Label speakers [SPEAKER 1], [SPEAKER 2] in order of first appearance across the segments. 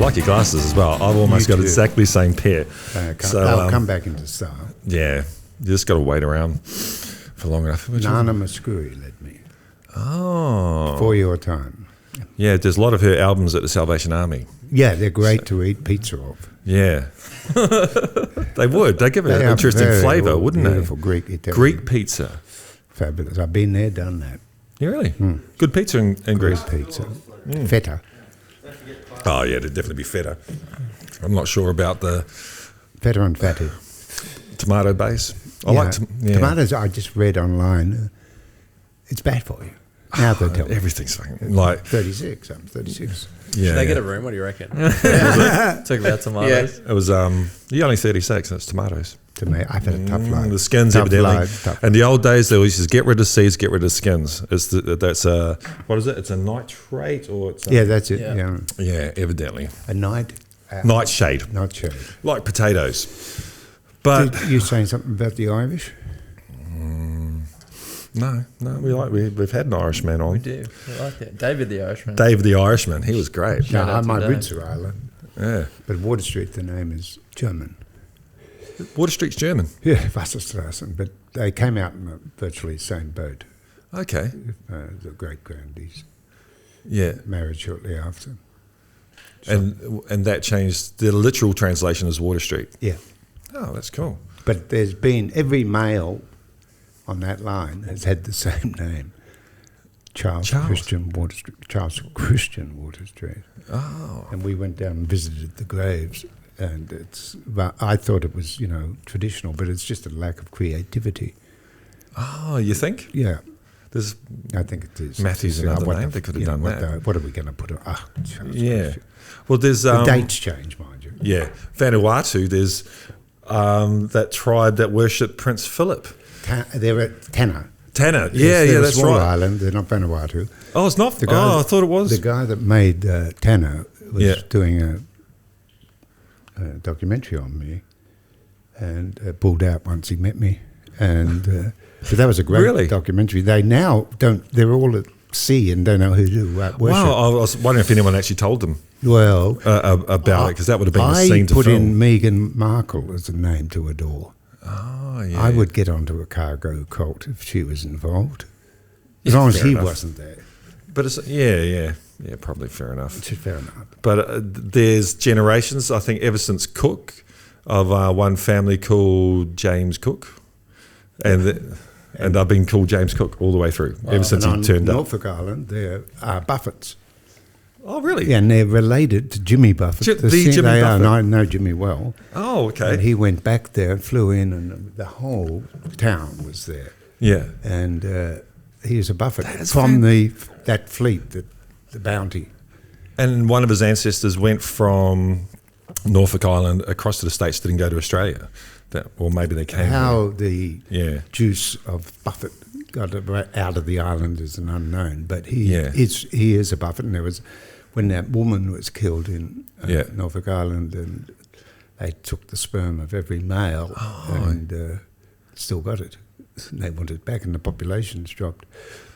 [SPEAKER 1] like your glasses as well. I've almost
[SPEAKER 2] You
[SPEAKER 1] got
[SPEAKER 2] too.
[SPEAKER 1] exactly the same pair.
[SPEAKER 2] They'll come back into style.
[SPEAKER 1] Yeah, you just got to wait around for long enough.
[SPEAKER 2] Nana Muscuri led me.
[SPEAKER 1] Oh.
[SPEAKER 2] For Your Time.
[SPEAKER 1] Yeah, there's a lot of her albums at the Salvation Army.
[SPEAKER 2] Yeah, they're great to eat pizza of.
[SPEAKER 1] Yeah. They would. They give it
[SPEAKER 2] They
[SPEAKER 1] an
[SPEAKER 2] are
[SPEAKER 1] interesting
[SPEAKER 2] very
[SPEAKER 1] flavour, wouldn't they?
[SPEAKER 2] beautiful Greek Italian.
[SPEAKER 1] Greek pizza.
[SPEAKER 2] Fabulous. I've been there, done that.
[SPEAKER 1] Yeah, really? Good pizza in Greece.
[SPEAKER 2] Greek pizza. Feta.
[SPEAKER 1] Oh, yeah, there'd definitely be feta. I'm not sure about the
[SPEAKER 2] Feta and fatty.
[SPEAKER 1] tomato base. I like
[SPEAKER 2] tomatoes. I just read online. It's bad for you. Now they tell me.
[SPEAKER 1] Everything's fucking like
[SPEAKER 2] 36. I'm 36.
[SPEAKER 1] yeah.
[SPEAKER 3] Should they get
[SPEAKER 1] yeah.
[SPEAKER 3] a room? What do you reckon? Talk about tomatoes.
[SPEAKER 1] It was you're only 36. That's tomatoes.
[SPEAKER 2] To me, I've had a tough life.
[SPEAKER 1] The skins
[SPEAKER 2] Tough
[SPEAKER 1] evidently.
[SPEAKER 2] life, tough-
[SPEAKER 1] And the old days they always just get rid of seeds, get rid of skins. That's a what is it? It's a nitrate or it's
[SPEAKER 2] Yeah, that's it.
[SPEAKER 3] Yeah.
[SPEAKER 2] Yeah.
[SPEAKER 1] yeah, evidently
[SPEAKER 2] A night.
[SPEAKER 1] nightshade,
[SPEAKER 2] Nightshade.
[SPEAKER 1] like potatoes. But
[SPEAKER 2] Did you saying something about the Irish?
[SPEAKER 1] no, we've had an Irishman on.
[SPEAKER 3] We do. I like that. David the Irishman.
[SPEAKER 1] Dave the Irishman, he was great.
[SPEAKER 3] Shout out to
[SPEAKER 2] my
[SPEAKER 3] Dave.
[SPEAKER 2] roots are Ireland,
[SPEAKER 1] Yeah,
[SPEAKER 2] but Water Street, the name is German.
[SPEAKER 1] Water Street's German.
[SPEAKER 2] Yeah, Wasserstraßen, but they came out in the virtually same boat.
[SPEAKER 1] Okay,
[SPEAKER 2] The great grandees
[SPEAKER 1] yeah,
[SPEAKER 2] married shortly after.
[SPEAKER 1] and that changed. The literal translation is Water Street.
[SPEAKER 2] Yeah,
[SPEAKER 1] Oh, that's cool.
[SPEAKER 2] but there's been every male on that line has had the same name. Charles Christian Water Street. Charles Christian Water Street.
[SPEAKER 1] Oh,
[SPEAKER 2] And we went down and visited the graves, and I thought it was, traditional, but it's just a lack of creativity.
[SPEAKER 1] oh, you think?
[SPEAKER 2] Yeah,
[SPEAKER 1] There's
[SPEAKER 2] I think it is.
[SPEAKER 1] Matthew's
[SPEAKER 2] It's,
[SPEAKER 1] another
[SPEAKER 2] what
[SPEAKER 1] name.
[SPEAKER 2] the-
[SPEAKER 1] They could have done that.
[SPEAKER 2] What are we going to put on? Charles
[SPEAKER 1] Yeah.
[SPEAKER 2] Christian.
[SPEAKER 1] Well, there's
[SPEAKER 2] The dates change, mind you.
[SPEAKER 1] yeah, Vanuatu. There's that tribe that worship Prince Philip.
[SPEAKER 2] They're at Tanna.
[SPEAKER 1] Tanna.
[SPEAKER 2] They're
[SPEAKER 1] Yeah,
[SPEAKER 2] a
[SPEAKER 1] that's
[SPEAKER 2] small
[SPEAKER 1] right.
[SPEAKER 2] island. They're not Vanuatu.
[SPEAKER 1] Oh, it's not.
[SPEAKER 2] The guy
[SPEAKER 1] I thought it was.
[SPEAKER 2] The guy that made Tanna was
[SPEAKER 1] Yeah.
[SPEAKER 2] doing a documentary on me, and pulled out once he met me. And but that was a great
[SPEAKER 1] Really?
[SPEAKER 2] documentary. They now don't. They're all at sea and don't know who to worship.
[SPEAKER 1] Wow, I was wondering if anyone actually told them
[SPEAKER 2] Well,
[SPEAKER 1] about it, because that would have been the
[SPEAKER 2] I
[SPEAKER 1] scene to
[SPEAKER 2] put
[SPEAKER 1] film.
[SPEAKER 2] in Meghan Markle as a name to adore.
[SPEAKER 1] Oh, yeah.
[SPEAKER 2] I would get onto a cargo cult if she was involved, as long as
[SPEAKER 1] fair
[SPEAKER 2] he
[SPEAKER 1] enough.
[SPEAKER 2] wasn't there.
[SPEAKER 1] But it's yeah, probably fair enough.
[SPEAKER 2] Which is fair enough.
[SPEAKER 1] But there's generations, I think, ever since Cook, of one family called James Cook, and I've been called James Cook all the way through, ever since
[SPEAKER 2] And
[SPEAKER 1] he
[SPEAKER 2] on
[SPEAKER 1] turned up.
[SPEAKER 2] Norfolk Island, there are Buffetts.
[SPEAKER 1] Oh, really?
[SPEAKER 2] Yeah, and they're related to Jimmy Buffett.
[SPEAKER 1] The Jimmy
[SPEAKER 2] they are,
[SPEAKER 1] Buffett.
[SPEAKER 2] and I know Jimmy well.
[SPEAKER 1] Oh, okay.
[SPEAKER 2] And he went back there, flew in, and the whole town was there.
[SPEAKER 1] Yeah.
[SPEAKER 2] And he is a Buffett
[SPEAKER 1] That's
[SPEAKER 2] from that fleet, the Bounty.
[SPEAKER 1] And one of his ancestors went from Norfolk Island across to the States, didn't go to Australia. Or maybe they came
[SPEAKER 2] How the
[SPEAKER 1] Yeah.
[SPEAKER 2] juice of Buffett got out of the island is an unknown, but he
[SPEAKER 1] Yeah.
[SPEAKER 2] is a Buffett. And there was, when that woman was killed in
[SPEAKER 1] Yeah.
[SPEAKER 2] Norfolk Island, and they took the sperm of every male and still got it. They want it back, and the population's dropped.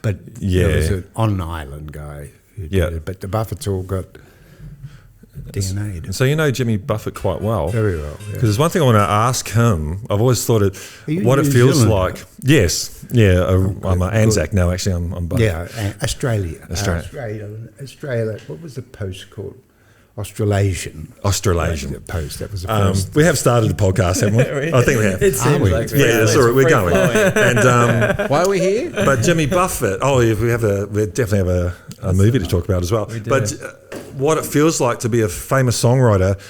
[SPEAKER 2] But
[SPEAKER 1] Yeah.
[SPEAKER 2] there was an on-island guy who did
[SPEAKER 1] Yeah.
[SPEAKER 2] it. But the Buffetts all got DNA'd.
[SPEAKER 1] And so you know Jimmy Buffett quite well.
[SPEAKER 2] Very well, yeah.
[SPEAKER 1] Because there's one thing I want to ask him. I've always thought
[SPEAKER 2] you
[SPEAKER 1] what it
[SPEAKER 2] New
[SPEAKER 1] feels
[SPEAKER 2] Zealand?
[SPEAKER 1] like. Yes. Yeah. I'm an Anzac now, actually. I'm both.
[SPEAKER 2] Yeah, Australia.
[SPEAKER 1] Australia.
[SPEAKER 2] Australia. What was the post called? Australasian.
[SPEAKER 1] Australasian.
[SPEAKER 2] The post. That was the first.
[SPEAKER 1] We have started the podcast, haven't we? I think we have.
[SPEAKER 3] It seems
[SPEAKER 2] we?
[SPEAKER 3] like
[SPEAKER 1] Yeah, that's all right. We're going. And
[SPEAKER 4] Why are we here?
[SPEAKER 1] but Jimmy Buffett. Oh, yeah, we definitely have a movie to talk about as well.
[SPEAKER 3] We do.
[SPEAKER 1] But what it feels like to be a famous songwriter,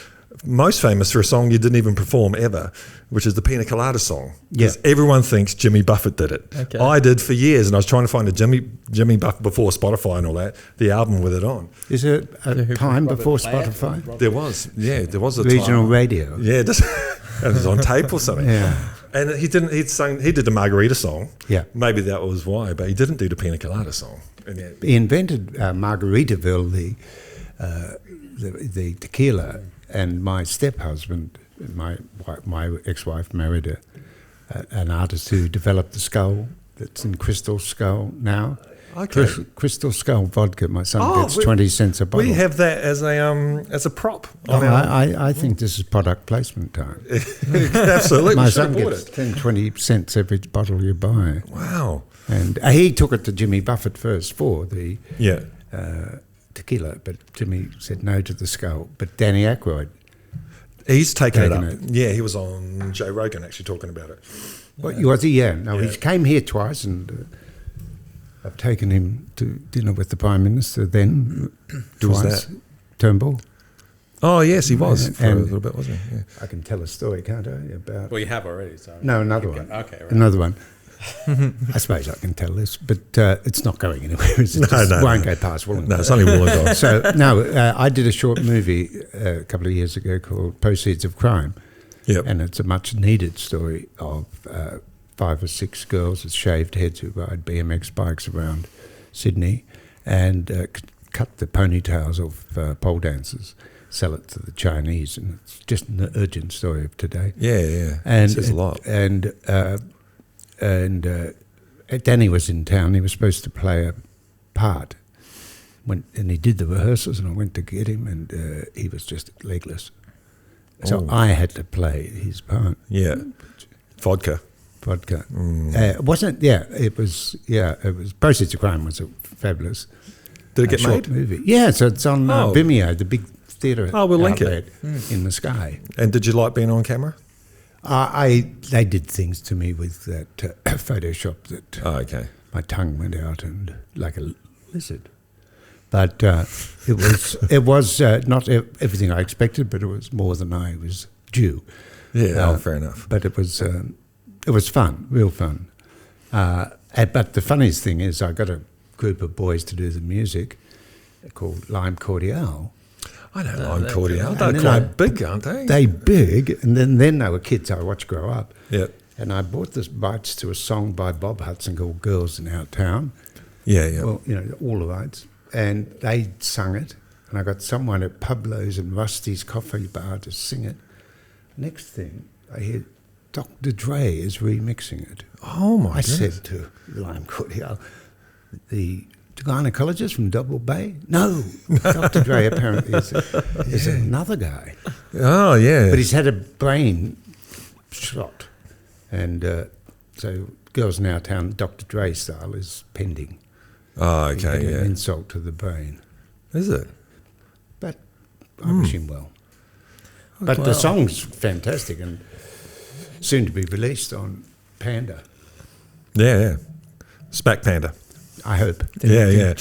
[SPEAKER 1] most famous for a song you didn't even perform ever, which is the Pina Colada song. Because everyone thinks Jimmy Buffett did it.
[SPEAKER 3] Okay.
[SPEAKER 1] I did for years, and I was trying to find a Jimmy Buffett before Spotify and all that, the album with it on.
[SPEAKER 2] Is there a time before
[SPEAKER 3] Plant?
[SPEAKER 2] Spotify?
[SPEAKER 1] There was a
[SPEAKER 2] Regional
[SPEAKER 1] time.
[SPEAKER 2] radio.
[SPEAKER 1] Yeah, just and it was on tape or something.
[SPEAKER 2] Yeah.
[SPEAKER 1] And he did the Margarita song.
[SPEAKER 2] Yeah.
[SPEAKER 1] Maybe that was why, but he didn't do the Pina Colada song. And yeah,
[SPEAKER 2] He invented Margaritaville, the tequila, and my step-husband, my ex-wife, married an artist who developed the skull that's in Crystal Skull now.
[SPEAKER 1] Okay.
[SPEAKER 2] Crystal Skull vodka. My son
[SPEAKER 1] Oh,
[SPEAKER 2] gets 20 cents a bottle.
[SPEAKER 1] We have that as a prop.
[SPEAKER 2] Oh, I think this is product placement time.
[SPEAKER 1] Absolutely.
[SPEAKER 2] My
[SPEAKER 1] We should
[SPEAKER 2] son
[SPEAKER 1] have bought
[SPEAKER 2] gets
[SPEAKER 1] it.
[SPEAKER 2] 10, 20 cents every bottle you buy.
[SPEAKER 1] Wow.
[SPEAKER 2] And he took it to Jimmy Buffett first for the
[SPEAKER 1] Yeah.
[SPEAKER 2] tequila, but Jimmy said no to the Skull. But Danny Aykroyd,
[SPEAKER 1] He's taken it
[SPEAKER 2] Taken
[SPEAKER 1] up.
[SPEAKER 2] it.
[SPEAKER 1] Yeah, he was on Joe Rogan actually talking about it.
[SPEAKER 2] was he? Yeah. No,
[SPEAKER 1] Yeah.
[SPEAKER 2] he came here twice, and I've taken him to dinner with the Prime Minister then
[SPEAKER 1] Who was
[SPEAKER 2] twice.
[SPEAKER 1] that?
[SPEAKER 2] Turnbull.
[SPEAKER 1] Oh, yes, he was for a
[SPEAKER 2] And-
[SPEAKER 1] little bit, wasn't he? Yeah.
[SPEAKER 2] I can tell a story, can't I? About
[SPEAKER 4] Well, you have already. So
[SPEAKER 2] no, another
[SPEAKER 4] Keep
[SPEAKER 2] one.
[SPEAKER 4] going. Okay, right.
[SPEAKER 2] Another one. I suppose I can tell this, but it's not going anywhere. It
[SPEAKER 1] No,
[SPEAKER 2] just
[SPEAKER 1] no,
[SPEAKER 2] won't
[SPEAKER 1] no.
[SPEAKER 2] go past Wollongong.
[SPEAKER 1] No, it's only Wollongong.
[SPEAKER 2] So I did a short movie a couple of years ago called Proceeds of Crime,
[SPEAKER 1] Yep.
[SPEAKER 2] and it's a much needed story of 5 or 6 girls with shaved heads who ride BMX bikes around Sydney and cut the ponytails of pole dancers, sell it to the Chinese, and it's just an urgent story of today.
[SPEAKER 1] Yeah, yeah.
[SPEAKER 2] And
[SPEAKER 1] Says a lot.
[SPEAKER 2] And Danny was in town. He was supposed to play a part, and he did the rehearsals. And I went to get him, and he was just legless. So
[SPEAKER 1] Oh.
[SPEAKER 2] I had to play his part.
[SPEAKER 1] Yeah. Vodka.
[SPEAKER 2] Vodka. It wasn't. Yeah, it was. Yeah, it was. Proceeds of Crime was a fabulous.
[SPEAKER 1] Did it get
[SPEAKER 2] short
[SPEAKER 1] made?
[SPEAKER 2] movie. Yeah, so it's on
[SPEAKER 1] Oh.
[SPEAKER 2] Vimeo, the big theatre.
[SPEAKER 1] Oh, we'll link it.
[SPEAKER 2] outlet in the sky.
[SPEAKER 1] And did you like being on camera?
[SPEAKER 2] They did things to me with that Photoshop that
[SPEAKER 1] Oh, okay.
[SPEAKER 2] my tongue went out and like a lizard. But it was not everything I expected, but it was more than I was due.
[SPEAKER 1] Yeah, fair enough.
[SPEAKER 2] But it was fun, real fun. But the funniest thing is, I got a group of boys to do the music called Lime Cordiale.
[SPEAKER 1] I don't
[SPEAKER 3] No,
[SPEAKER 1] mind
[SPEAKER 3] they're
[SPEAKER 1] Cordial.
[SPEAKER 3] good.
[SPEAKER 1] They're
[SPEAKER 2] And then
[SPEAKER 1] quite big, aren't they?
[SPEAKER 2] They big, and then they were kids I watched grow up.
[SPEAKER 1] Yeah.
[SPEAKER 2] And I bought the rights to a song by Bob Hudson called Girls in Our Town.
[SPEAKER 1] Yeah, yeah.
[SPEAKER 2] Well, all the rights. And they sung it. And I got someone at Pablo's and Rusty's Coffee Bar to sing it. Next thing, I hear Dr. Dre is remixing it.
[SPEAKER 1] Oh, my
[SPEAKER 2] I
[SPEAKER 1] goodness.
[SPEAKER 2] said to Lime Cordiale, the gynecologist from Double Bay? No, Dr. Dre apparently is another guy.
[SPEAKER 1] Oh, yeah.
[SPEAKER 2] But he's had a brain shot. And so Girls in Our Town, Dr. Dre style, is pending.
[SPEAKER 1] Oh,
[SPEAKER 2] He had
[SPEAKER 1] okay,
[SPEAKER 2] an
[SPEAKER 1] yeah.
[SPEAKER 2] insult to the brain.
[SPEAKER 1] Is it?
[SPEAKER 2] But I wish him well. But the
[SPEAKER 3] Well.
[SPEAKER 2] song's fantastic and soon to be released on Panda,
[SPEAKER 1] Yeah, yeah. Spac Panda.
[SPEAKER 2] I hope.
[SPEAKER 1] Yeah, yeah.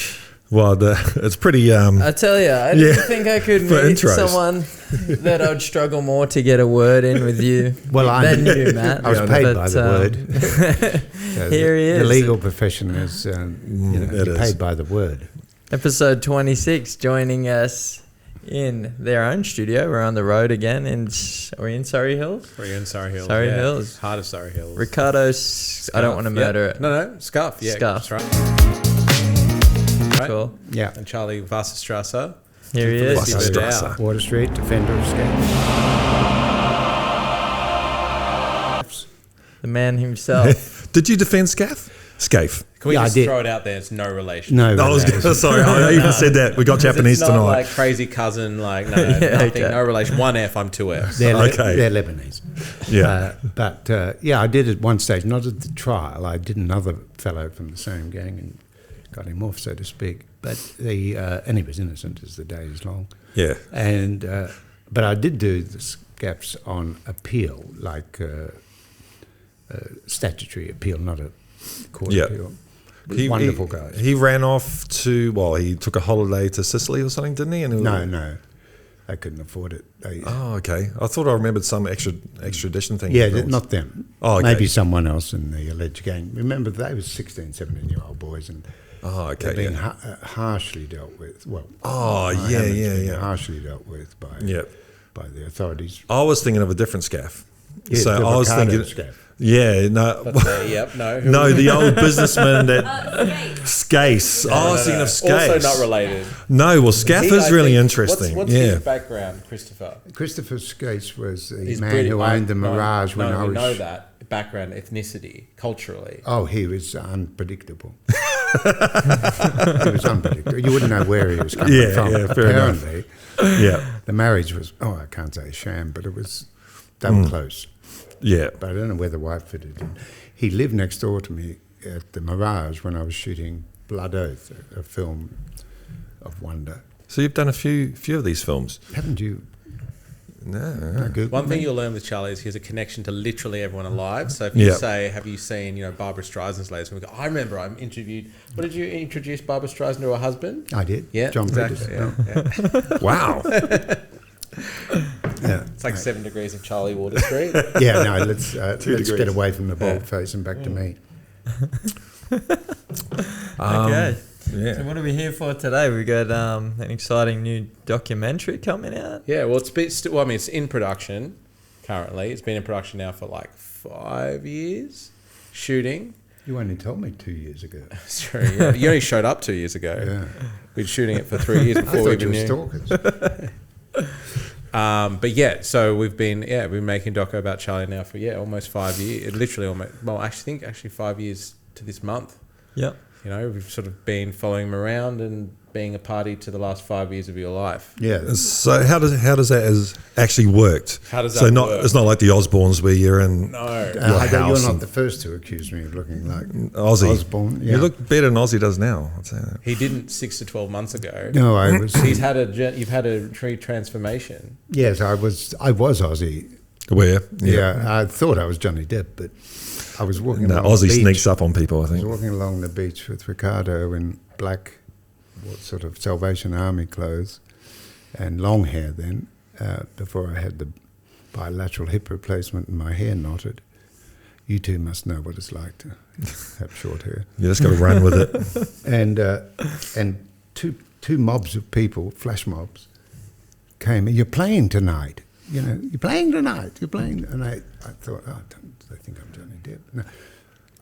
[SPEAKER 1] Well, it's pretty.
[SPEAKER 3] I tell you, I didn't
[SPEAKER 1] Yeah.
[SPEAKER 3] think I could
[SPEAKER 1] For
[SPEAKER 3] meet
[SPEAKER 1] intros.
[SPEAKER 3] someone that I'd struggle more to get a word in with you
[SPEAKER 2] Well,
[SPEAKER 3] than you, Matt.
[SPEAKER 2] I was paid
[SPEAKER 3] But,
[SPEAKER 2] by the word. So
[SPEAKER 3] Here he
[SPEAKER 2] The
[SPEAKER 3] is.
[SPEAKER 2] legal profession is,
[SPEAKER 1] it
[SPEAKER 2] you're
[SPEAKER 1] is.
[SPEAKER 2] paid by the word.
[SPEAKER 3] Episode 26, joining us in their own studio. We're on the road again. Are we in Surrey Hills?
[SPEAKER 4] We're in Surrey Hills.
[SPEAKER 3] Surrey
[SPEAKER 4] yeah.
[SPEAKER 3] Hills.
[SPEAKER 4] Heart of Surrey Hills.
[SPEAKER 3] Ricardo's. I don't want to murder it.
[SPEAKER 4] No, Scarf. Yeah,
[SPEAKER 3] Scarf.
[SPEAKER 4] that's right. Right.
[SPEAKER 3] Cool.
[SPEAKER 2] Yeah.
[SPEAKER 4] And Charlie Wasserstrasser.
[SPEAKER 3] Here he is.
[SPEAKER 1] Wasserstrasser.
[SPEAKER 2] Water Street, Defender of Scapes.
[SPEAKER 3] The man himself.
[SPEAKER 1] Did you defend Scaife? Scaife.
[SPEAKER 4] Can we
[SPEAKER 2] Yeah, I
[SPEAKER 4] just
[SPEAKER 2] did.
[SPEAKER 4] throw it out there? It's no relation.
[SPEAKER 2] No,
[SPEAKER 1] I was
[SPEAKER 2] relation.
[SPEAKER 1] sorry. I even said that. We got Japanese
[SPEAKER 4] it's not
[SPEAKER 1] tonight.
[SPEAKER 4] like crazy cousin, like no,
[SPEAKER 3] Yeah,
[SPEAKER 4] nothing,
[SPEAKER 3] okay.
[SPEAKER 4] no relation. One F, I'm two Fs.
[SPEAKER 1] Okay.
[SPEAKER 2] They're Lebanese.
[SPEAKER 1] Yeah.
[SPEAKER 2] But I did at one stage, not at the trial. I did another fellow from the same gang and got him off, so to speak. But and he was innocent as the day is long.
[SPEAKER 1] Yeah.
[SPEAKER 2] And but I did do the scaps on appeal, like statutory appeal, not a court
[SPEAKER 1] Yeah.
[SPEAKER 2] appeal. Wonderful guys.
[SPEAKER 1] He ran off to, he took a holiday to Sicily or something, didn't he? And
[SPEAKER 2] No, they couldn't afford it.
[SPEAKER 1] Oh, okay. I thought I remembered some extradition thing.
[SPEAKER 2] Yeah, not them.
[SPEAKER 1] Oh, okay.
[SPEAKER 2] Maybe someone else in the alleged gang. Remember, they were 16, 17-year-old boys, and
[SPEAKER 1] Oh, okay.
[SPEAKER 2] they've been
[SPEAKER 1] Yeah.
[SPEAKER 2] harshly dealt with. Well,
[SPEAKER 1] Oh,
[SPEAKER 2] my
[SPEAKER 1] yeah,
[SPEAKER 2] Hamlet's
[SPEAKER 1] yeah,
[SPEAKER 2] been
[SPEAKER 1] yeah.
[SPEAKER 2] harshly dealt with by
[SPEAKER 1] Yep.
[SPEAKER 2] by the authorities.
[SPEAKER 1] I was thinking of a different Scaife.
[SPEAKER 2] Yeah,
[SPEAKER 1] so
[SPEAKER 2] the
[SPEAKER 1] I was
[SPEAKER 2] Ricardo
[SPEAKER 1] thinking,
[SPEAKER 2] Scaff.
[SPEAKER 1] yeah, no,
[SPEAKER 4] Yep, no.
[SPEAKER 1] no, the old businessman that Scase. I was thinking of Scase.
[SPEAKER 4] Also not related.
[SPEAKER 1] No, well, Scaff is really interesting.
[SPEAKER 4] What's
[SPEAKER 1] yeah.
[SPEAKER 4] his background, Christopher?
[SPEAKER 2] Christopher Skates was the
[SPEAKER 4] He's
[SPEAKER 2] man
[SPEAKER 4] British.
[SPEAKER 2] who owned the
[SPEAKER 4] No,
[SPEAKER 2] Mirage
[SPEAKER 4] no,
[SPEAKER 2] when I
[SPEAKER 4] we
[SPEAKER 2] was.
[SPEAKER 4] know that background, ethnicity, culturally.
[SPEAKER 2] Oh, he was unpredictable. He was unpredictable. You wouldn't know where he was coming from.
[SPEAKER 1] fair enough.
[SPEAKER 2] Apparently,
[SPEAKER 1] Yeah,
[SPEAKER 2] the marriage was, I can't say a sham, but they were close.
[SPEAKER 1] yeah.
[SPEAKER 2] But I don't know where the wife fitted in. He lived next door to me at the Mirage when I was shooting Blood Oath, a film of wonder.
[SPEAKER 1] So you've done a few of these films.
[SPEAKER 2] Haven't you?
[SPEAKER 1] No.
[SPEAKER 2] Googled
[SPEAKER 4] One thing
[SPEAKER 2] me?
[SPEAKER 4] you'll learn with Charlie is he has a connection to literally everyone alive. So if you
[SPEAKER 1] Yeah.
[SPEAKER 4] say, "Have you seen, Barbara Streisand's latest?" And we go, "I remember I interviewed." What did you introduce Barbara Streisand to her husband?
[SPEAKER 2] I did.
[SPEAKER 4] Yeah,
[SPEAKER 2] John
[SPEAKER 4] exactly.
[SPEAKER 2] Peters.
[SPEAKER 4] Yeah.
[SPEAKER 1] Wow.
[SPEAKER 2] Yeah.
[SPEAKER 4] It's like 7 degrees of Charlie Water Street.
[SPEAKER 2] Yeah, no, let's get
[SPEAKER 1] degrees.
[SPEAKER 2] away from the bald face and back to me.
[SPEAKER 3] Okay. So
[SPEAKER 1] Yeah.
[SPEAKER 3] what are we here for today? We got an exciting new documentary coming out.
[SPEAKER 4] Yeah, well, it's in production currently. It's been in production now for like 5 years, shooting.
[SPEAKER 2] You only told me 2 years ago.
[SPEAKER 4] Sorry, yeah. You only showed up 2 years ago.
[SPEAKER 2] Yeah.
[SPEAKER 4] We'd been shooting it for 3 years
[SPEAKER 2] I
[SPEAKER 4] before we
[SPEAKER 2] thought you
[SPEAKER 4] even
[SPEAKER 2] were
[SPEAKER 4] knew.
[SPEAKER 2] stalkers.
[SPEAKER 4] But yeah, so we've been making doco about Charlie now for almost 5 years. Literally almost. Well, I think 5 years to this month.
[SPEAKER 3] Yep.
[SPEAKER 4] We've sort of been following him around and being a party to the last 5 years of your life.
[SPEAKER 2] Yeah.
[SPEAKER 1] So how does that actually worked?
[SPEAKER 4] How does
[SPEAKER 1] So
[SPEAKER 4] that
[SPEAKER 1] not
[SPEAKER 4] work?
[SPEAKER 1] it's not like the Osbournes where you're in
[SPEAKER 4] No.
[SPEAKER 2] You're
[SPEAKER 1] house
[SPEAKER 2] not
[SPEAKER 1] and-
[SPEAKER 2] the first to accuse me of looking like
[SPEAKER 1] Aussie.
[SPEAKER 2] Osborne. Yeah.
[SPEAKER 1] You look better than Aussie does now. I'd say that.
[SPEAKER 4] He didn't 6 to 12 months ago.
[SPEAKER 2] No, I was.
[SPEAKER 4] You've had a tree transformation.
[SPEAKER 2] Yes, I was Aussie.
[SPEAKER 1] Where?
[SPEAKER 2] Yeah. I thought I was Johnny Depp, but I was walking.
[SPEAKER 1] No,
[SPEAKER 2] along the
[SPEAKER 1] Aussie
[SPEAKER 2] beach.
[SPEAKER 1] sneaks up on people, I
[SPEAKER 2] I was
[SPEAKER 1] think.
[SPEAKER 2] walking along the beach with Ricardo in black, what sort of Salvation Army clothes, and long hair then, before I had the bilateral hip replacement and my hair knotted. You two must know what it's like to have short hair.
[SPEAKER 1] You just got to run with it.
[SPEAKER 2] And two mobs of people, flash mobs, came. You're playing tonight. You're playing tonight. You're playing. And I thought, don't they think I'm Johnny Depp? No.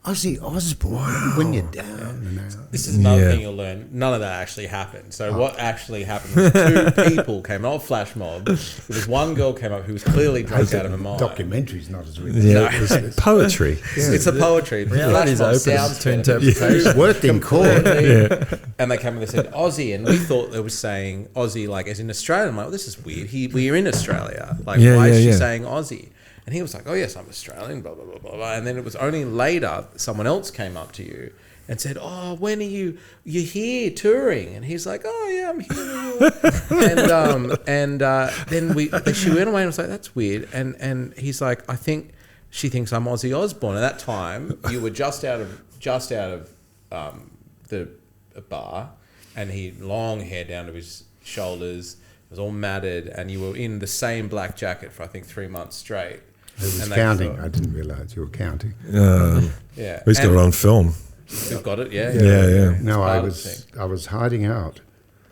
[SPEAKER 2] Ozzy Osbourne, when you're down and out.
[SPEAKER 4] This is another
[SPEAKER 1] Yeah.
[SPEAKER 4] thing you'll learn. None of that actually happened. So what actually happened was two people came, not a flash mob. There was one girl came up who was clearly drunk out of her mind.
[SPEAKER 2] Documentary's not as written.
[SPEAKER 1] Yeah,
[SPEAKER 2] as
[SPEAKER 1] it's poetry.
[SPEAKER 4] It's a poetry.
[SPEAKER 3] Reality's
[SPEAKER 4] Flash mob
[SPEAKER 3] open
[SPEAKER 4] sounds
[SPEAKER 3] to
[SPEAKER 4] better.
[SPEAKER 3] interpretation.
[SPEAKER 2] Worked in court.
[SPEAKER 4] And they came and they said Aussie, and we thought they were saying Aussie like as in Australian. I'm like, well, this is weird. We're in Australia. Like,
[SPEAKER 1] Yeah,
[SPEAKER 4] why is she
[SPEAKER 1] yeah.
[SPEAKER 4] saying Aussie? And he was like, oh yes, I'm Australian. Blah blah blah blah blah. And then it was only later someone else came up to you and said, oh, when are you're here touring? And he's like, oh yeah, I'm here. Then she went away and was like, that's weird. And he's like, I think she thinks I'm Ozzy Osbourne. At that time, you were just out of the bar, and he long hair down to his shoulders. It was all matted, and you were in the same black jacket for I think 3 months straight.
[SPEAKER 2] I was
[SPEAKER 4] And they
[SPEAKER 2] counting.
[SPEAKER 4] thought-
[SPEAKER 2] I didn't realise you were counting.
[SPEAKER 4] Yeah,
[SPEAKER 1] He's got
[SPEAKER 4] And
[SPEAKER 1] it on film.
[SPEAKER 4] We've got it. Yeah,
[SPEAKER 1] Yeah.
[SPEAKER 4] It's
[SPEAKER 2] No,
[SPEAKER 4] part
[SPEAKER 2] I
[SPEAKER 4] of the
[SPEAKER 2] was
[SPEAKER 4] thing.
[SPEAKER 2] I was hiding out.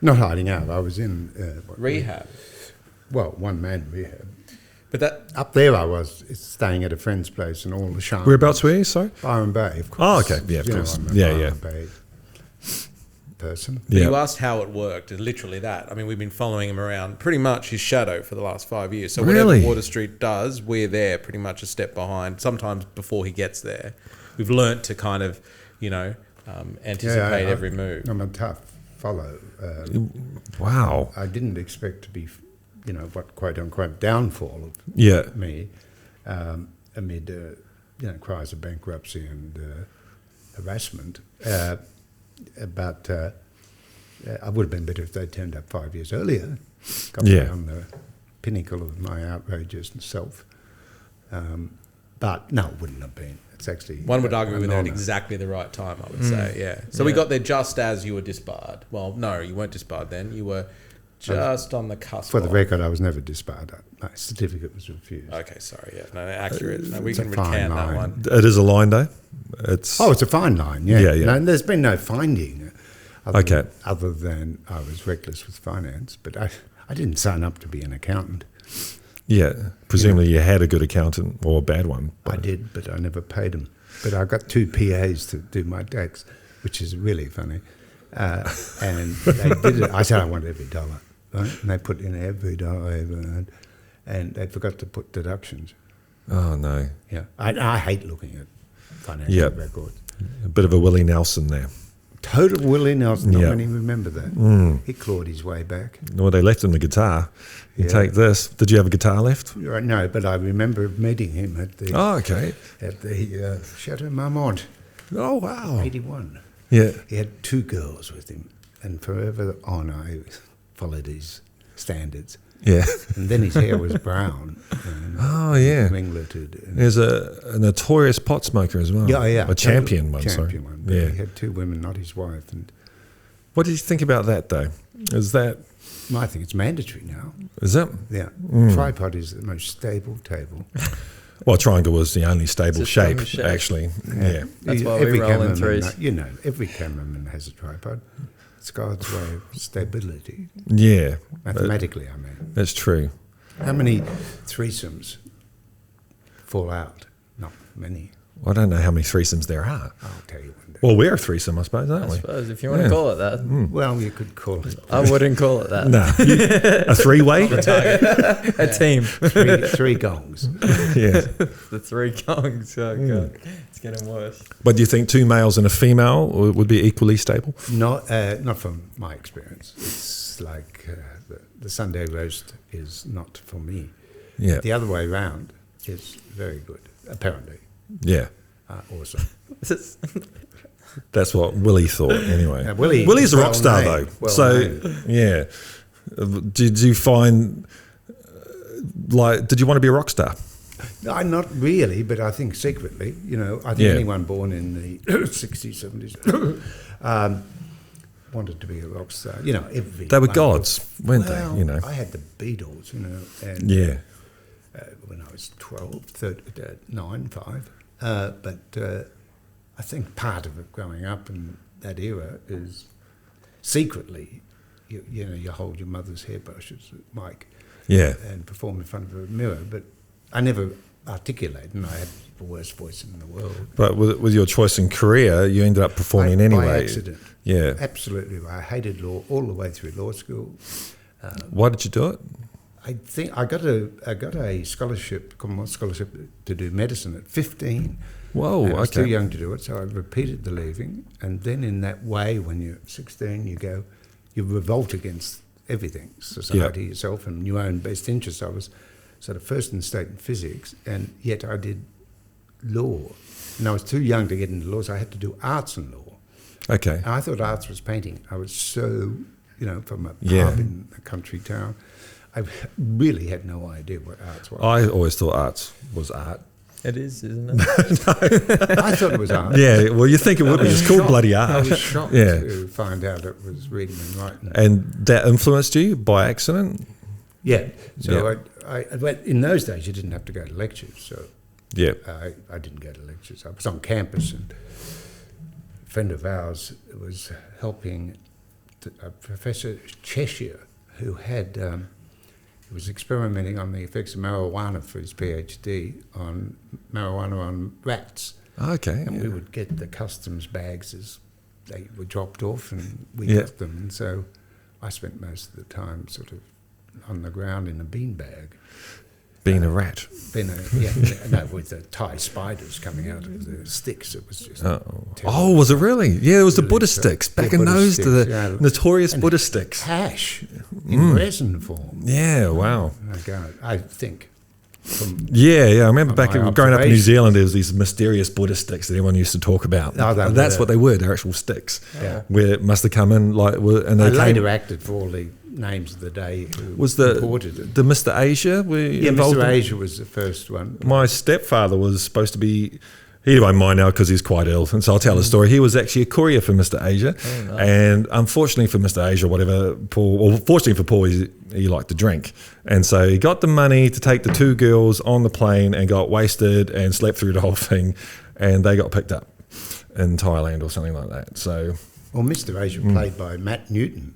[SPEAKER 2] Not hiding out. I was in
[SPEAKER 4] Rehab,
[SPEAKER 2] Well, one man rehab.
[SPEAKER 4] but that
[SPEAKER 2] Up there, I was staying at a friend's place, and all the sharks.
[SPEAKER 1] Whereabouts were you? Sorry.
[SPEAKER 2] Byron Bay, of
[SPEAKER 1] Oh,
[SPEAKER 2] course.
[SPEAKER 1] okay. Yeah, of
[SPEAKER 2] You know,
[SPEAKER 1] course.
[SPEAKER 2] I'm a
[SPEAKER 1] Yeah,
[SPEAKER 2] Byron
[SPEAKER 1] yeah.
[SPEAKER 2] Bay person.
[SPEAKER 4] But you
[SPEAKER 1] Yeah.
[SPEAKER 4] asked how it worked, and literally that. I mean, we've been following him around pretty much his shadow for the last 5 years. So
[SPEAKER 1] Really?
[SPEAKER 4] whatever Water Street does, we're there pretty much a step behind, sometimes before he gets there. We've learnt to kind of, anticipate every move.
[SPEAKER 2] I'm a tough follow.
[SPEAKER 1] Wow.
[SPEAKER 2] I didn't expect to be, what quote unquote downfall of
[SPEAKER 1] Yeah.
[SPEAKER 2] me amid, cries of bankruptcy and harassment. But I would have been better if they'd turned up 5 years earlier. Got me
[SPEAKER 1] Yeah.
[SPEAKER 2] on the pinnacle of my outrageous self. But no, it wouldn't have been. It's actually
[SPEAKER 4] One would argue we
[SPEAKER 2] an
[SPEAKER 4] were there at
[SPEAKER 2] honour.
[SPEAKER 4] exactly the right time, I would say, yeah. So we
[SPEAKER 3] Yeah.
[SPEAKER 4] got there just as you were disbarred. Well, no, you weren't disbarred then. You were just on the cusp.
[SPEAKER 2] For the
[SPEAKER 4] of-
[SPEAKER 2] record, I was never disbarred. My certificate was refused.
[SPEAKER 4] Okay, sorry, yeah. No, accurate. No, we
[SPEAKER 2] It's a
[SPEAKER 4] can
[SPEAKER 2] fine
[SPEAKER 4] recant that
[SPEAKER 2] line.
[SPEAKER 4] one.
[SPEAKER 1] It is a line day. It's
[SPEAKER 2] Oh, it's a fine line, yeah.
[SPEAKER 1] Yeah, yeah.
[SPEAKER 2] No, there's been no finding.
[SPEAKER 1] Okay.
[SPEAKER 2] Other than I was reckless with finance, but I didn't sign up to be an accountant.
[SPEAKER 1] yeah. Presumably you had a good accountant or a bad one.
[SPEAKER 2] I did, but I never paid them. But I got 2 PAs to do my tax, which is really funny. And they did it. I said I want every dollar, right? And they put in every dollar I ever earned, and they forgot to put deductions.
[SPEAKER 1] Oh no.
[SPEAKER 2] Yeah, I hate looking at financial
[SPEAKER 1] Yep.
[SPEAKER 2] records.
[SPEAKER 1] A bit of a Willie Nelson there.
[SPEAKER 2] Total Willie Nelson. Not
[SPEAKER 1] Yeah.
[SPEAKER 2] many remember that. He clawed his way back.
[SPEAKER 1] Well, they left him the guitar. You
[SPEAKER 2] Yeah.
[SPEAKER 1] take this. Did you have a guitar left?
[SPEAKER 2] Right, no, but I remember meeting him at the
[SPEAKER 1] Oh, okay.
[SPEAKER 2] Chateau Marmont,
[SPEAKER 1] Oh, wow.
[SPEAKER 2] 81.
[SPEAKER 1] Yeah.
[SPEAKER 2] He had 2 girls with him, and forever on I followed his standards.
[SPEAKER 1] Yeah.
[SPEAKER 2] And then his hair was brown and
[SPEAKER 1] Oh, yeah.
[SPEAKER 2] ringleted. And
[SPEAKER 1] There's a notorious pot smoker as well.
[SPEAKER 2] yeah.
[SPEAKER 1] A champion one,
[SPEAKER 2] Champion
[SPEAKER 1] sorry.
[SPEAKER 2] one. But
[SPEAKER 1] Yeah.
[SPEAKER 2] he had 2 women, not his wife. And
[SPEAKER 1] What did you think about that, though? Is that,
[SPEAKER 2] I think it's mandatory now.
[SPEAKER 1] is it?
[SPEAKER 2] Yeah. Tripod is the most stable table.
[SPEAKER 1] Well, triangle was the only stable
[SPEAKER 3] It's a
[SPEAKER 1] shape,
[SPEAKER 3] strong shape.
[SPEAKER 1] actually. Yeah.
[SPEAKER 3] That's why we roll in threes.
[SPEAKER 2] Every cameraman has a tripod. It's God's way of stability.
[SPEAKER 1] Yeah.
[SPEAKER 2] Mathematically, I mean.
[SPEAKER 1] That's true.
[SPEAKER 2] How many threesomes fall out? Not many.
[SPEAKER 1] I don't know how many threesomes there are.
[SPEAKER 2] I'll tell you one day.
[SPEAKER 1] Well, we're a threesome, I suppose, aren't
[SPEAKER 3] I
[SPEAKER 1] we?
[SPEAKER 3] suppose if you want
[SPEAKER 1] Yeah.
[SPEAKER 3] to call it that.
[SPEAKER 2] Well, you could call it
[SPEAKER 3] I wouldn't call it that.
[SPEAKER 1] No. A three-way?
[SPEAKER 3] A team.
[SPEAKER 2] three gongs.
[SPEAKER 1] Yeah.
[SPEAKER 3] The 3 gongs. Oh, God. It's getting worse.
[SPEAKER 1] But do you think 2 males and a female would be equally stable?
[SPEAKER 2] Not from my experience. It's like the Sunday roast is not for me.
[SPEAKER 1] Yeah.
[SPEAKER 2] The other way round is very good, apparently.
[SPEAKER 1] Yeah.
[SPEAKER 2] Also.
[SPEAKER 1] That's what Willie thought, anyway.
[SPEAKER 2] is
[SPEAKER 1] Willie's a rock
[SPEAKER 2] well
[SPEAKER 1] star,
[SPEAKER 2] named,
[SPEAKER 1] though.
[SPEAKER 2] well
[SPEAKER 1] So,
[SPEAKER 2] named.
[SPEAKER 1] yeah. Did you find, did you want to be a rock star?
[SPEAKER 2] No, not really, but I think secretly, I think
[SPEAKER 1] Yeah.
[SPEAKER 2] anyone born in the 60s, 70s wanted to be a rock star. Every
[SPEAKER 1] They were
[SPEAKER 2] one
[SPEAKER 1] gods, weren't
[SPEAKER 2] well,
[SPEAKER 1] they?
[SPEAKER 2] I had the Beatles, and
[SPEAKER 1] Yeah.
[SPEAKER 2] when I was 12, 9, 5. But I think part of it growing up in that era is secretly, you hold your mother's hairbrushes, Mike,
[SPEAKER 1] Yeah.
[SPEAKER 2] and perform in front of a mirror. But I never articulated, and I had the worst voice in the world.
[SPEAKER 1] But with your choice in career, you ended up performing anyway.
[SPEAKER 2] By accident.
[SPEAKER 1] Yeah.
[SPEAKER 2] Absolutely. I hated law all the way through law school.
[SPEAKER 1] Why did you do it?
[SPEAKER 2] I think I got a scholarship, Commonwealth scholarship, to do medicine at 15.
[SPEAKER 1] Whoa,
[SPEAKER 2] And I was
[SPEAKER 1] okay.
[SPEAKER 2] too young to do it, so I repeated the leaving. And then in that way, when you're 16, you revolt against everything, society, yourself, and your own best interests. I was sort of first in the state in physics, and yet I did law. And I was too young to get into law, so I had to do arts and law.
[SPEAKER 1] Okay.
[SPEAKER 2] And I thought arts was painting. I was so, from a
[SPEAKER 1] Yeah.
[SPEAKER 2] pub in a country town. I really had no idea what arts was.
[SPEAKER 1] I always thought arts was art.
[SPEAKER 3] It is, isn't it?
[SPEAKER 2] I thought it was art.
[SPEAKER 1] Yeah, well, you think it would be. It's called bloody
[SPEAKER 2] I
[SPEAKER 1] art.
[SPEAKER 2] was shocked
[SPEAKER 1] Yeah.
[SPEAKER 2] to find out it was reading and writing.
[SPEAKER 1] And that influenced you by accident?
[SPEAKER 2] Yeah. So
[SPEAKER 1] Yeah.
[SPEAKER 2] I went, in those days, you didn't have to go to lectures. So
[SPEAKER 1] Yeah.
[SPEAKER 2] I didn't go to lectures. I was on campus, and a friend of ours was helping Professor Cheshire, who had he was experimenting on the effects of marijuana for his PhD on marijuana on rats.
[SPEAKER 1] Okay.
[SPEAKER 2] And we would get the customs bags as they were dropped off, and we
[SPEAKER 1] Yeah.
[SPEAKER 2] got them. And so I spent most of the time sort of on the ground in a beanbag.
[SPEAKER 1] Being a rat.
[SPEAKER 2] With the Thai spiders coming out of the sticks. It was just
[SPEAKER 1] Oh, was it really? Yeah, it was the
[SPEAKER 2] Really
[SPEAKER 1] Buddha
[SPEAKER 2] so-
[SPEAKER 1] sticks. Back
[SPEAKER 2] the
[SPEAKER 1] in
[SPEAKER 2] Buddha
[SPEAKER 1] those,
[SPEAKER 2] sticks,
[SPEAKER 1] the
[SPEAKER 2] yeah.
[SPEAKER 1] notorious
[SPEAKER 2] And
[SPEAKER 1] Buddha sticks.
[SPEAKER 2] hash in resin form.
[SPEAKER 1] Yeah, wow.
[SPEAKER 2] I think.
[SPEAKER 1] Yeah. I remember back
[SPEAKER 2] my
[SPEAKER 1] growing up in New
[SPEAKER 2] observations.
[SPEAKER 1] Zealand, there was these mysterious Buddha sticks that everyone used to talk about.
[SPEAKER 2] Oh, they
[SPEAKER 1] And that's
[SPEAKER 2] were.
[SPEAKER 1] what they were. They're actual sticks.
[SPEAKER 2] Yeah.
[SPEAKER 1] Where it must have come in and they
[SPEAKER 2] I
[SPEAKER 1] came,
[SPEAKER 2] later acted for all the names of the day who
[SPEAKER 1] was
[SPEAKER 2] imported it.
[SPEAKER 1] the Mr. Asia were involved
[SPEAKER 2] Mr.
[SPEAKER 1] in-
[SPEAKER 2] Asia was the first one.
[SPEAKER 1] My stepfather was supposed to be. He won't mind now because he's quite ill, and so I'll tell the story. He was actually a courier for Mr. Asia, and unfortunately for Mr. Asia, fortunately for Paul, he liked to drink, and so he got the money to take the 2 girls on the plane and got wasted and slept through the whole thing, and they got picked up in Thailand or something like that. So,
[SPEAKER 2] Well, Mr. Asia played by Matt Newton,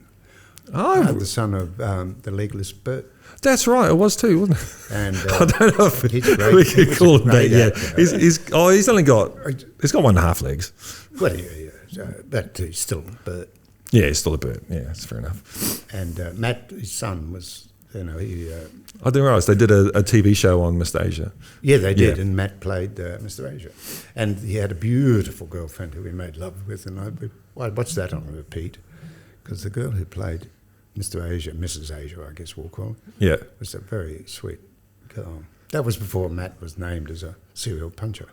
[SPEAKER 2] the son of the legalist Bert.
[SPEAKER 1] that's right, it was too, wasn't it?
[SPEAKER 2] And
[SPEAKER 1] I don't know if
[SPEAKER 2] he's great.
[SPEAKER 1] we
[SPEAKER 2] He
[SPEAKER 1] could
[SPEAKER 2] was
[SPEAKER 1] call
[SPEAKER 2] a
[SPEAKER 1] him that.
[SPEAKER 2] great
[SPEAKER 1] Yeah,
[SPEAKER 2] actor.
[SPEAKER 1] he's only got 1.5 legs.
[SPEAKER 2] Well, yeah, but he's still Bert.
[SPEAKER 1] Yeah, he's still a bird. Yeah, that's fair enough.
[SPEAKER 2] And Matt, his son, was You know, he.
[SPEAKER 1] I didn't realise they did a TV show on Mr. Asia.
[SPEAKER 2] Yeah, they did,
[SPEAKER 1] Yeah.
[SPEAKER 2] and Matt played Mr. Asia, and he had a beautiful girlfriend who he made love with, and I watched that on repeat because the girl who played Mr. Asia, Mrs. Asia, I guess we'll call her,
[SPEAKER 1] Yeah.
[SPEAKER 2] was a very sweet girl. That was before Matt was named as a serial puncher.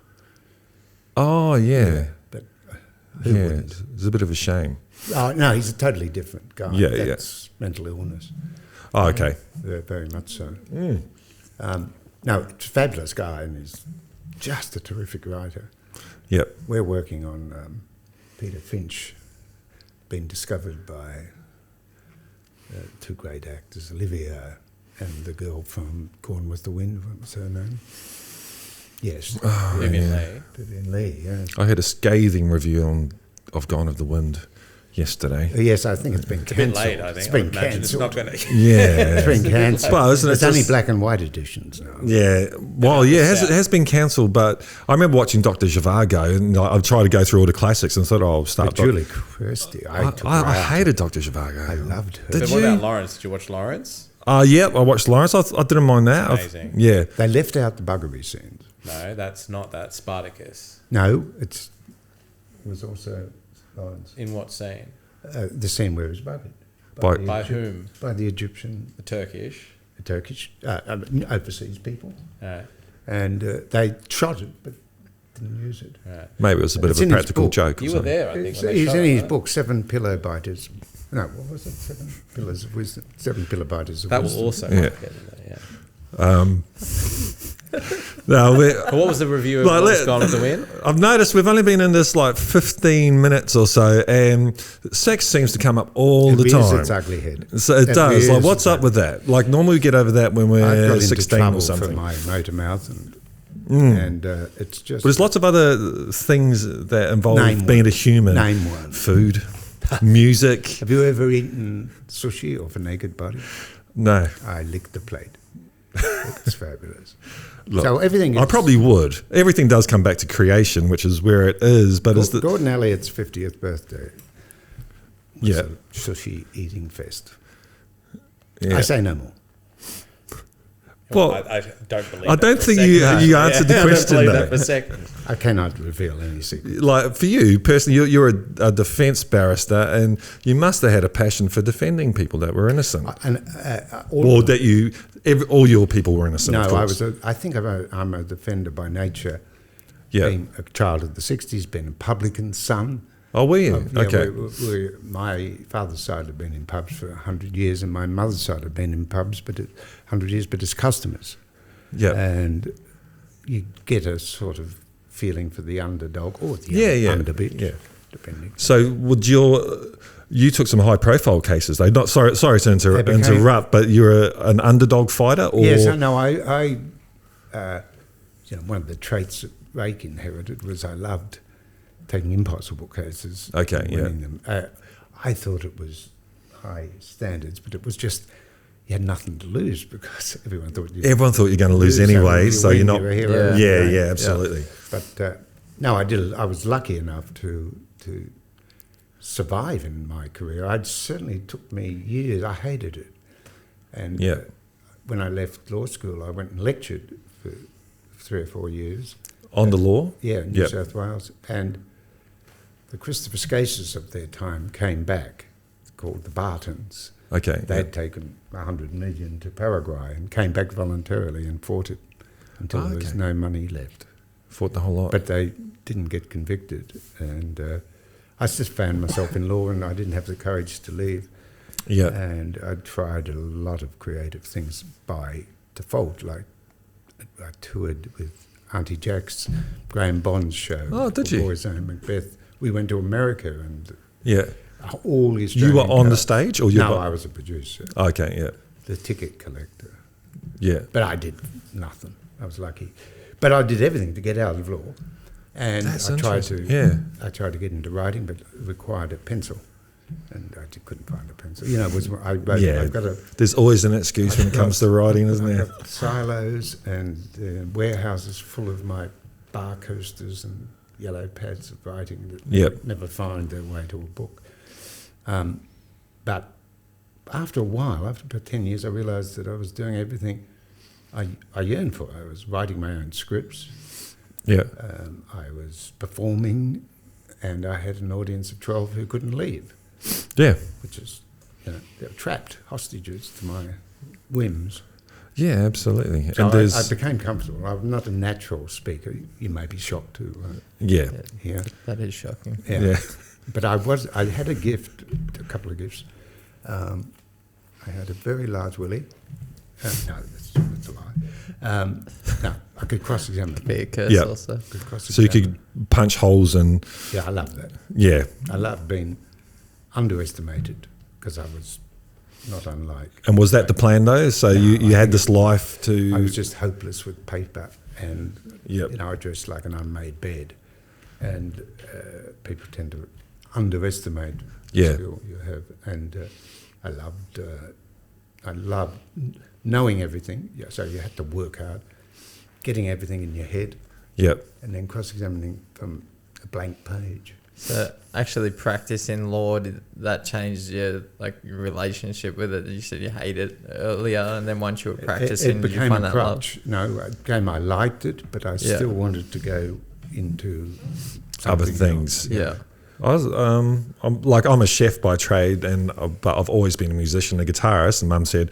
[SPEAKER 1] Oh, yeah.
[SPEAKER 2] But who
[SPEAKER 1] Yeah,
[SPEAKER 2] wouldn't?
[SPEAKER 1] it's a bit of a shame.
[SPEAKER 2] Oh, no, he's a totally different guy.
[SPEAKER 1] Yeah, yeah.
[SPEAKER 2] That's mental illness.
[SPEAKER 1] Oh, okay.
[SPEAKER 2] Very much so.
[SPEAKER 1] Mm.
[SPEAKER 2] No, it's a fabulous guy, and he's just a terrific writer.
[SPEAKER 1] Yep.
[SPEAKER 2] We're working on Peter Finch, being discovered by two great actors, Olivia and the girl from Gone with the Wind. What was her name? Yes,
[SPEAKER 4] Vivian
[SPEAKER 1] yeah.
[SPEAKER 4] Leigh.
[SPEAKER 2] Vivian Leigh. Yes.
[SPEAKER 1] I had a scathing review of Gone of the Wind yesterday.
[SPEAKER 2] Yes, I think it's been
[SPEAKER 4] It's a bit
[SPEAKER 2] cancelled.
[SPEAKER 4] late, I think.
[SPEAKER 2] It's
[SPEAKER 4] I
[SPEAKER 2] been
[SPEAKER 4] would imagine it's not
[SPEAKER 2] cancelled.
[SPEAKER 4] going to.
[SPEAKER 1] Yeah.
[SPEAKER 2] It's been cancelled.
[SPEAKER 1] Well, isn't it
[SPEAKER 2] There's only
[SPEAKER 1] just-
[SPEAKER 2] black and white editions now.
[SPEAKER 1] Yeah, well, yeah, it has been cancelled, but I remember watching Dr. Zhivago, and I'd try to go through all the classics and thought, oh, I'll start.
[SPEAKER 2] But Julie Christie, I took her
[SPEAKER 1] I
[SPEAKER 2] out.
[SPEAKER 1] hated Dr. Zhivago.
[SPEAKER 2] I loved her.
[SPEAKER 1] Did
[SPEAKER 4] But
[SPEAKER 1] you?
[SPEAKER 4] what about Lawrence? Did you watch Lawrence?
[SPEAKER 1] Yep, I watched Lawrence. I didn't mind that.
[SPEAKER 4] Amazing.
[SPEAKER 1] Yeah.
[SPEAKER 2] They left out the buggery scenes.
[SPEAKER 4] No, that's not that. Spartacus.
[SPEAKER 2] No, it was also Lawrence.
[SPEAKER 4] In what scene?
[SPEAKER 2] The scene where he was buggered.
[SPEAKER 1] By-
[SPEAKER 2] the
[SPEAKER 4] By
[SPEAKER 2] Egypt-
[SPEAKER 4] whom?
[SPEAKER 2] By the Egyptian,
[SPEAKER 4] The Turkish.
[SPEAKER 2] the Turkish, overseas people.
[SPEAKER 4] Right.
[SPEAKER 2] And they shot it, but didn't use it.
[SPEAKER 4] Right.
[SPEAKER 1] Maybe it was a bit
[SPEAKER 2] It's
[SPEAKER 1] of a
[SPEAKER 2] in his
[SPEAKER 1] practical
[SPEAKER 2] book.
[SPEAKER 1] joke. Or
[SPEAKER 4] You were
[SPEAKER 1] something.
[SPEAKER 4] there, I think.
[SPEAKER 2] It's,
[SPEAKER 4] When they
[SPEAKER 2] he's
[SPEAKER 4] shot
[SPEAKER 2] in
[SPEAKER 4] it,
[SPEAKER 2] his
[SPEAKER 4] right?
[SPEAKER 2] book, Seven Pillow Biters. No, what was it? Seven Pillars of Wisdom. Seven Pillow Biters of
[SPEAKER 4] That
[SPEAKER 2] Wisdom.
[SPEAKER 4] will also
[SPEAKER 1] Yeah.
[SPEAKER 4] get in there, yeah.
[SPEAKER 1] No,
[SPEAKER 4] But what was the review of
[SPEAKER 1] Like,
[SPEAKER 4] What's
[SPEAKER 1] let-
[SPEAKER 4] Gone with the Wind?
[SPEAKER 1] I've noticed we've only been in this like 15 minutes or so, and sex seems to come up all
[SPEAKER 2] It
[SPEAKER 1] the
[SPEAKER 2] rears
[SPEAKER 1] time.
[SPEAKER 2] its ugly head.
[SPEAKER 1] So it does.
[SPEAKER 2] rears
[SPEAKER 1] Like, what's
[SPEAKER 2] its
[SPEAKER 1] up with that? Like, normally we get over that when
[SPEAKER 2] I've
[SPEAKER 1] we're
[SPEAKER 2] got into
[SPEAKER 1] 16
[SPEAKER 2] trouble
[SPEAKER 1] or something.
[SPEAKER 2] for my motor mouth, and it's just.
[SPEAKER 1] But there's lots of other things that involve
[SPEAKER 2] Name
[SPEAKER 1] being
[SPEAKER 2] one.
[SPEAKER 1] a human.
[SPEAKER 2] Name one.
[SPEAKER 1] Food, music.
[SPEAKER 2] Have you ever eaten sushi off a naked body?
[SPEAKER 1] No.
[SPEAKER 2] I licked the plate. It's fabulous.
[SPEAKER 1] Look,
[SPEAKER 2] So everything.
[SPEAKER 1] I
[SPEAKER 2] is-
[SPEAKER 1] probably would. Everything does come back to creation, which is where it is. But is the
[SPEAKER 2] Gordon Elliott's 50th birthday was
[SPEAKER 1] yeah,
[SPEAKER 2] a sushi eating fest.
[SPEAKER 1] yeah.
[SPEAKER 2] I say no more.
[SPEAKER 1] Well,
[SPEAKER 4] I don't believe
[SPEAKER 1] I
[SPEAKER 4] that
[SPEAKER 1] don't
[SPEAKER 4] for a
[SPEAKER 1] think
[SPEAKER 4] second.
[SPEAKER 1] you answered the
[SPEAKER 4] I don't
[SPEAKER 1] question,
[SPEAKER 4] believe
[SPEAKER 1] though.
[SPEAKER 4] that for a second.
[SPEAKER 2] I cannot reveal any secret.
[SPEAKER 1] like for you personally, you're a defence barrister, and you must have had a passion for defending people that were innocent,
[SPEAKER 2] And
[SPEAKER 1] or that all your people were innocent.
[SPEAKER 2] no,
[SPEAKER 1] of course.
[SPEAKER 2] I think I'm a defender by nature.
[SPEAKER 1] Yeah.
[SPEAKER 2] Being a child of the 60s, been a publican's son.
[SPEAKER 1] Oh, were you?
[SPEAKER 2] Yeah,
[SPEAKER 1] Okay.
[SPEAKER 2] my father's side had been in pubs for 100 years, and my mother's side had been in pubs, but 100 years, but as customers.
[SPEAKER 1] Yeah.
[SPEAKER 2] And you get a sort of feeling for the underdog or the
[SPEAKER 1] Yeah.
[SPEAKER 2] underbit,
[SPEAKER 1] Yeah.
[SPEAKER 2] depending.
[SPEAKER 1] So would you took some high profile cases though? Not sorry to
[SPEAKER 2] They became-
[SPEAKER 1] interrupt, but you're an underdog fighter, or
[SPEAKER 2] Yes, no, I one of the traits that Rake inherited was I loved taking impossible cases,
[SPEAKER 1] Okay,
[SPEAKER 2] and winning them. I thought it was high standards, but it was just you had nothing to lose because everyone thought you
[SPEAKER 1] everyone thought you're going to lose anyway,
[SPEAKER 2] if you
[SPEAKER 1] so
[SPEAKER 2] win,
[SPEAKER 1] you're not.
[SPEAKER 2] you're a hero.
[SPEAKER 1] Yeah, absolutely.
[SPEAKER 2] But no, I was lucky enough to survive in my career. It certainly took me years. I hated it, and
[SPEAKER 1] Yeah.
[SPEAKER 2] when I left law school, I went and lectured for 3 or 4 years.
[SPEAKER 1] On the law.
[SPEAKER 2] Yeah, in New
[SPEAKER 1] Yep.
[SPEAKER 2] South Wales, and the Christopher Scases of their time came back, called the Bartons.
[SPEAKER 1] Okay.
[SPEAKER 2] They'd taken 100 million to Paraguay and came back voluntarily and fought it until there was
[SPEAKER 1] okay.
[SPEAKER 2] no money left.
[SPEAKER 1] Fought the whole lot.
[SPEAKER 2] But they didn't get convicted, and I just found myself in law, and I didn't have the courage to leave.
[SPEAKER 1] yeah.
[SPEAKER 2] And I tried a lot of creative things by default, like I toured with Auntie Jack's Graham Bond's show.
[SPEAKER 1] Oh, did
[SPEAKER 2] for
[SPEAKER 1] you?
[SPEAKER 2] Boys Own Macbeth. We went to America, and
[SPEAKER 1] Yeah.
[SPEAKER 2] all the
[SPEAKER 1] You were
[SPEAKER 2] Australian
[SPEAKER 1] on the
[SPEAKER 2] cast-
[SPEAKER 1] stage, or you?
[SPEAKER 2] No,
[SPEAKER 1] were,
[SPEAKER 2] I was a producer,
[SPEAKER 1] Okay. Yeah.
[SPEAKER 2] the ticket collector.
[SPEAKER 1] Yeah.
[SPEAKER 2] But I did nothing. I was lucky. But I did everything to get out of law. And
[SPEAKER 1] That's
[SPEAKER 2] I tried to
[SPEAKER 1] interesting. Yeah.
[SPEAKER 2] I tried to get into writing, but it required a pencil. And I just couldn't find a pencil. You know,
[SPEAKER 1] Yeah.
[SPEAKER 2] I've got
[SPEAKER 1] There's always an excuse when it comes to writing, isn't
[SPEAKER 2] I've
[SPEAKER 1] there?
[SPEAKER 2] got silos and warehouses full of my bar coasters and yellow pads of writing that
[SPEAKER 1] Yep.
[SPEAKER 2] never find their way to a book. But after a while, after about 10 years, I realised that I was doing everything I yearned for. I was writing my own scripts.
[SPEAKER 1] Yeah.
[SPEAKER 2] I was performing, and I had an audience of 12 who couldn't leave,
[SPEAKER 1] Yeah.
[SPEAKER 2] which is, they were trapped, hostages to my whims.
[SPEAKER 1] Yeah, absolutely.
[SPEAKER 2] So
[SPEAKER 1] And
[SPEAKER 2] I
[SPEAKER 1] there's
[SPEAKER 2] became comfortable. I'm not a natural speaker. You may be shocked to
[SPEAKER 1] yeah.
[SPEAKER 2] hear.
[SPEAKER 3] That is shocking.
[SPEAKER 1] Yeah.
[SPEAKER 2] But I had a gift, a couple of gifts. I had a very large willy. No, that's a lie. No, I could cross-examine.
[SPEAKER 3] Be a curse
[SPEAKER 1] Yeah.
[SPEAKER 3] also.
[SPEAKER 1] So you could punch holes and
[SPEAKER 2] Yeah, I love that.
[SPEAKER 1] yeah.
[SPEAKER 2] I love being underestimated because I was not unlike.
[SPEAKER 1] And was that the plan though? So
[SPEAKER 2] No,
[SPEAKER 1] you
[SPEAKER 2] I
[SPEAKER 1] had
[SPEAKER 2] think
[SPEAKER 1] this life to
[SPEAKER 2] I was just hopeless with paper, and
[SPEAKER 1] Yep.
[SPEAKER 2] I dressed like an unmade bed, and people tend to underestimate the
[SPEAKER 1] Yeah.
[SPEAKER 2] skill you have. And I loved knowing everything. Yeah, so you had to work hard, getting everything in your head,
[SPEAKER 1] Yep.
[SPEAKER 2] and then cross-examining from a blank page.
[SPEAKER 3] So actually practicing law, did that changed your relationship with it? You said you hated it earlier, and then once you were practicing,
[SPEAKER 2] it
[SPEAKER 3] did you
[SPEAKER 2] became
[SPEAKER 3] find
[SPEAKER 2] a
[SPEAKER 3] that love?
[SPEAKER 2] crutch. No, it became I liked it, but I
[SPEAKER 3] Yeah.
[SPEAKER 2] still wanted to go into
[SPEAKER 1] Other
[SPEAKER 2] something
[SPEAKER 1] things.
[SPEAKER 2] else.
[SPEAKER 3] Yeah.
[SPEAKER 1] I was, I'm a chef by trade, but I've always been a musician, a guitarist. And Mum said,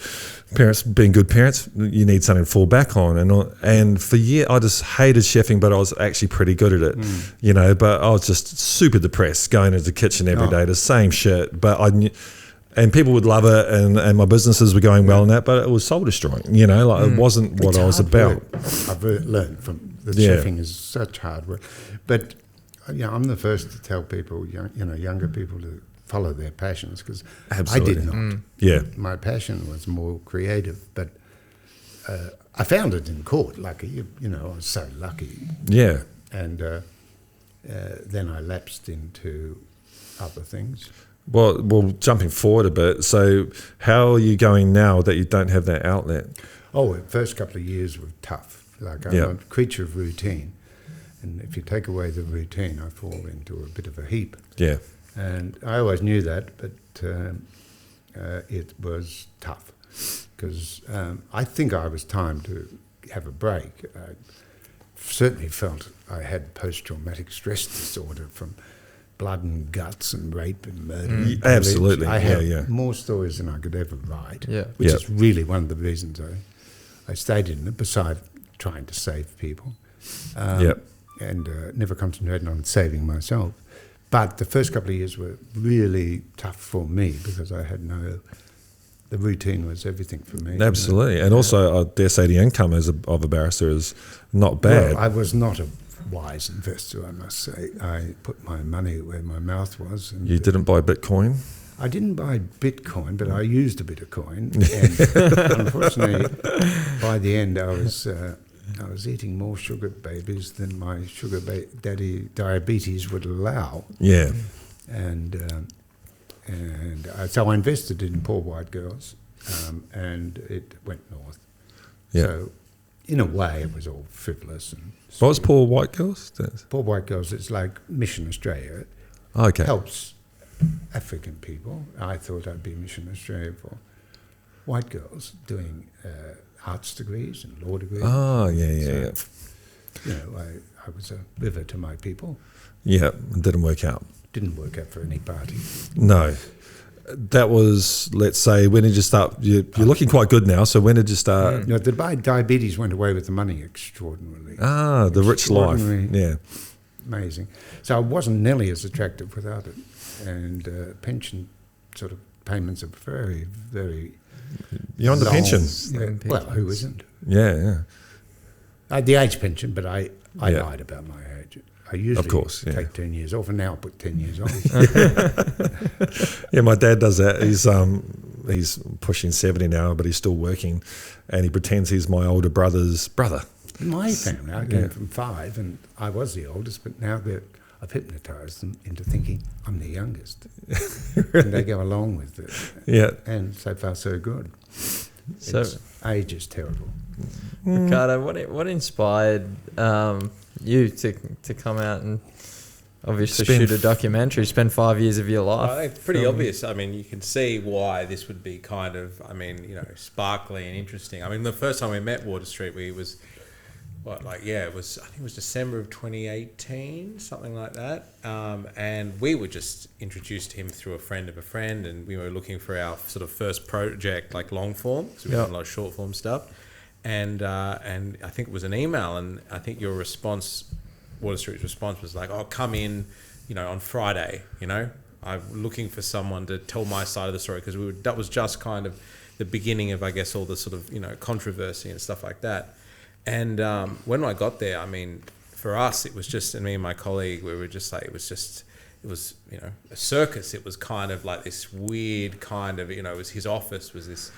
[SPEAKER 1] "Parents, being good parents, you need something to fall back on." And for years, I just hated chefing, but I was actually pretty good at it, But I was just super depressed going into the kitchen every day, the same shit. But I knew, and people would love it, and my businesses were going well in that, but it was soul destroying. It wasn't what
[SPEAKER 2] It's
[SPEAKER 1] I was
[SPEAKER 2] hard
[SPEAKER 1] about.
[SPEAKER 2] work. I've learned from the
[SPEAKER 1] Yeah.
[SPEAKER 2] chefing is such hard work, but I'm the first to tell people, younger people, to follow their passions, because I
[SPEAKER 1] Absolutely.
[SPEAKER 2] did not.
[SPEAKER 1] Yeah,
[SPEAKER 2] My passion was more creative, but I found it in court. Lucky, I was so lucky,
[SPEAKER 1] yeah.
[SPEAKER 2] and then I lapsed into other things.
[SPEAKER 1] Well, jumping forward a bit. So, how are you going now that you don't have that outlet?
[SPEAKER 2] Oh, the first couple of years were tough. I'm
[SPEAKER 1] Yeah.
[SPEAKER 2] a creature of routine. And if you take away the routine, I fall into a bit of a heap.
[SPEAKER 1] Yeah,
[SPEAKER 2] And I always knew that, but it was tough because I think I was time to have a break. I certainly felt I had post-traumatic stress disorder from blood and guts and rape and murder. And pillage.
[SPEAKER 1] Absolutely.
[SPEAKER 2] I
[SPEAKER 1] Yeah,
[SPEAKER 2] have
[SPEAKER 1] yeah.
[SPEAKER 2] more stories than I could ever write,
[SPEAKER 3] Yeah.
[SPEAKER 2] which
[SPEAKER 1] Yeah.
[SPEAKER 2] is really one of the reasons I stayed in it, besides trying to save people.
[SPEAKER 1] Yep.
[SPEAKER 2] And never concentrated on saving myself. But the first couple of years were really tough for me because I had the routine was everything for me.
[SPEAKER 1] absolutely. And also, I dare say the income of a barrister is not bad.
[SPEAKER 2] Well, I was not a wise investor, I must say. I put my money where my mouth was. And
[SPEAKER 1] You didn't buy Bitcoin?
[SPEAKER 2] I didn't buy Bitcoin, but I used a bit of coin. And unfortunately, by the end, I was eating more sugar babies than my sugar daddy diabetes would allow,
[SPEAKER 1] Yeah.
[SPEAKER 2] so I invested in Poor White Girls, and it went north.
[SPEAKER 1] Yeah.
[SPEAKER 2] So, in a way, it was all frivolous. And
[SPEAKER 1] What was Poor White Girls?
[SPEAKER 2] Poor White Girls, it's like Mission Australia. It
[SPEAKER 1] Okay.
[SPEAKER 2] helps African people. I thought I'd be Mission Australia for white girls doing arts degrees and law degrees.
[SPEAKER 1] Oh, yeah.
[SPEAKER 2] I was a river to my people.
[SPEAKER 1] Yeah, it didn't work out.
[SPEAKER 2] Didn't work out for any party.
[SPEAKER 1] No. That was, let's say, when did you start? You're looking quite good now, so when did you start?
[SPEAKER 2] The diabetes went away with the money extraordinarily.
[SPEAKER 1] The rich life.
[SPEAKER 2] Extraordinary.
[SPEAKER 1] Yeah.
[SPEAKER 2] Amazing. So I wasn't nearly as attractive without it. And pension sort of payments are very, very...
[SPEAKER 1] You're on the
[SPEAKER 2] long.
[SPEAKER 1] pension.
[SPEAKER 2] Yeah, well, who isn't?
[SPEAKER 1] Yeah.
[SPEAKER 2] I had the age pension, but I
[SPEAKER 1] Yeah.
[SPEAKER 2] lied about my age. I usually
[SPEAKER 1] course, yeah.
[SPEAKER 2] take 10 years off, and now I put 10 years on.
[SPEAKER 1] Yeah, my dad does that. He's pushing 70 now, but he's still working, and he pretends he's my older brother's brother.
[SPEAKER 2] My family, I came from 5, and I was the oldest, but now I've hypnotised them into thinking I'm the youngest. And they go along with it.
[SPEAKER 1] Yeah.
[SPEAKER 2] And so far, so good.
[SPEAKER 3] So,
[SPEAKER 2] Age is terrible.
[SPEAKER 3] Ricardo, what inspired you to come out and obviously
[SPEAKER 1] Spend-
[SPEAKER 3] shoot a documentary, spend 5 years of your life.
[SPEAKER 4] I think it's pretty
[SPEAKER 3] filming.
[SPEAKER 4] obvious. I mean, you can see why this would be kind of, I mean, you know, sparkly and interesting. I mean, the first time we met Water Street, it was, I think it was December of 2018, something like that. And we were just introduced to him through a friend of a friend, and we were looking for our sort of first project, like long form, because we've done a lot of short form stuff. And I think it was an email, and I think your response, Water Street's response was like, "Oh, come in, you know, on Friday. You know, I'm looking for someone to tell my side of the story," because that was just kind of the beginning of, I guess, all the sort of, you know, controversy and stuff like that. And when I got there, I mean, for us, it was just, and me and my colleague, we were just like, it was, you know, a circus. It was kind of like this weird kind of, you know, his office was this,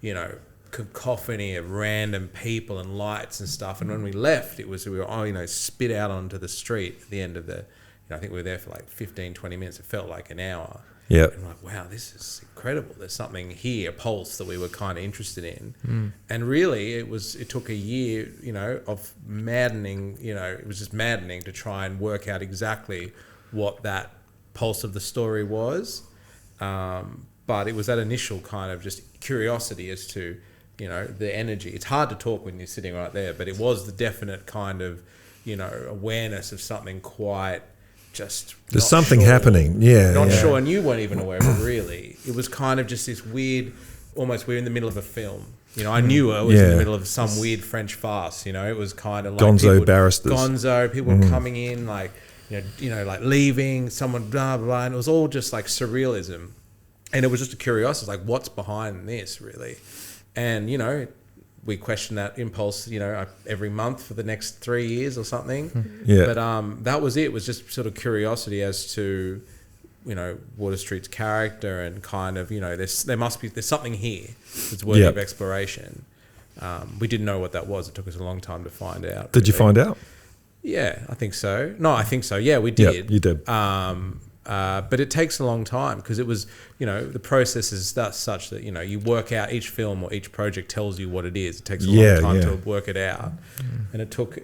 [SPEAKER 4] you know, cacophony of random people and lights and stuff. And when we left, we were, you know, spit out onto the street at the end of the, you know, I think we were there for like 15, 20 minutes. It felt like an hour.
[SPEAKER 1] Yeah.
[SPEAKER 4] And I'm like, wow, this is incredible. There's something here, a pulse that we were kind of interested in. And really, it took a year, you know, of maddening, you know, it was just maddening to try and work out exactly what that pulse of the story was. But it was that initial kind of just curiosity as to, you know, the energy. It's hard to talk when you're sitting right there, but it was the definite kind of, you know, awareness of something quite just...
[SPEAKER 1] There's
[SPEAKER 4] not
[SPEAKER 1] something
[SPEAKER 4] sure,
[SPEAKER 1] happening. Yeah.
[SPEAKER 4] Not
[SPEAKER 1] yeah.
[SPEAKER 4] sure, and you weren't even aware of it, really. It was kind of just this weird, almost we're in the middle of a film. You know, I knew I was in the middle of some weird French farce, you know. It was kind of like...
[SPEAKER 1] Gonzo barristers.
[SPEAKER 4] People were coming in, like, you know, like leaving, someone blah, blah, blah, and it was all just like surrealism. And it was just a curiosity, like, what's behind this, really? And, you know, we questioned that impulse, you know, every month for the next 3 years or something.
[SPEAKER 1] Yeah.
[SPEAKER 4] But that was it. It was just sort of curiosity as to, you know, Water Street's character and kind of, you know, there's something here that's worthy of exploration. We didn't know what that was. It took us a long time to find out.
[SPEAKER 1] Did you find out?
[SPEAKER 4] Yeah, I think so. No, I think so. Yeah, we did.
[SPEAKER 1] Yeah, you did.
[SPEAKER 4] But it takes a long time because it was, you know, the process is such that, you know, you work out each film or each project tells you what it is. It takes a long time to work it out. And it took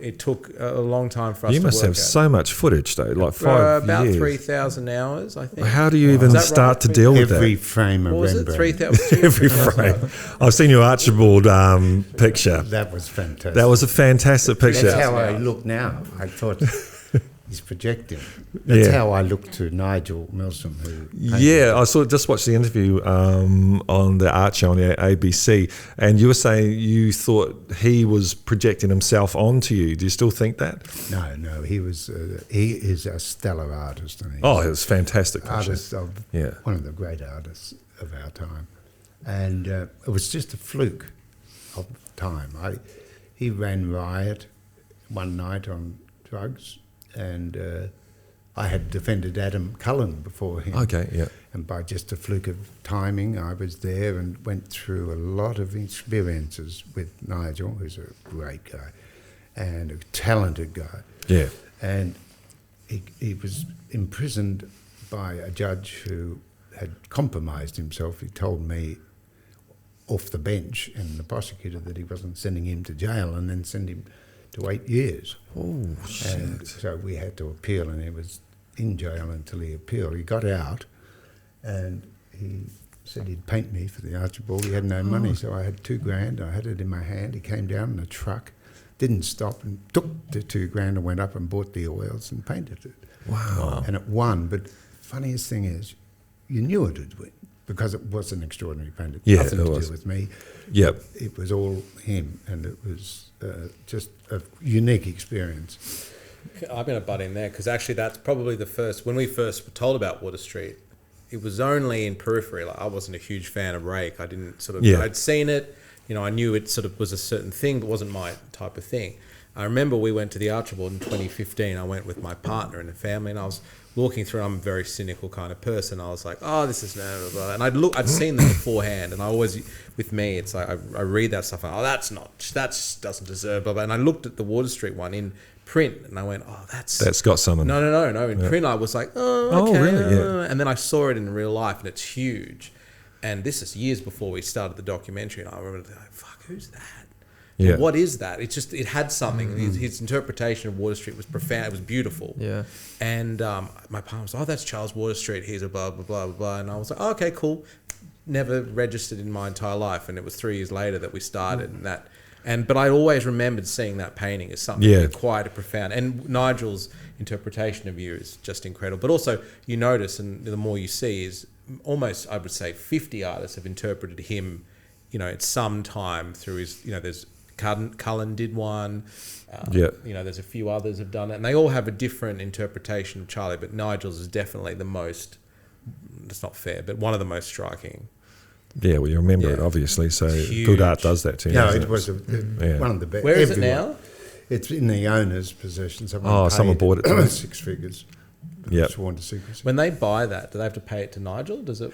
[SPEAKER 4] a long time for us to work out.
[SPEAKER 1] You must have so much footage, though, like 5
[SPEAKER 4] about
[SPEAKER 1] years.
[SPEAKER 4] 3,000 hours, I think.
[SPEAKER 1] How do you even
[SPEAKER 4] that
[SPEAKER 1] start
[SPEAKER 4] right?
[SPEAKER 1] to deal with
[SPEAKER 2] Every
[SPEAKER 1] that?
[SPEAKER 2] frame of
[SPEAKER 4] What was it?
[SPEAKER 2] Rembrandt.
[SPEAKER 4] 3,000?
[SPEAKER 1] Every frame. I've seen your Archibald picture.
[SPEAKER 2] That was fantastic.
[SPEAKER 1] That was a fantastic picture.
[SPEAKER 2] That's how I look now. I thought he's projecting. That's
[SPEAKER 1] Yeah.
[SPEAKER 2] how I look to Nigel Milsom, who painted
[SPEAKER 1] Yeah, I just watched the interview on the Art Show on the ABC, and you were saying you thought he was projecting himself onto you. Do you still think that?
[SPEAKER 2] No, he was. He is a stellar artist. And he's
[SPEAKER 1] Oh, it was fantastic picture.
[SPEAKER 2] artist of one of the great artists of our time, and it was just a fluke of time. He ran riot one night on drugs, and I had defended Adam Cullen before him.
[SPEAKER 1] Okay, yeah.
[SPEAKER 2] And by just a fluke of timing, I was there and went through a lot of experiences with Nigel, who's a great guy and a talented guy.
[SPEAKER 1] Yeah.
[SPEAKER 2] And he was imprisoned by a judge who had compromised himself. He told me off the bench and the prosecutor that he wasn't sending him to jail and then send him to 8 years.
[SPEAKER 1] Oh,
[SPEAKER 2] And
[SPEAKER 1] shit.
[SPEAKER 2] so we had to appeal, and he was in jail until he appealed. He got out, and he said he'd paint me for the Archibald. He had no money, so I had $2,000. I had it in my hand. He came down in a truck, didn't stop, and took the $2,000 and went up and bought the oils and painted it.
[SPEAKER 1] Wow.
[SPEAKER 2] And it won. But funniest thing is, you knew it would win because it was an extraordinary painting.
[SPEAKER 1] Yeah,
[SPEAKER 2] Nothing
[SPEAKER 1] it
[SPEAKER 2] to
[SPEAKER 1] was.
[SPEAKER 2] do with me.
[SPEAKER 1] Yep.
[SPEAKER 2] It was all him, and it was just a unique experience.
[SPEAKER 4] I'm going to butt in there because actually that's probably the first, when we first were told about Water Street, it was only in periphery. Like, I wasn't a huge fan of Rake. I didn't sort of, I'd seen it, you know, I knew it sort of was a certain thing, but wasn't my type of thing. I remember we went to the Archibald in 2015. I went with my partner and the family, and I was walking through. I'm a very cynical kind of person. I was like, oh, this is blah, blah, blah. And I'd seen them beforehand, and I always, with me, it's like I read that stuff and that doesn't deserve blah, blah. And I looked at the Water Street one in print, and I went, oh,
[SPEAKER 1] That's got something.
[SPEAKER 4] no. In print, I was like, oh, okay.
[SPEAKER 1] Really? Yeah.
[SPEAKER 4] And then I saw it in real life, and it's huge. And this is years before we started the documentary, and I remember like, fuck, who's that?
[SPEAKER 1] Yeah.
[SPEAKER 4] But what is that? It's just, it had something. His interpretation of Water Street was profound. It was beautiful.
[SPEAKER 3] Yeah.
[SPEAKER 4] And my partner was, oh, that's Charles Water Street. He's a blah, blah, blah, blah, blah. And I was like, oh, okay, cool. Never registered in my entire life. And it was 3 years later that we started and that. But I always remembered seeing that painting as something quite profound. And Nigel's interpretation of you is just incredible. But also, you notice, and the more you see, is almost, I would say, 50 artists have interpreted him, at some time through his, there's Cullen did one. There's a few others have done it. And they all have a different interpretation of Charlie. But Nigel's is definitely the most, it's not fair, but one of the most striking.
[SPEAKER 1] Yeah, well, you remember it, obviously. So
[SPEAKER 4] Huge.
[SPEAKER 1] good art does that to you.
[SPEAKER 2] Yeah, it was one of the best.
[SPEAKER 4] Where is it now?
[SPEAKER 2] It's in the owner's possession.
[SPEAKER 1] Someone bought it.
[SPEAKER 2] 6 figures.
[SPEAKER 1] Yep.
[SPEAKER 2] Sworn to secrecy.
[SPEAKER 4] When they buy that, do they have to pay it to Nigel? Does it?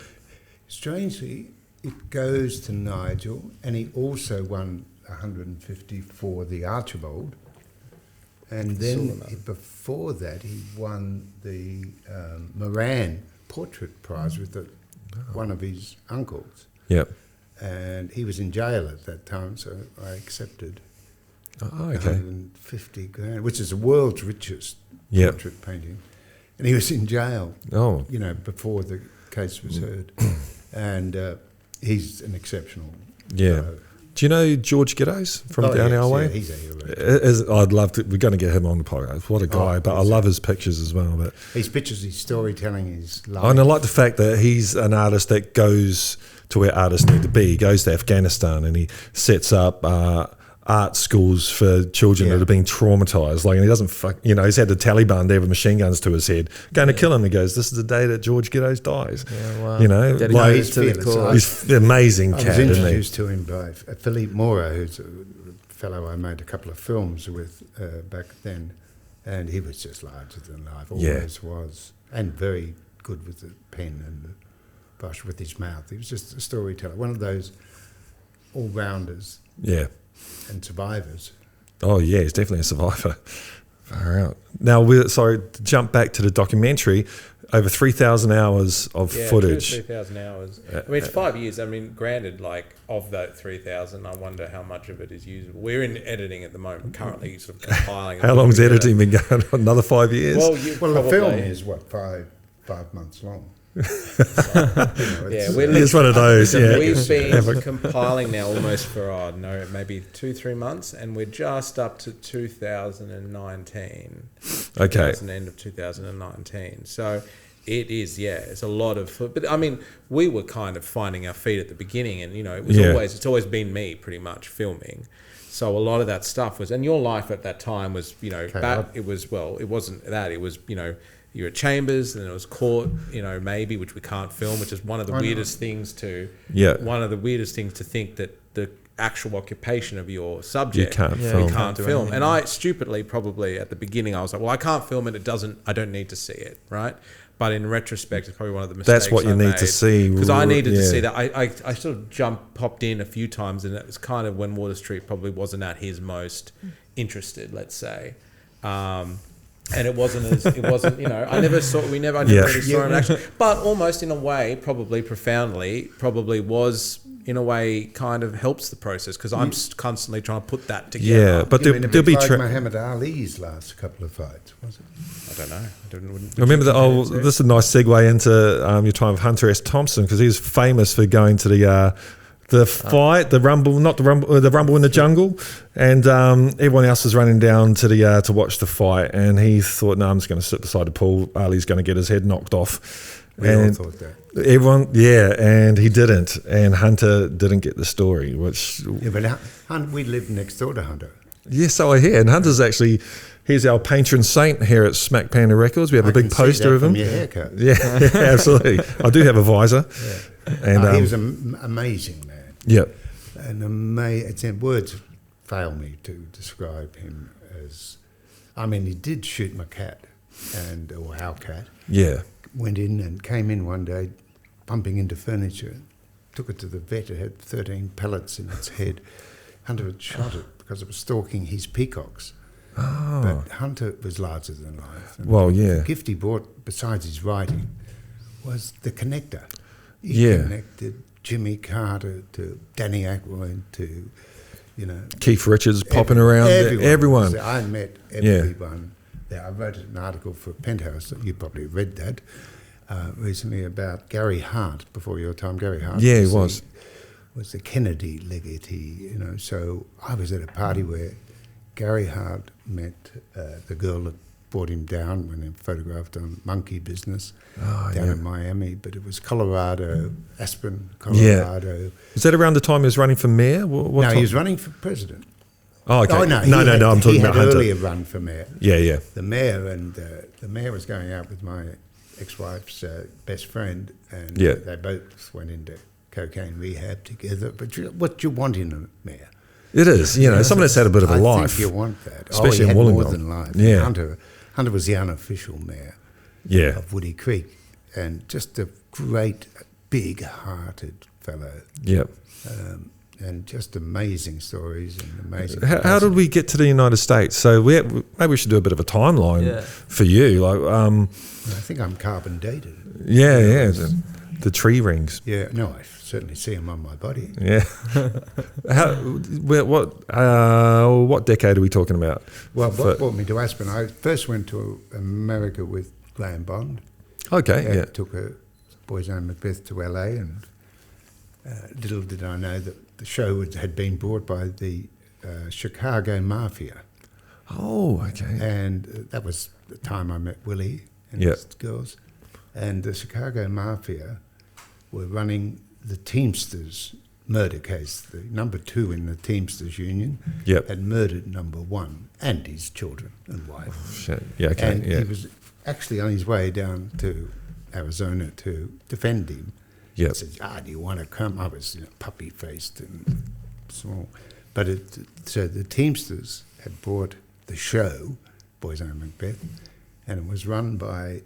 [SPEAKER 2] Strangely, it goes to Nigel, and he also won 150 for the Archibald. And then before that, he won the Moran Portrait Prize with one of his uncles.
[SPEAKER 1] Yep.
[SPEAKER 2] And he was in jail at that time, so I accepted
[SPEAKER 1] Oh, okay.
[SPEAKER 2] 150 grand, which is the world's richest
[SPEAKER 1] Yep.
[SPEAKER 2] portrait painting. And he was in jail,
[SPEAKER 1] Oh,
[SPEAKER 2] before the case was heard. And he's an exceptional
[SPEAKER 1] yeah.
[SPEAKER 2] fellow.
[SPEAKER 1] Do you know George Giddos from down our way?
[SPEAKER 2] Yeah, he's a hero.
[SPEAKER 1] I'd love to. We're going to get him on the podcast. What a guy! But I love his pictures as well. But
[SPEAKER 2] His pictures, his storytelling, his life.
[SPEAKER 1] and I like the fact that he's an artist that goes to where artists need to be. He goes to Afghanistan and he sets up art schools for children that have been traumatized. Like, and he doesn't he's had the Taliban there with machine guns to his head, going to kill him. He goes, "This is the day that George Giddos dies."
[SPEAKER 3] Yeah, wow.
[SPEAKER 1] Like
[SPEAKER 2] he's fearless.
[SPEAKER 1] he's an amazing
[SPEAKER 2] I
[SPEAKER 1] cat,
[SPEAKER 2] was
[SPEAKER 1] isn't he?
[SPEAKER 2] introduced to him by Philippe Mora, who's a fellow I made a couple of films with back then, and he was just larger than life, always was, and very good with the pen and the brush with his mouth. He was just a storyteller, one of those all-rounders
[SPEAKER 1] Yeah.
[SPEAKER 2] and survivors.
[SPEAKER 1] Oh yeah, he's definitely a survivor. Far out. Now, to jump back to the documentary, over 3,000 hours of footage.
[SPEAKER 4] 3,000 hours. I mean, it's 5 years. I mean, granted, like, of that 3,000, I wonder how much of it is usable. We're in editing at the moment, currently sort of compiling.
[SPEAKER 1] How long's editing been going on? Another 5 years?
[SPEAKER 4] Well,
[SPEAKER 2] The film is, 5 months long.
[SPEAKER 1] It's one of those, yeah.
[SPEAKER 4] We've been compiling now almost for, maybe 2-3 months, and we're just up to 2019.
[SPEAKER 1] Okay.
[SPEAKER 4] End of 2019. So it is, it's a lot of, but I mean, we were kind of finding our feet at the beginning, and it's always been me pretty much filming. So a lot of that stuff was, and your life at that time was, it wasn't that, it was, you were at Chambers, and then it was Court, maybe, which we can't film, which is one of the weirdest things to think that the actual occupation of your subject
[SPEAKER 1] you can't
[SPEAKER 4] film. And I stupidly, probably at the beginning, I was like, well, I can't film it. I don't need to see it, right? But in retrospect, it's probably one of the mistakes.
[SPEAKER 1] That's what you need to see,
[SPEAKER 4] because I needed to see that. I sort of popped in a few times, and it was kind of when Water Street probably wasn't at his most interested, let's say. And it wasn't, I never really saw him in action, but almost in a way, probably profoundly, was in a way kind of helps the process, because I'm constantly trying to put that together.
[SPEAKER 1] Yeah, but there'll be
[SPEAKER 2] Muhammad Ali's last couple of fights, was it?
[SPEAKER 4] I don't know.
[SPEAKER 1] Remember that? This is a nice segue into your time with Hunter S. Thompson, because he's famous for going to the fight, the rumble in the jungle, and everyone else was running down to the to watch the fight, and he thought, no, I'm just going to sit beside the pool. Ali's going to get his head knocked off.
[SPEAKER 2] We all thought that.
[SPEAKER 1] Everyone, and he didn't, and Hunter didn't get the story, which...
[SPEAKER 2] Yeah, but we lived next door to Hunter.
[SPEAKER 1] Yes, so I hear, and Hunter's actually... He's our patron saint here at Smack Panda Records. We have a big poster of him.
[SPEAKER 2] From your haircut.
[SPEAKER 1] Yeah, absolutely. I do have a visor.
[SPEAKER 2] Yeah.
[SPEAKER 1] And
[SPEAKER 2] he was an amazing man.
[SPEAKER 1] Yeah.
[SPEAKER 2] And words fail me to describe him as... I mean, he did shoot my cat, or our cat.
[SPEAKER 1] Yeah.
[SPEAKER 2] Went in and came in one day, bumping into furniture, took it to the vet. It had 13 pellets in its head. Hunter had shot it because it was stalking his peacocks.
[SPEAKER 1] Oh.
[SPEAKER 2] But Hunter was larger than life. And
[SPEAKER 1] yeah.
[SPEAKER 2] The gift he brought, besides his writing, was the connector. He connected Jimmy Carter to Danny Aykroyd to you know.
[SPEAKER 1] Keith Richards popping around. Everyone.
[SPEAKER 2] I met everyone there. I wrote an article for Penthouse, you probably read that, recently, about Gary Hart, before your time. Gary Hart was the Kennedy legatee, you know. So I was at a party where Gary Hart met the girl that brought him down when he photographed on Monkey Business down in Miami, but it was Colorado, Aspen, Colorado.
[SPEAKER 1] Yeah. Was that around the time he was running for mayor? What
[SPEAKER 2] no,
[SPEAKER 1] time?
[SPEAKER 2] he was running for president.
[SPEAKER 1] Oh, okay.
[SPEAKER 2] Oh, no,
[SPEAKER 1] I'm talking about Hunter.
[SPEAKER 2] He had earlier run for mayor.
[SPEAKER 1] Yeah.
[SPEAKER 2] The mayor was going out with my ex-wife's best friend, and they both went into cocaine rehab together. But what do you want in a mayor?
[SPEAKER 1] It is, you know, someone that's had a bit of a life.
[SPEAKER 2] I think you want that.
[SPEAKER 1] Especially
[SPEAKER 2] he
[SPEAKER 1] in
[SPEAKER 2] had
[SPEAKER 1] Wollongong.
[SPEAKER 2] more than life.
[SPEAKER 1] Yeah.
[SPEAKER 2] Hunter was the unofficial mayor of Woody Creek, and just a great, big-hearted fellow.
[SPEAKER 1] Yep.
[SPEAKER 2] And just amazing stories and amazing.
[SPEAKER 1] How did we get to the United States? So maybe we should do a bit of a timeline for you. Like,
[SPEAKER 2] I think I'm carbon dated.
[SPEAKER 1] Yeah. The tree rings.
[SPEAKER 2] Yeah, no, I certainly see them on my body.
[SPEAKER 1] Yeah. What decade are we talking about?
[SPEAKER 2] Well, what brought me to Aspen? I first went to America with Graham Bond.
[SPEAKER 1] Okay, yeah.
[SPEAKER 2] Took a Boys Own Macbeth to LA, and little did I know that the show had been bought by the Chicago Mafia.
[SPEAKER 1] Oh, okay.
[SPEAKER 2] And that was the time I met Willie and his girls. And the Chicago Mafia were running the Teamsters murder case. The number 2 in the Teamsters Union had murdered number 1 and his children and wife.
[SPEAKER 1] Oh, shit. Yeah, okay.
[SPEAKER 2] And he was actually on his way down to Arizona to defend him.
[SPEAKER 1] Yep.
[SPEAKER 2] He said, do you want to come? I was puppy-faced and small. But so the Teamsters had bought the show, Boys Own Macbeth, and it was run by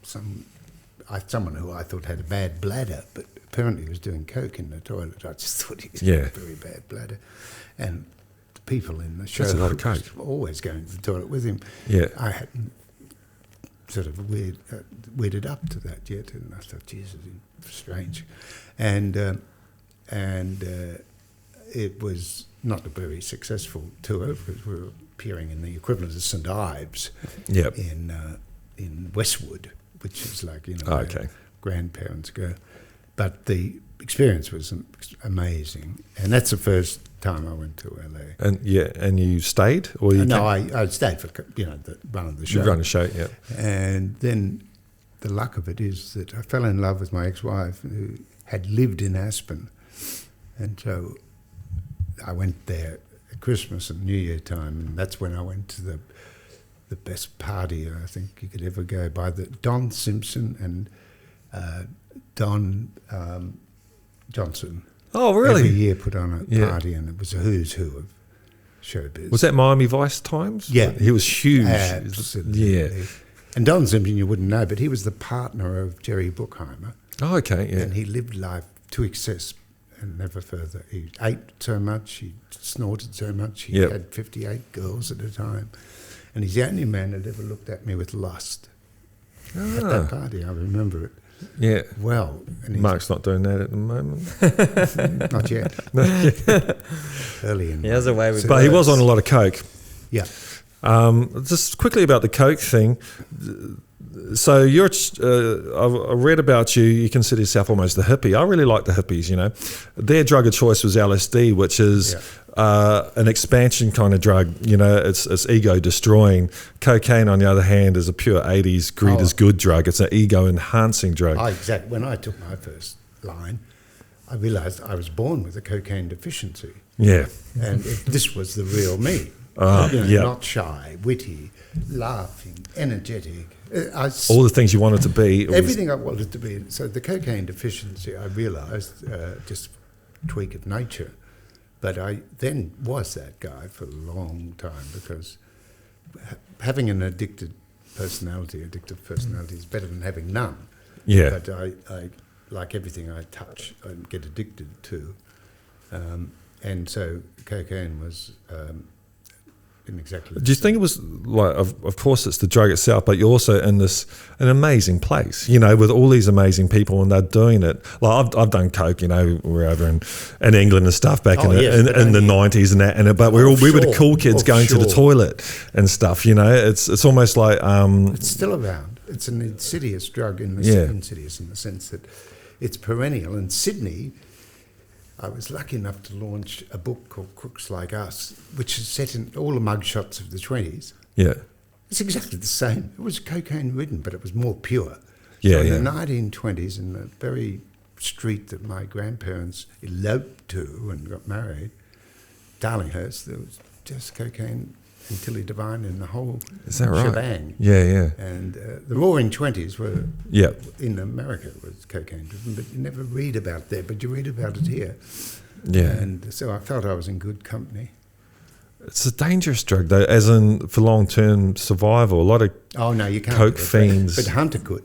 [SPEAKER 2] someone who I thought had a bad bladder, but apparently he was doing coke in the toilet. I just thought he had a very bad bladder. And the people in the show
[SPEAKER 1] That's a lot of coke.
[SPEAKER 2] were always going to the toilet with him.
[SPEAKER 1] Yeah.
[SPEAKER 2] I hadn't sort of weirded up to that yet, and I thought, Jesus, strange. And it was not a very successful tour because we were appearing in the equivalent of St Ives in Westwood, which is like, where grandparents go. But the experience was amazing, and that's the first time I went to LA.
[SPEAKER 1] And you stayed, or you?
[SPEAKER 2] No, I stayed for the run of the show.
[SPEAKER 1] You run the show, yeah.
[SPEAKER 2] And then the luck of it is that I fell in love with my ex-wife, who had lived in Aspen, and so I went there at Christmas and New Year time, and that's when I went to the best party I think you could ever go by. Don Simpson and Don Johnson.
[SPEAKER 1] Oh, really?
[SPEAKER 2] Every year put on a party, and it was a who's who of showbiz.
[SPEAKER 1] Was that Miami Vice times?
[SPEAKER 2] Yeah.
[SPEAKER 1] He was huge.
[SPEAKER 2] Absolutely.
[SPEAKER 1] Yeah.
[SPEAKER 2] And Don Simpson, you wouldn't know, but he was the partner of Jerry Bruckheimer.
[SPEAKER 1] Oh, okay, yeah.
[SPEAKER 2] And he lived life to excess and never further. He ate so much, he snorted so much, he had 58 girls at a time. And he's the only man that ever looked at me with lust. At that party, I remember it.
[SPEAKER 1] Yeah.
[SPEAKER 2] Well. And
[SPEAKER 1] Mark's not doing that at the moment.
[SPEAKER 2] Not yet. Early in.
[SPEAKER 3] He has a way with
[SPEAKER 1] But he was on a lot of coke.
[SPEAKER 2] Yeah.
[SPEAKER 1] Just quickly about the coke thing. So you're, I read about you. You consider yourself almost a hippie. I really like the hippies. Their drug of choice was LSD, which is an expansion kind of drug. It's ego destroying. Cocaine, on the other hand, is a pure '80s greed is good drug. It's an ego enhancing drug.
[SPEAKER 2] Exactly. When I took my first line, I realised I was born with a cocaine deficiency.
[SPEAKER 1] Yeah.
[SPEAKER 2] And this was the real me. Not shy, witty, laughing, energetic.
[SPEAKER 1] All the things you wanted to be.
[SPEAKER 2] Everything I wanted to be. So the cocaine deficiency, I realised, just a tweak of nature. But I then was that guy for a long time, because having an addictive personality is better than having none.
[SPEAKER 1] Yeah.
[SPEAKER 2] But I like everything I touch, I get addicted to. And so cocaine was... in exactly the
[SPEAKER 1] Do you think it was like, of course, it's the drug itself, but you're also in an amazing place, you know, with all these amazing people, and they're doing it. Like I've done coke, you know, we're over in England and stuff back in the 90s and that, but we were the cool kids going to the toilet and stuff, you know. It's almost like
[SPEAKER 2] it's still around. It's an insidious drug insidious in the sense that it's perennial. In Sydney, I was lucky enough to launch a book called Crooks Like Us, which is set in all the mugshots of the 20s.
[SPEAKER 1] Yeah.
[SPEAKER 2] It's exactly the same. It was cocaine ridden, but it was more pure.
[SPEAKER 1] Yeah,
[SPEAKER 2] so in the 1920s, in the very street that my grandparents eloped to and got married, Darlinghurst, there was just cocaine and Tilly Devine and the whole shebang.
[SPEAKER 1] Yeah, yeah.
[SPEAKER 2] And the Roaring Twenties were,
[SPEAKER 1] yeah,
[SPEAKER 2] in America, was cocaine driven, but you never read about it there, but you read about it here.
[SPEAKER 1] Yeah.
[SPEAKER 2] And so I felt I was in good company.
[SPEAKER 1] It's a dangerous drug, though, as in for long-term survival. A lot of
[SPEAKER 2] you can't
[SPEAKER 1] coke fiends.
[SPEAKER 2] But Hunter could.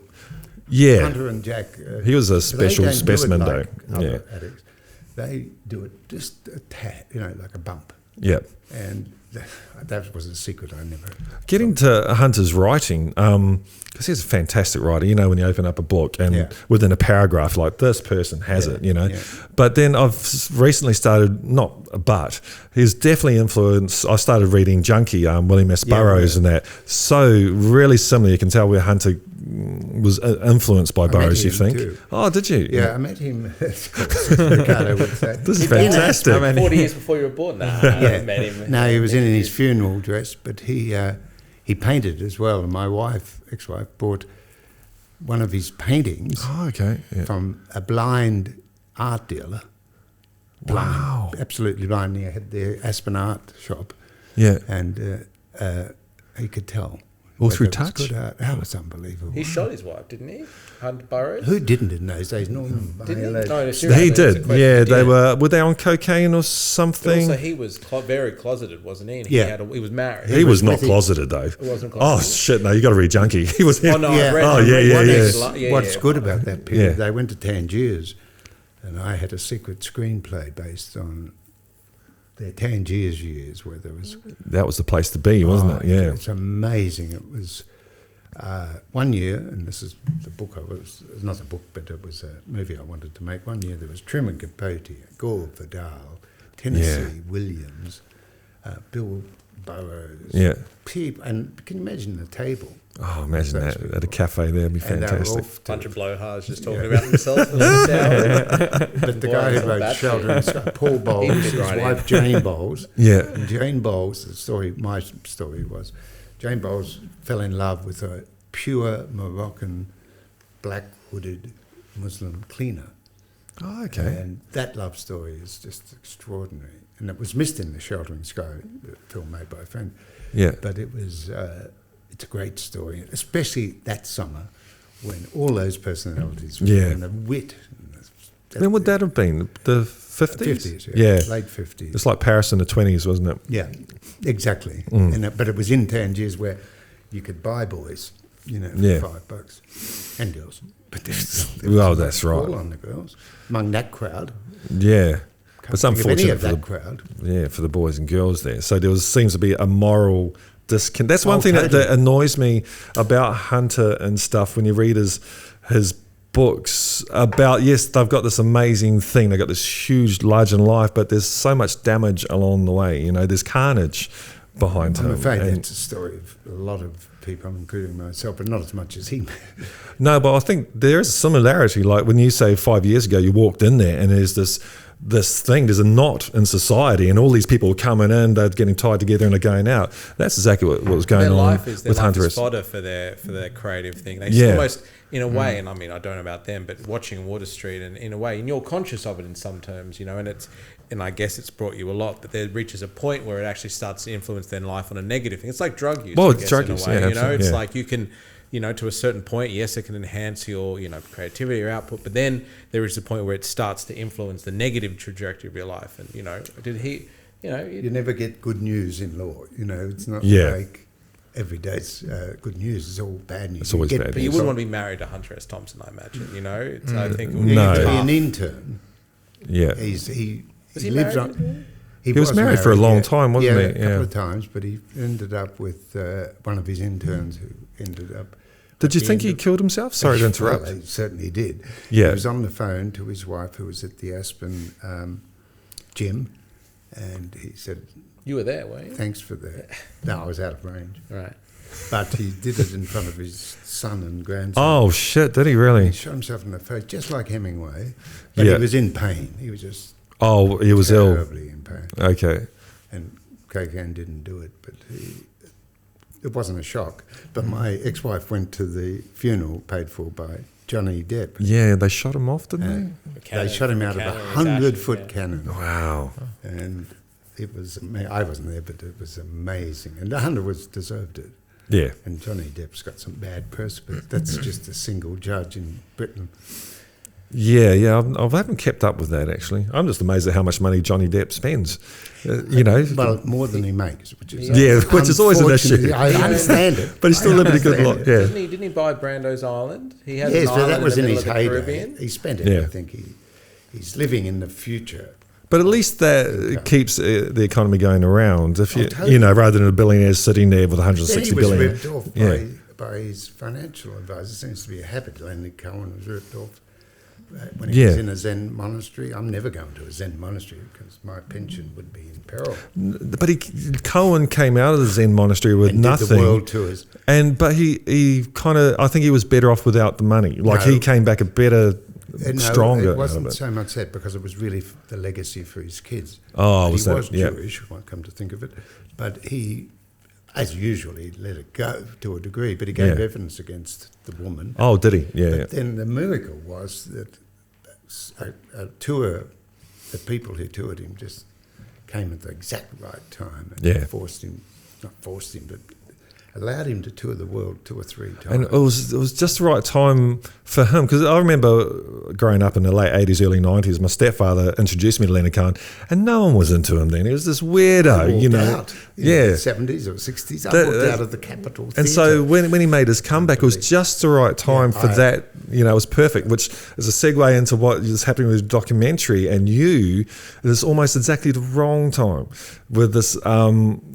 [SPEAKER 1] Yeah.
[SPEAKER 2] Hunter and Jack.
[SPEAKER 1] He was a special specimen,
[SPEAKER 2] like
[SPEAKER 1] though. Yeah.
[SPEAKER 2] Addicts. They do it just a tad, like a bump.
[SPEAKER 1] Yeah.
[SPEAKER 2] And that was a secret I never...
[SPEAKER 1] Getting to Hunter's writing, because he's a fantastic writer, you know, when you open up a book and within a paragraph, like, this person has it, you know. Yeah. But then I've recently started, he's definitely influenced, I started reading Junkie, William S. Burroughs and that. So really similar, you can tell where Hunter was influenced by Burroughs, you think?
[SPEAKER 2] Too.
[SPEAKER 1] Oh, did you?
[SPEAKER 2] Yeah, I met him, Ricardo would say.
[SPEAKER 1] This is fantastic.
[SPEAKER 4] 40 years before you were born? I met him.
[SPEAKER 2] No, he was in his funeral dress, but he painted as well. And my ex-wife, bought one of his paintings from a blind art dealer.
[SPEAKER 1] Wow.
[SPEAKER 2] Absolutely blind. He had the Aspen Art shop.
[SPEAKER 1] Yeah.
[SPEAKER 2] And he could tell.
[SPEAKER 1] All through touch?
[SPEAKER 2] Good art. That was unbelievable.
[SPEAKER 4] He shot his wife, didn't he? Hunter Burroughs?
[SPEAKER 2] Who didn't in those days? Norman
[SPEAKER 4] Didn't he? No,
[SPEAKER 1] he did. Yeah, they were they on cocaine or something?
[SPEAKER 4] But also, he was very closeted, wasn't he? And he was married.
[SPEAKER 1] He was not closeted, though.
[SPEAKER 4] He wasn't closeted.
[SPEAKER 1] Oh, shit, no, you got to read Junkie. He was...
[SPEAKER 4] Oh, no, I read
[SPEAKER 2] What's good about that period, they went to Tangiers, and I had a secret screenplay based on their Tangiers years, where there was...
[SPEAKER 1] That was the place to be, wasn't it? Yeah.
[SPEAKER 2] It's amazing. It was 1 year, and this is the book it's not a book, but it was a movie I wanted to make. 1 year there was Truman Capote, Gore Vidal, Tennessee Williams, Bill Burroughs.
[SPEAKER 1] Yeah.
[SPEAKER 2] And can you imagine the table?
[SPEAKER 1] Oh, imagine that at a cafe there, would be fantastic.
[SPEAKER 4] A bunch of blowhards just talking about themselves.
[SPEAKER 2] But the guy who wrote Shelter, Paul Bowles, his wife Jane Bowles.
[SPEAKER 1] Yeah.
[SPEAKER 2] And Jane Bowles, my story was, Jane Bowles fell in love with a pure Moroccan black-hooded Muslim cleaner.
[SPEAKER 1] Oh, okay.
[SPEAKER 2] And that love story is just extraordinary. And it was missed in The Sheltering Sky, the film made by a friend.
[SPEAKER 1] Yeah.
[SPEAKER 2] But it was... it's a great story, especially that summer when all those personalities were and the wit.
[SPEAKER 1] When would that have been? The 50s?
[SPEAKER 2] 50s, yeah. Late 50s.
[SPEAKER 1] It's like Paris in the 20s, wasn't it?
[SPEAKER 2] Yeah, exactly. But it was in Tangiers where you could buy boys, for $5 and girls. But
[SPEAKER 1] that's right.
[SPEAKER 2] All on the girls among that crowd.
[SPEAKER 1] Yeah. But it's unfortunate
[SPEAKER 2] for the crowd.
[SPEAKER 1] Yeah, for the boys and girls there. So there seems to be a moral... That's one thing that annoys me about Hunter and stuff when you read his books about, yes, they've got this amazing thing, they've got this huge, larger than life, but there's so much damage along the way, there's carnage behind him.
[SPEAKER 2] I'm afraid that's a story of a lot of people, including myself, but not as much as he.
[SPEAKER 1] No, but I think there is a similarity, like when you say 5 years ago you walked in there and there's this thing, there's a knot in society and all these people are coming in, they're getting tied together and they're going out. That's exactly what was going on with Hunter.
[SPEAKER 4] Their life is fodder for their creative thing. They almost, in a way, and I mean, I don't know about them, but watching Water Street and in a way, and you're conscious of it in some terms, and I guess it's brought you a lot, but there reaches a point where it actually starts to influence their life on a negative thing. It's like drug use,
[SPEAKER 1] it's drug use,
[SPEAKER 4] it's like you can... to a certain point, yes, it can enhance your, creativity or output, but then there is a point where it starts to influence the negative trajectory of your life. And, did he,
[SPEAKER 2] You never get good news in law, it's not like every day's good news, it's all bad news.
[SPEAKER 1] It's always bad news.
[SPEAKER 4] But you wouldn't want to be married to Hunter S. Thompson, I imagine, I think it would
[SPEAKER 2] be an intern.
[SPEAKER 1] Yeah.
[SPEAKER 2] He lives on...
[SPEAKER 1] He was married for a long time, wasn't he?
[SPEAKER 2] A couple of times, but he ended up with one of his interns who ended up...
[SPEAKER 1] Did you think he killed himself? Sorry to interrupt.
[SPEAKER 2] Well, he certainly did.
[SPEAKER 1] Yeah.
[SPEAKER 2] He was on the phone to his wife, who was at the Aspen gym, and he said,
[SPEAKER 4] You were there, weren't you?
[SPEAKER 2] thanks for that. No, I was out of range.
[SPEAKER 4] Right.
[SPEAKER 2] But he did it in front of his son and grandson.
[SPEAKER 1] Oh, shit, did he really?
[SPEAKER 2] He shot himself in the face, just like Hemingway. But
[SPEAKER 1] Yeah.
[SPEAKER 2] he was in pain. He was just
[SPEAKER 1] Oh, he was ill.
[SPEAKER 2] terribly in pain.
[SPEAKER 1] Okay.
[SPEAKER 2] And cocaine didn't do it, but it wasn't a shock. But my ex-wife went to the funeral paid for by Johnny Depp.
[SPEAKER 1] Yeah, they shot him off, didn't
[SPEAKER 2] They shot him out of a
[SPEAKER 4] cannon,
[SPEAKER 2] 100-foot
[SPEAKER 4] yeah.
[SPEAKER 2] cannon.
[SPEAKER 1] they? Wow.
[SPEAKER 2] And it was, I wasn't there, but it was amazing. And the 100 was deserved it.
[SPEAKER 1] Yeah.
[SPEAKER 2] And Johnny Depp's got some bad press, but that's just a single judge in Britain.
[SPEAKER 1] Yeah, I haven't kept up with that, actually. I'm just amazed at how much money Johnny Depp spends,
[SPEAKER 2] Well, more than he makes, which is
[SPEAKER 1] which is always an issue.
[SPEAKER 2] unfortunately, I understand it.
[SPEAKER 1] But he's still
[SPEAKER 2] I
[SPEAKER 1] living a good
[SPEAKER 2] understand
[SPEAKER 1] life.
[SPEAKER 2] it.
[SPEAKER 1] Yeah.
[SPEAKER 4] Didn't he buy Brando's Island? He had
[SPEAKER 2] Yes,
[SPEAKER 4] an
[SPEAKER 2] but
[SPEAKER 4] island
[SPEAKER 2] that was in
[SPEAKER 4] the
[SPEAKER 2] his
[SPEAKER 4] middle of the
[SPEAKER 2] heyday.
[SPEAKER 4] Caribbean.
[SPEAKER 2] He spent it.
[SPEAKER 1] Yeah.
[SPEAKER 2] I think he's living in the future.
[SPEAKER 1] But at least that keeps the economy going around. If you,
[SPEAKER 2] totally.
[SPEAKER 1] rather than a billionaire sitting there with
[SPEAKER 2] Then
[SPEAKER 1] 160
[SPEAKER 2] he was
[SPEAKER 1] billion.
[SPEAKER 2] ripped off
[SPEAKER 1] Yeah.
[SPEAKER 2] by his financial advisor. Seems to be a habit. Leonard Cohen was ripped off when he was
[SPEAKER 1] Yeah.
[SPEAKER 2] in a Zen monastery. I'm never going to a Zen monastery because my pension would be in peril.
[SPEAKER 1] But Cohen came out of the Zen monastery with
[SPEAKER 2] And did
[SPEAKER 1] nothing.
[SPEAKER 2] the world tours.
[SPEAKER 1] But he kind of, I think he was better off without the money. Like
[SPEAKER 2] No.
[SPEAKER 1] he came back a better, stronger.
[SPEAKER 2] It
[SPEAKER 1] out of
[SPEAKER 2] wasn't
[SPEAKER 1] it.
[SPEAKER 2] so much that because it was really the legacy for his kids.
[SPEAKER 1] Oh,
[SPEAKER 2] But
[SPEAKER 1] was
[SPEAKER 2] he
[SPEAKER 1] that?
[SPEAKER 2] was
[SPEAKER 1] Yeah.
[SPEAKER 2] Jewish, if I come to think of it. But he, as usual, he let it go to a degree, but he gave
[SPEAKER 1] Yeah.
[SPEAKER 2] evidence against the woman.
[SPEAKER 1] Oh, did he? Yeah.
[SPEAKER 2] But then the miracle was that a tour, the people who toured him just came at the exact right time and
[SPEAKER 1] Yeah.
[SPEAKER 2] not forced him, but allowed him to tour the world 2 or 3 times.
[SPEAKER 1] And it was just the right time for him, because I remember growing up in the late 80s, early 90s, my stepfather introduced me to Leonard Cohen, and no one was into him then. He was this weirdo,
[SPEAKER 2] Walked out in
[SPEAKER 1] Yeah.
[SPEAKER 2] the 70s or 60s. I
[SPEAKER 1] That-
[SPEAKER 2] walked out of the Capitol
[SPEAKER 1] And
[SPEAKER 2] Theatre.
[SPEAKER 1] so when he made his comeback, it was just the right time for that. It was perfect, which is a segue into what is happening with the documentary. And it is almost exactly the wrong time with this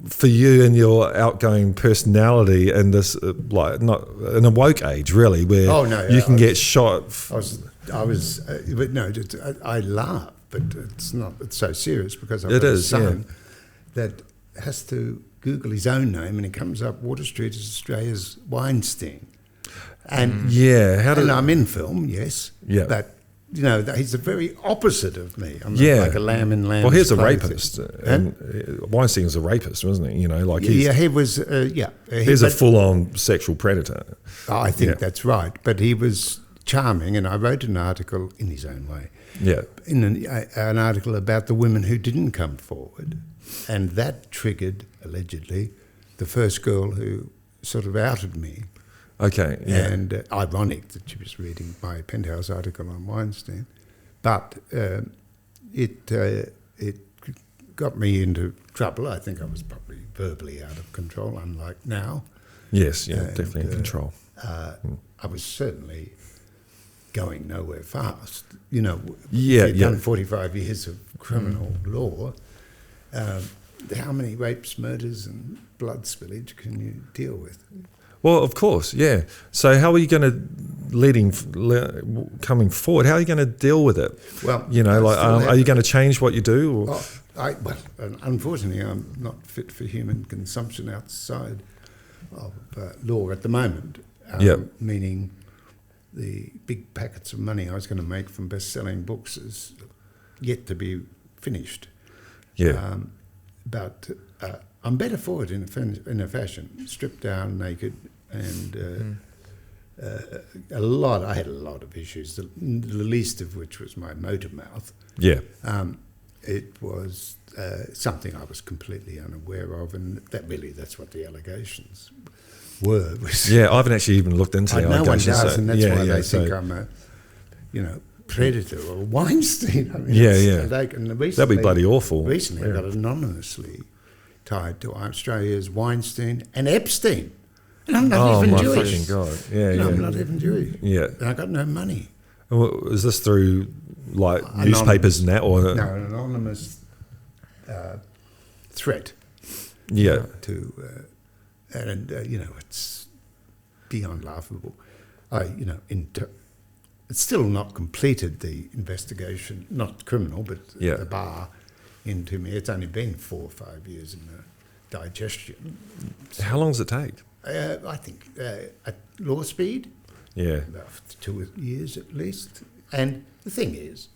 [SPEAKER 1] for you and your outgoing personality and this like not in a woke age, really, where
[SPEAKER 2] Oh, no,
[SPEAKER 1] you
[SPEAKER 2] yeah,
[SPEAKER 1] can
[SPEAKER 2] I
[SPEAKER 1] get
[SPEAKER 2] was-
[SPEAKER 1] shot.
[SPEAKER 2] but no, I laugh, but it's not. It's so serious because I've
[SPEAKER 1] It
[SPEAKER 2] got a
[SPEAKER 1] is,
[SPEAKER 2] son that has to Google his own name, and it comes up. Water Street is Australia's Weinstein, and
[SPEAKER 1] Yeah, how did
[SPEAKER 2] and I'm in film, yes,
[SPEAKER 1] Yeah.
[SPEAKER 2] but he's the very opposite of me. I'm
[SPEAKER 1] Yeah.
[SPEAKER 2] like a lamb in lamb's
[SPEAKER 1] Well, he's a
[SPEAKER 2] clothing.
[SPEAKER 1] rapist, and Weinstein was a rapist, wasn't he? Like
[SPEAKER 2] Yeah, he was.
[SPEAKER 1] he's a full-on sexual predator.
[SPEAKER 2] I think
[SPEAKER 1] Yeah.
[SPEAKER 2] that's right, but he was charming, and I wrote an article in his own way.
[SPEAKER 1] Yeah,
[SPEAKER 2] In an article about the women who didn't come forward, and that triggered, allegedly, the first girl who sort of outed me.
[SPEAKER 1] okay, yeah,
[SPEAKER 2] And ironic that she was reading my Penthouse article on Weinstein. But it got me into trouble. I think I was probably verbally out of control, unlike now.
[SPEAKER 1] yes, yeah,
[SPEAKER 2] And,
[SPEAKER 1] definitely in control.
[SPEAKER 2] I was certainly going nowhere fast.
[SPEAKER 1] Yeah,
[SPEAKER 2] you've
[SPEAKER 1] yeah.
[SPEAKER 2] done 45 years of criminal law. How many rapes, murders, and blood spillage can you deal with?
[SPEAKER 1] Well, of course, yeah. So how are you going to, coming forward, how are you going to deal with it?
[SPEAKER 2] Well,
[SPEAKER 1] are you going to change what you do? Or?
[SPEAKER 2] Unfortunately, I'm not fit for human consumption outside of law at the moment.
[SPEAKER 1] Yep.
[SPEAKER 2] Meaning the big packets of money I was going to make from best-selling books is yet to be finished.
[SPEAKER 1] Yeah.
[SPEAKER 2] But I'm better for it in a fashion, stripped down, naked, and I had a lot of issues, the least of which was my motor mouth.
[SPEAKER 1] Yeah.
[SPEAKER 2] It was something I was completely unaware of, and that's what the allegations were.
[SPEAKER 1] Yeah, I haven't actually even looked into the
[SPEAKER 2] No one
[SPEAKER 1] allegations.
[SPEAKER 2] does,
[SPEAKER 1] so-
[SPEAKER 2] and that's
[SPEAKER 1] yeah,
[SPEAKER 2] why
[SPEAKER 1] yeah,
[SPEAKER 2] they
[SPEAKER 1] so
[SPEAKER 2] think I'm a, predator or Weinstein. I mean,
[SPEAKER 1] Yeah,
[SPEAKER 2] it's-
[SPEAKER 1] yeah.
[SPEAKER 2] and recently,
[SPEAKER 1] that'd be bloody awful.
[SPEAKER 2] Recently, I
[SPEAKER 1] Yeah.
[SPEAKER 2] got anonymously tied to Australia's Weinstein and Epstein. And I'm not
[SPEAKER 1] Oh
[SPEAKER 2] even
[SPEAKER 1] my
[SPEAKER 2] Jewish.
[SPEAKER 1] fucking god! Yeah,
[SPEAKER 2] No,
[SPEAKER 1] yeah,
[SPEAKER 2] I'm not even Jewish.
[SPEAKER 1] yeah.
[SPEAKER 2] And I got no money.
[SPEAKER 1] Well, is this through like
[SPEAKER 2] Anonymous.
[SPEAKER 1] newspapers and that, or
[SPEAKER 2] No, an anonymous threat
[SPEAKER 1] Yeah.
[SPEAKER 2] to, it's beyond laughable. It's still not completed the investigation, not criminal, but
[SPEAKER 1] Yeah.
[SPEAKER 2] the bar into me. It's only been 4 or 5 years in the digestion.
[SPEAKER 1] How long does it take?
[SPEAKER 2] I think at law speed,
[SPEAKER 1] Yeah.
[SPEAKER 2] about 2 years at least. And the thing is,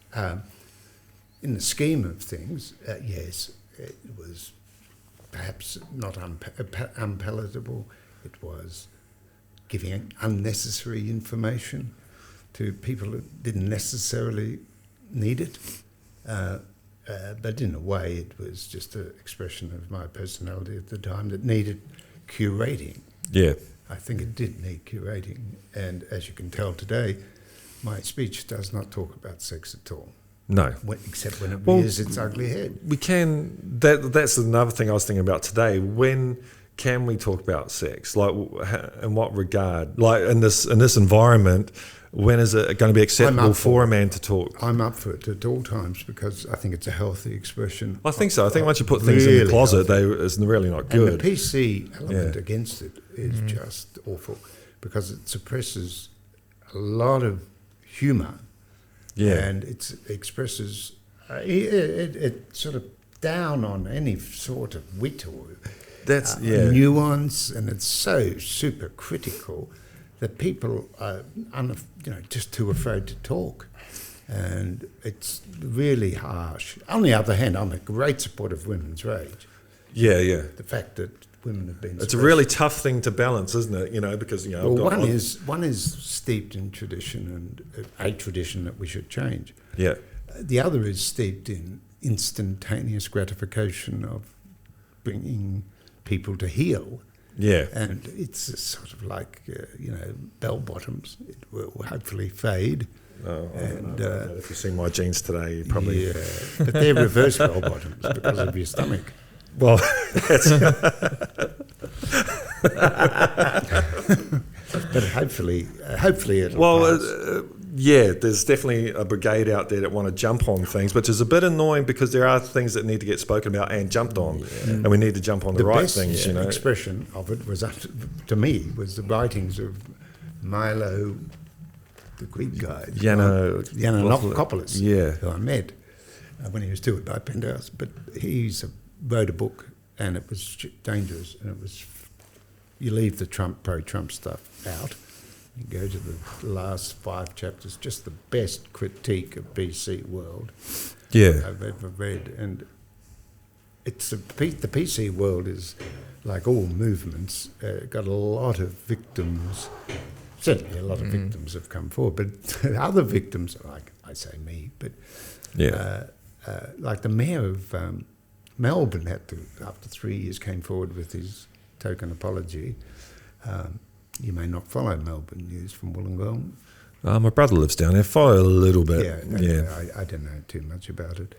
[SPEAKER 2] in the scheme of things, yes, it was perhaps not unpalatable. It was giving unnecessary information to people who didn't necessarily need it. But in a way, it was just an expression of my personality at the time that needed curating.
[SPEAKER 1] Yeah.
[SPEAKER 2] I think it did need curating. And as you can tell today, my speech does not talk about sex at all,
[SPEAKER 1] No.
[SPEAKER 2] except when it
[SPEAKER 1] Well,
[SPEAKER 2] rears its ugly head.
[SPEAKER 1] We can. That's another thing I was thinking about today. When can we talk about sex? Like, in what regard? Like in this environment, when is it going to be acceptable for a man to talk?
[SPEAKER 2] I'm up for it at all times because I think it's a healthy expression.
[SPEAKER 1] I think so. I think once you put things in the
[SPEAKER 2] Really
[SPEAKER 1] closet,
[SPEAKER 2] healthy.
[SPEAKER 1] it's really not
[SPEAKER 2] And
[SPEAKER 1] good.
[SPEAKER 2] the PC element
[SPEAKER 1] Yeah.
[SPEAKER 2] against it is just awful because it suppresses a lot of humour.
[SPEAKER 1] Yeah.
[SPEAKER 2] And it expresses it sort of down on any sort of wit or
[SPEAKER 1] That's
[SPEAKER 2] nuance, and it's so super critical that people are just too afraid to talk, and it's really harsh. On the other hand, I'm a great supporter of women's rage.
[SPEAKER 1] Yeah. Yeah.
[SPEAKER 2] The fact that women have been
[SPEAKER 1] It's a
[SPEAKER 2] suppressed.
[SPEAKER 1] really tough thing to balance, isn't it? Because I've
[SPEAKER 2] Well,
[SPEAKER 1] got
[SPEAKER 2] one is steeped in tradition and a tradition that we should change.
[SPEAKER 1] Yeah.
[SPEAKER 2] The other is steeped in instantaneous gratification of bringing people to heel.
[SPEAKER 1] Yeah.
[SPEAKER 2] And it's a sort of like, bell bottoms. It will hopefully fade.
[SPEAKER 1] Oh,
[SPEAKER 2] And,
[SPEAKER 1] if you've seen my jeans today, you probably.
[SPEAKER 2] Yeah, but they're reverse bell bottoms because of your stomach.
[SPEAKER 1] Well, that's,
[SPEAKER 2] But hopefully it'll
[SPEAKER 1] well,
[SPEAKER 2] pass.
[SPEAKER 1] yeah. There's definitely a brigade out there that want to jump on things, which is a bit annoying because there are things that need to get spoken about and jumped on, and we need to jump on the right
[SPEAKER 2] best
[SPEAKER 1] things.
[SPEAKER 2] expression of it was, to me, was the writings of Milo, the Greek guy, Yiannopoulos,
[SPEAKER 1] Yeah.
[SPEAKER 2] who I met when he was still at Night Penthouse. But he wrote a book, and it was dangerous, and it was, you leave the pro-Trump stuff out. You go to the last 5 chapters, just the best critique of BC world
[SPEAKER 1] Yeah.
[SPEAKER 2] I've ever read. And it's the PC world is, like all movements, got a lot of victims. Certainly a lot of victims have come forward, but other victims, like I say me, but
[SPEAKER 1] Yeah.
[SPEAKER 2] like the mayor of Melbourne had to, after 3 years, came forward with his token apology. You may not follow Melbourne news from Wollongong.
[SPEAKER 1] My brother lives down there. Follow a little bit.
[SPEAKER 2] I don't know too much about it.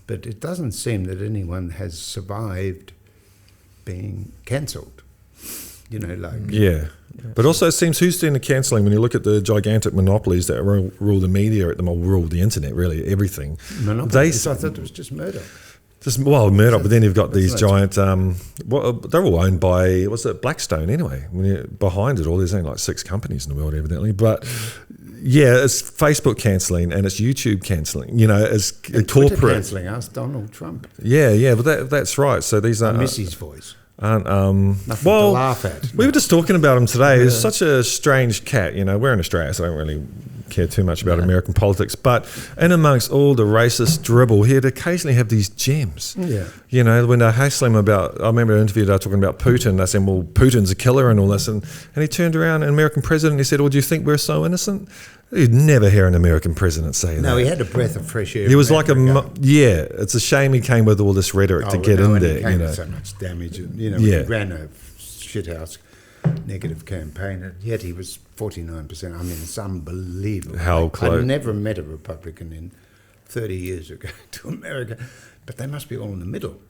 [SPEAKER 2] But it doesn't seem that anyone has survived being cancelled.
[SPEAKER 1] Yeah. But also, it seems who's doing the cancelling when you look at the gigantic monopolies that rule the media at the moment, rule the internet, really, everything.
[SPEAKER 2] Monopoly. I thought it was just Murdoch.
[SPEAKER 1] Murdoch, but then you've got these
[SPEAKER 2] That's
[SPEAKER 1] giant, they're all owned by, what's it, Blackstone anyway. When you're behind it all, there's only like 6 companies in the world, evidently. But yeah, it's Facebook cancelling and it's YouTube cancelling, as
[SPEAKER 2] And
[SPEAKER 1] corporate.
[SPEAKER 2] Twitter cancelling us, Donald Trump.
[SPEAKER 1] Yeah, but that's right. So these
[SPEAKER 2] I
[SPEAKER 1] are.
[SPEAKER 2] miss his voice.
[SPEAKER 1] Aren't,
[SPEAKER 2] Nothing to laugh at.
[SPEAKER 1] We were just talking about him today. He's such a strange cat. We're in Australia, so I don't really care too much about American politics. But in amongst all the racist dribble, he'd occasionally have these gems.
[SPEAKER 2] Yeah.
[SPEAKER 1] When they hassle him about, I remember an interview they were talking about Putin. They said, well, Putin's a killer and all this. And he turned around, an American president, he said, well, do you think we're so innocent? You'd never hear an American president say that.
[SPEAKER 2] No, he had a breath of fresh air.
[SPEAKER 1] He was like it's a shame he came with all this rhetoric to get in there.
[SPEAKER 2] He came with so much damage. And, he ran a shithouse negative campaign, and yet he was 49%. I mean, it's unbelievable.
[SPEAKER 1] How close.
[SPEAKER 2] I never met a Republican in 30 years ago to America, but they must be all in the middle.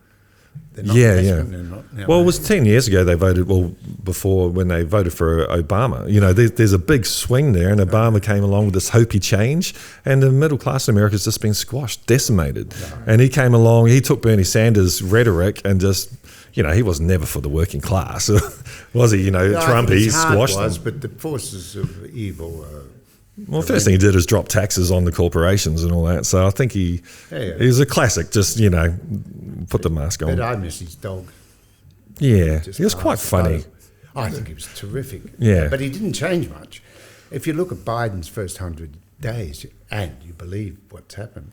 [SPEAKER 2] They're not
[SPEAKER 1] Yeah,
[SPEAKER 2] desperate,
[SPEAKER 1] yeah.
[SPEAKER 2] they're not now
[SPEAKER 1] Well, it was
[SPEAKER 2] age.
[SPEAKER 1] 10 years ago they voted, before when they voted for Obama. You know, there's a big swing there, and Obama came along with this hopey change, and the middle class in America has just been squashed, decimated. And he came along, he took Bernie Sanders' rhetoric and just, you know, he was never for the working class, was he? You know,
[SPEAKER 2] No, I
[SPEAKER 1] Trump,
[SPEAKER 2] think
[SPEAKER 1] he
[SPEAKER 2] his heart
[SPEAKER 1] squashed
[SPEAKER 2] was,
[SPEAKER 1] them.
[SPEAKER 2] but the forces of evil.
[SPEAKER 1] Well, first thing he did is drop taxes on the corporations and all that. So I think he was a classic, just, you know, put the mask on.
[SPEAKER 2] But I miss his dog.
[SPEAKER 1] Yeah,
[SPEAKER 2] Just
[SPEAKER 1] he was quite
[SPEAKER 2] passed
[SPEAKER 1] funny.
[SPEAKER 2] away. I think he was terrific.
[SPEAKER 1] Yeah.
[SPEAKER 2] But he didn't change much. If you look at Biden's first 100 days, and you believe what's happened,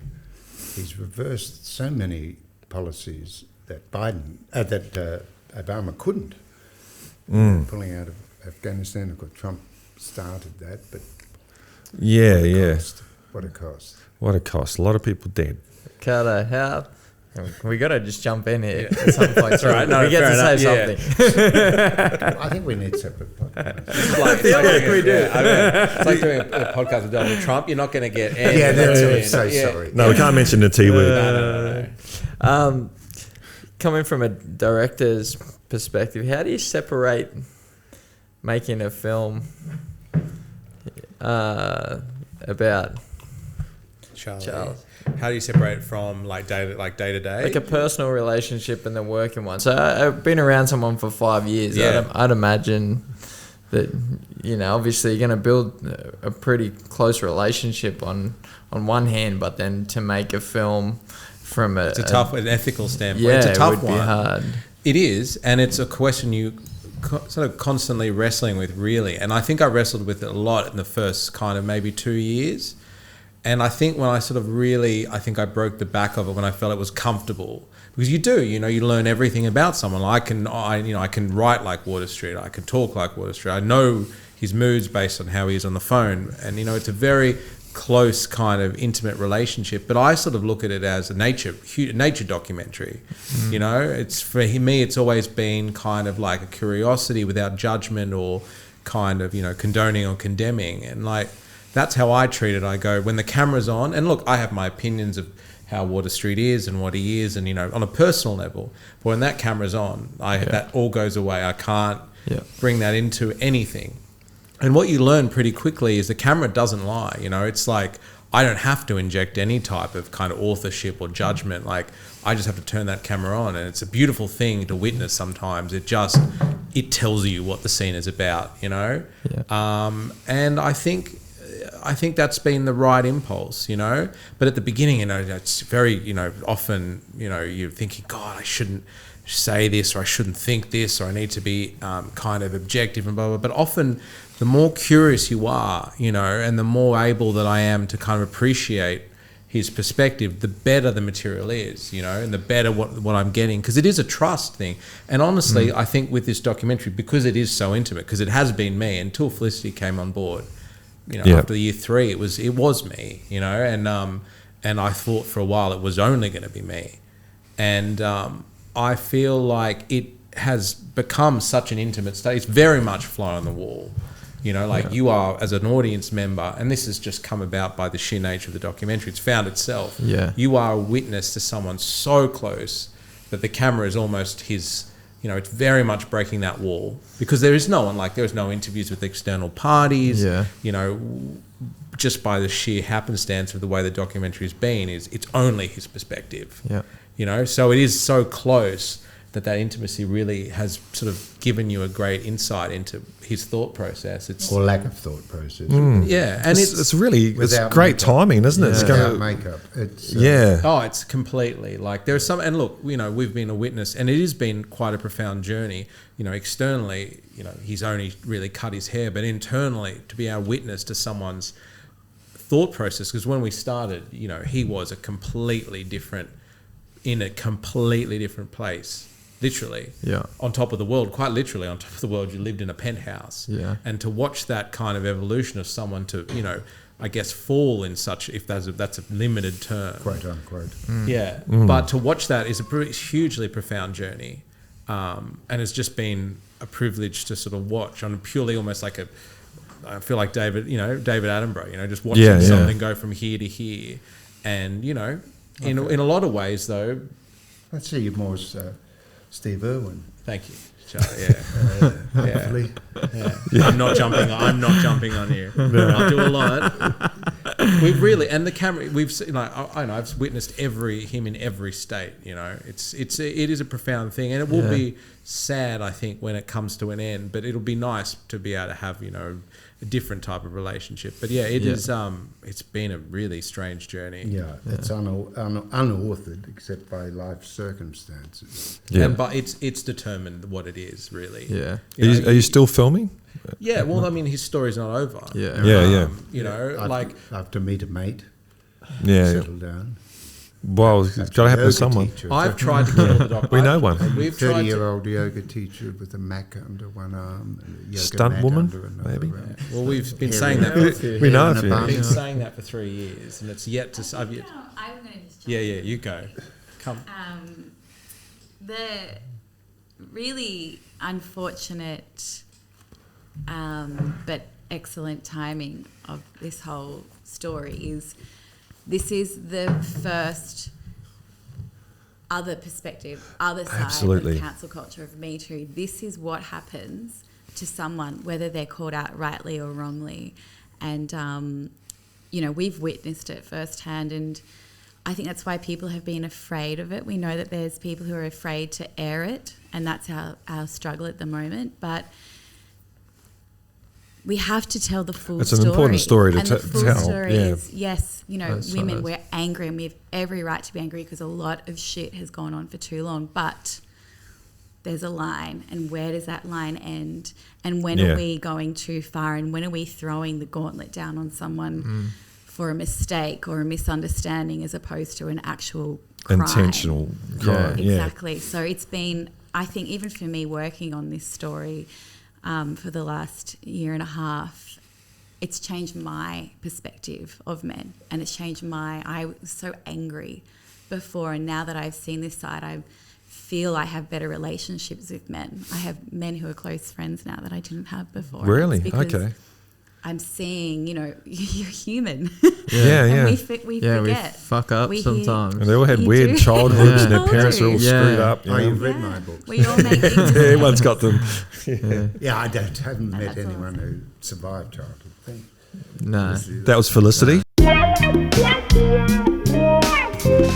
[SPEAKER 2] he's reversed so many policies that Obama couldn't. Pulling out of Afghanistan, of course, Trump started that, but
[SPEAKER 1] Yeah, yeah.
[SPEAKER 2] what a cost.
[SPEAKER 1] What a cost. A lot of people dead.
[SPEAKER 3] Carter, how... We got to just jump in here at some point.
[SPEAKER 4] That's all right. No,
[SPEAKER 3] we get
[SPEAKER 4] fair
[SPEAKER 3] to say
[SPEAKER 4] enough.
[SPEAKER 3] something.
[SPEAKER 2] I think we need separate podcasts.
[SPEAKER 4] I feel like we do. It's like doing a podcast with Donald Trump. You're not going to get any
[SPEAKER 2] Yeah,
[SPEAKER 4] of that
[SPEAKER 2] that's
[SPEAKER 4] in.
[SPEAKER 2] so
[SPEAKER 4] Yeah.
[SPEAKER 2] sorry.
[SPEAKER 1] No, we can't mention the T word.
[SPEAKER 4] No.
[SPEAKER 3] Coming from a director's perspective, how do you separate making a film about Charles?
[SPEAKER 4] How do you separate it from like day to day?
[SPEAKER 3] like a personal relationship and the working one? So I've been around someone for 5 years.
[SPEAKER 4] Yeah.
[SPEAKER 3] I'd imagine that, you know, obviously you're going to build a pretty close relationship on one hand, but then to make a film from
[SPEAKER 4] It's a tough, an ethical standpoint.
[SPEAKER 3] yeah,
[SPEAKER 4] It's a tough
[SPEAKER 3] it would
[SPEAKER 4] one.
[SPEAKER 3] be hard.
[SPEAKER 4] It is, and it's a question you sort of constantly wrestling with, really. And I think I wrestled with it a lot in the first kind of maybe 2 years. And I think when I sort of really, I think I broke the back of it when I felt it was comfortable. Because you do, you know, you learn everything about someone. I can write like Water Street. I can talk like Water Street. I know his moods based on how he is on the phone. And, you know, it's a very close kind of intimate relationship. But I sort of look at it as a nature documentary. You know, it's for me, it's always been kind of like a curiosity without judgment or kind of, you know, condoning or condemning. And like, that's how I treat it. I go, when the camera's on, and look, I have my opinions of how Water Street is and what he is, and, you know, on a personal level. But when that camera's on, that all goes away. I can't bring that into anything. And what you learn pretty quickly is the camera doesn't lie. You know, it's like, I don't have to inject any type of kind of authorship or judgment. Like, I just have to turn that camera on, and it's a beautiful thing to witness sometimes. It tells you what the scene is about, you know?
[SPEAKER 3] Yeah.
[SPEAKER 4] And I think that's been the right impulse, you know. But at the beginning, you know, it's very, you know, often, you know, you're thinking, God, I shouldn't say this, or I shouldn't think this, or I need to be kind of objective and blah, blah. But often, the more curious you are, you know, and the more able that I am to kind of appreciate his perspective, the better the material is, you know, and the better what I'm getting, because it is a trust thing. And honestly, I think with this documentary, because it is so intimate, because it has been me until Felicity came on board. You know, after year 3, it was me, you know, and I thought for a while it was only going to be me, and I feel like it has become such an intimate state. It's very much fly on the wall, you know, like you are as an audience member, and this has just come about by the sheer nature of the documentary. It's found itself.
[SPEAKER 3] Yeah.
[SPEAKER 4] You are a witness to someone so close that the camera is almost his. You know, it's very much breaking that wall, because there is no one, like, there's no interviews with external parties.
[SPEAKER 3] Yeah.
[SPEAKER 4] You know, just by the sheer happenstance of the way the documentary's been, it's only his perspective.
[SPEAKER 3] Yeah.
[SPEAKER 4] You know, so it is so close that intimacy really has sort of given you a great insight into his thought process. It's
[SPEAKER 2] Or lack of thought process.
[SPEAKER 4] yeah, and
[SPEAKER 1] It's really
[SPEAKER 2] Without
[SPEAKER 1] great
[SPEAKER 2] makeup.
[SPEAKER 1] timing, isn't it? It's
[SPEAKER 2] Without
[SPEAKER 1] gonna,
[SPEAKER 2] makeup. It's,
[SPEAKER 4] Oh, it's completely like there's some, and look, you know, we've been a witness, and it has been quite a profound journey. You know, externally, you know, he's only really cut his hair, but internally, to be our witness to someone's thought process, because when we started, you know, he was in a completely different place. Literally, on top of the world, quite literally on top of the world. You lived in a penthouse, and to watch that kind of evolution of someone to, you know, I guess fall in such, if that's a limited term,
[SPEAKER 2] quote unquote.
[SPEAKER 4] but to watch that is a hugely profound journey, and it's just been a privilege to sort of watch on purely almost like I feel like David Attenborough, you know, just watching something go from here to here, and, you know, in a lot of ways though.
[SPEAKER 2] I'd say you're more Steve Irwin.
[SPEAKER 4] Thank you, Charlie. Yeah.
[SPEAKER 2] Hopefully.
[SPEAKER 4] Yeah. I'm not jumping on you. I do a lot. We've really, and the camera. We've seen, like, I know I've witnessed him in every state. You know, it is a profound thing, and it will be sad, I think, when it comes to an end. But it'll be nice to be able to have, you know, a different type of relationship. But yeah, it is. It's been a really strange journey.
[SPEAKER 2] Yeah, it's unauthored except by life circumstances.
[SPEAKER 1] Yeah.
[SPEAKER 4] But it's determined what it is, really.
[SPEAKER 3] Yeah.
[SPEAKER 1] Are you still filming?
[SPEAKER 4] Yeah, well, I mean, his story's not over.
[SPEAKER 3] Yeah.
[SPEAKER 1] Yeah.
[SPEAKER 4] You know,
[SPEAKER 2] I have to meet a mate,
[SPEAKER 1] Yeah.
[SPEAKER 2] settle down.
[SPEAKER 1] Well, it's got to happen to someone.
[SPEAKER 4] I've tried to kill the doctor.
[SPEAKER 1] We know one.
[SPEAKER 4] We've tried to.
[SPEAKER 2] 30-year-old yoga teacher with a Mac under one arm and a yoga
[SPEAKER 1] Stunt
[SPEAKER 2] mat
[SPEAKER 1] woman,
[SPEAKER 2] under another
[SPEAKER 1] maybe?
[SPEAKER 2] arm.
[SPEAKER 4] Well, we've been
[SPEAKER 2] Hair
[SPEAKER 4] saying
[SPEAKER 2] in
[SPEAKER 4] that.
[SPEAKER 2] a-
[SPEAKER 1] We know
[SPEAKER 2] hair
[SPEAKER 1] a
[SPEAKER 2] in a
[SPEAKER 1] few.
[SPEAKER 2] bun.
[SPEAKER 4] We've been saying that for 3 years, and it's yet to.
[SPEAKER 5] I'm going to just jump
[SPEAKER 4] Yeah, you go. Come.
[SPEAKER 5] The really unfortunate but excellent timing of this whole story is this is the first other perspective, other side
[SPEAKER 1] Absolutely.
[SPEAKER 5] of cancel culture, of Me Too. This is what happens to someone, whether they're called out rightly or wrongly. And, you know, we've witnessed it firsthand, and I think that's why people have been afraid of it. We know that there's people who are afraid to air it, and that's our struggle at the moment. But we have to tell the full
[SPEAKER 1] It's an
[SPEAKER 5] story.
[SPEAKER 1] important story to
[SPEAKER 5] and the full
[SPEAKER 1] tell,
[SPEAKER 5] story
[SPEAKER 1] yeah.
[SPEAKER 5] is, yes, you know,
[SPEAKER 3] Both
[SPEAKER 5] women,
[SPEAKER 3] sides.
[SPEAKER 5] we're angry and we have every right to be angry because a lot of shit has gone on for too long. But there's a line, and where does that line end? And when
[SPEAKER 1] Yeah.
[SPEAKER 5] are we going too far? And when are we throwing the gauntlet down on someone for a mistake or a misunderstanding as opposed to an actual crime?
[SPEAKER 1] Intentional crime. Yeah.
[SPEAKER 5] Exactly. So it's been, I think, even for me working on this story for the last year and a half, it's changed my perspective of men, and it's changed I was so angry before, and now that I've seen this side, I feel I have better relationships with men. I have men who are close friends now that I didn't have before.
[SPEAKER 1] Really?
[SPEAKER 5] It's because
[SPEAKER 1] Okay.
[SPEAKER 5] I'm seeing, you know, you're human.
[SPEAKER 1] Yeah,
[SPEAKER 5] And
[SPEAKER 1] yeah.
[SPEAKER 5] we
[SPEAKER 3] Yeah, we
[SPEAKER 5] forget.
[SPEAKER 3] fuck up
[SPEAKER 5] We hear-
[SPEAKER 3] sometimes.
[SPEAKER 1] And they all had
[SPEAKER 5] You
[SPEAKER 1] weird
[SPEAKER 5] do.
[SPEAKER 1] childhoods, and
[SPEAKER 5] We
[SPEAKER 1] their
[SPEAKER 5] all
[SPEAKER 1] parents are all
[SPEAKER 5] do.
[SPEAKER 1] screwed
[SPEAKER 3] Yeah.
[SPEAKER 1] up. You
[SPEAKER 2] Oh,
[SPEAKER 1] know?
[SPEAKER 2] you've read my books.
[SPEAKER 5] We all make things.
[SPEAKER 1] Yeah, everyone's got them.
[SPEAKER 2] Yeah, I haven't met
[SPEAKER 5] that's
[SPEAKER 2] anyone who survived childhood. Thank
[SPEAKER 3] No.
[SPEAKER 1] That was Felicity,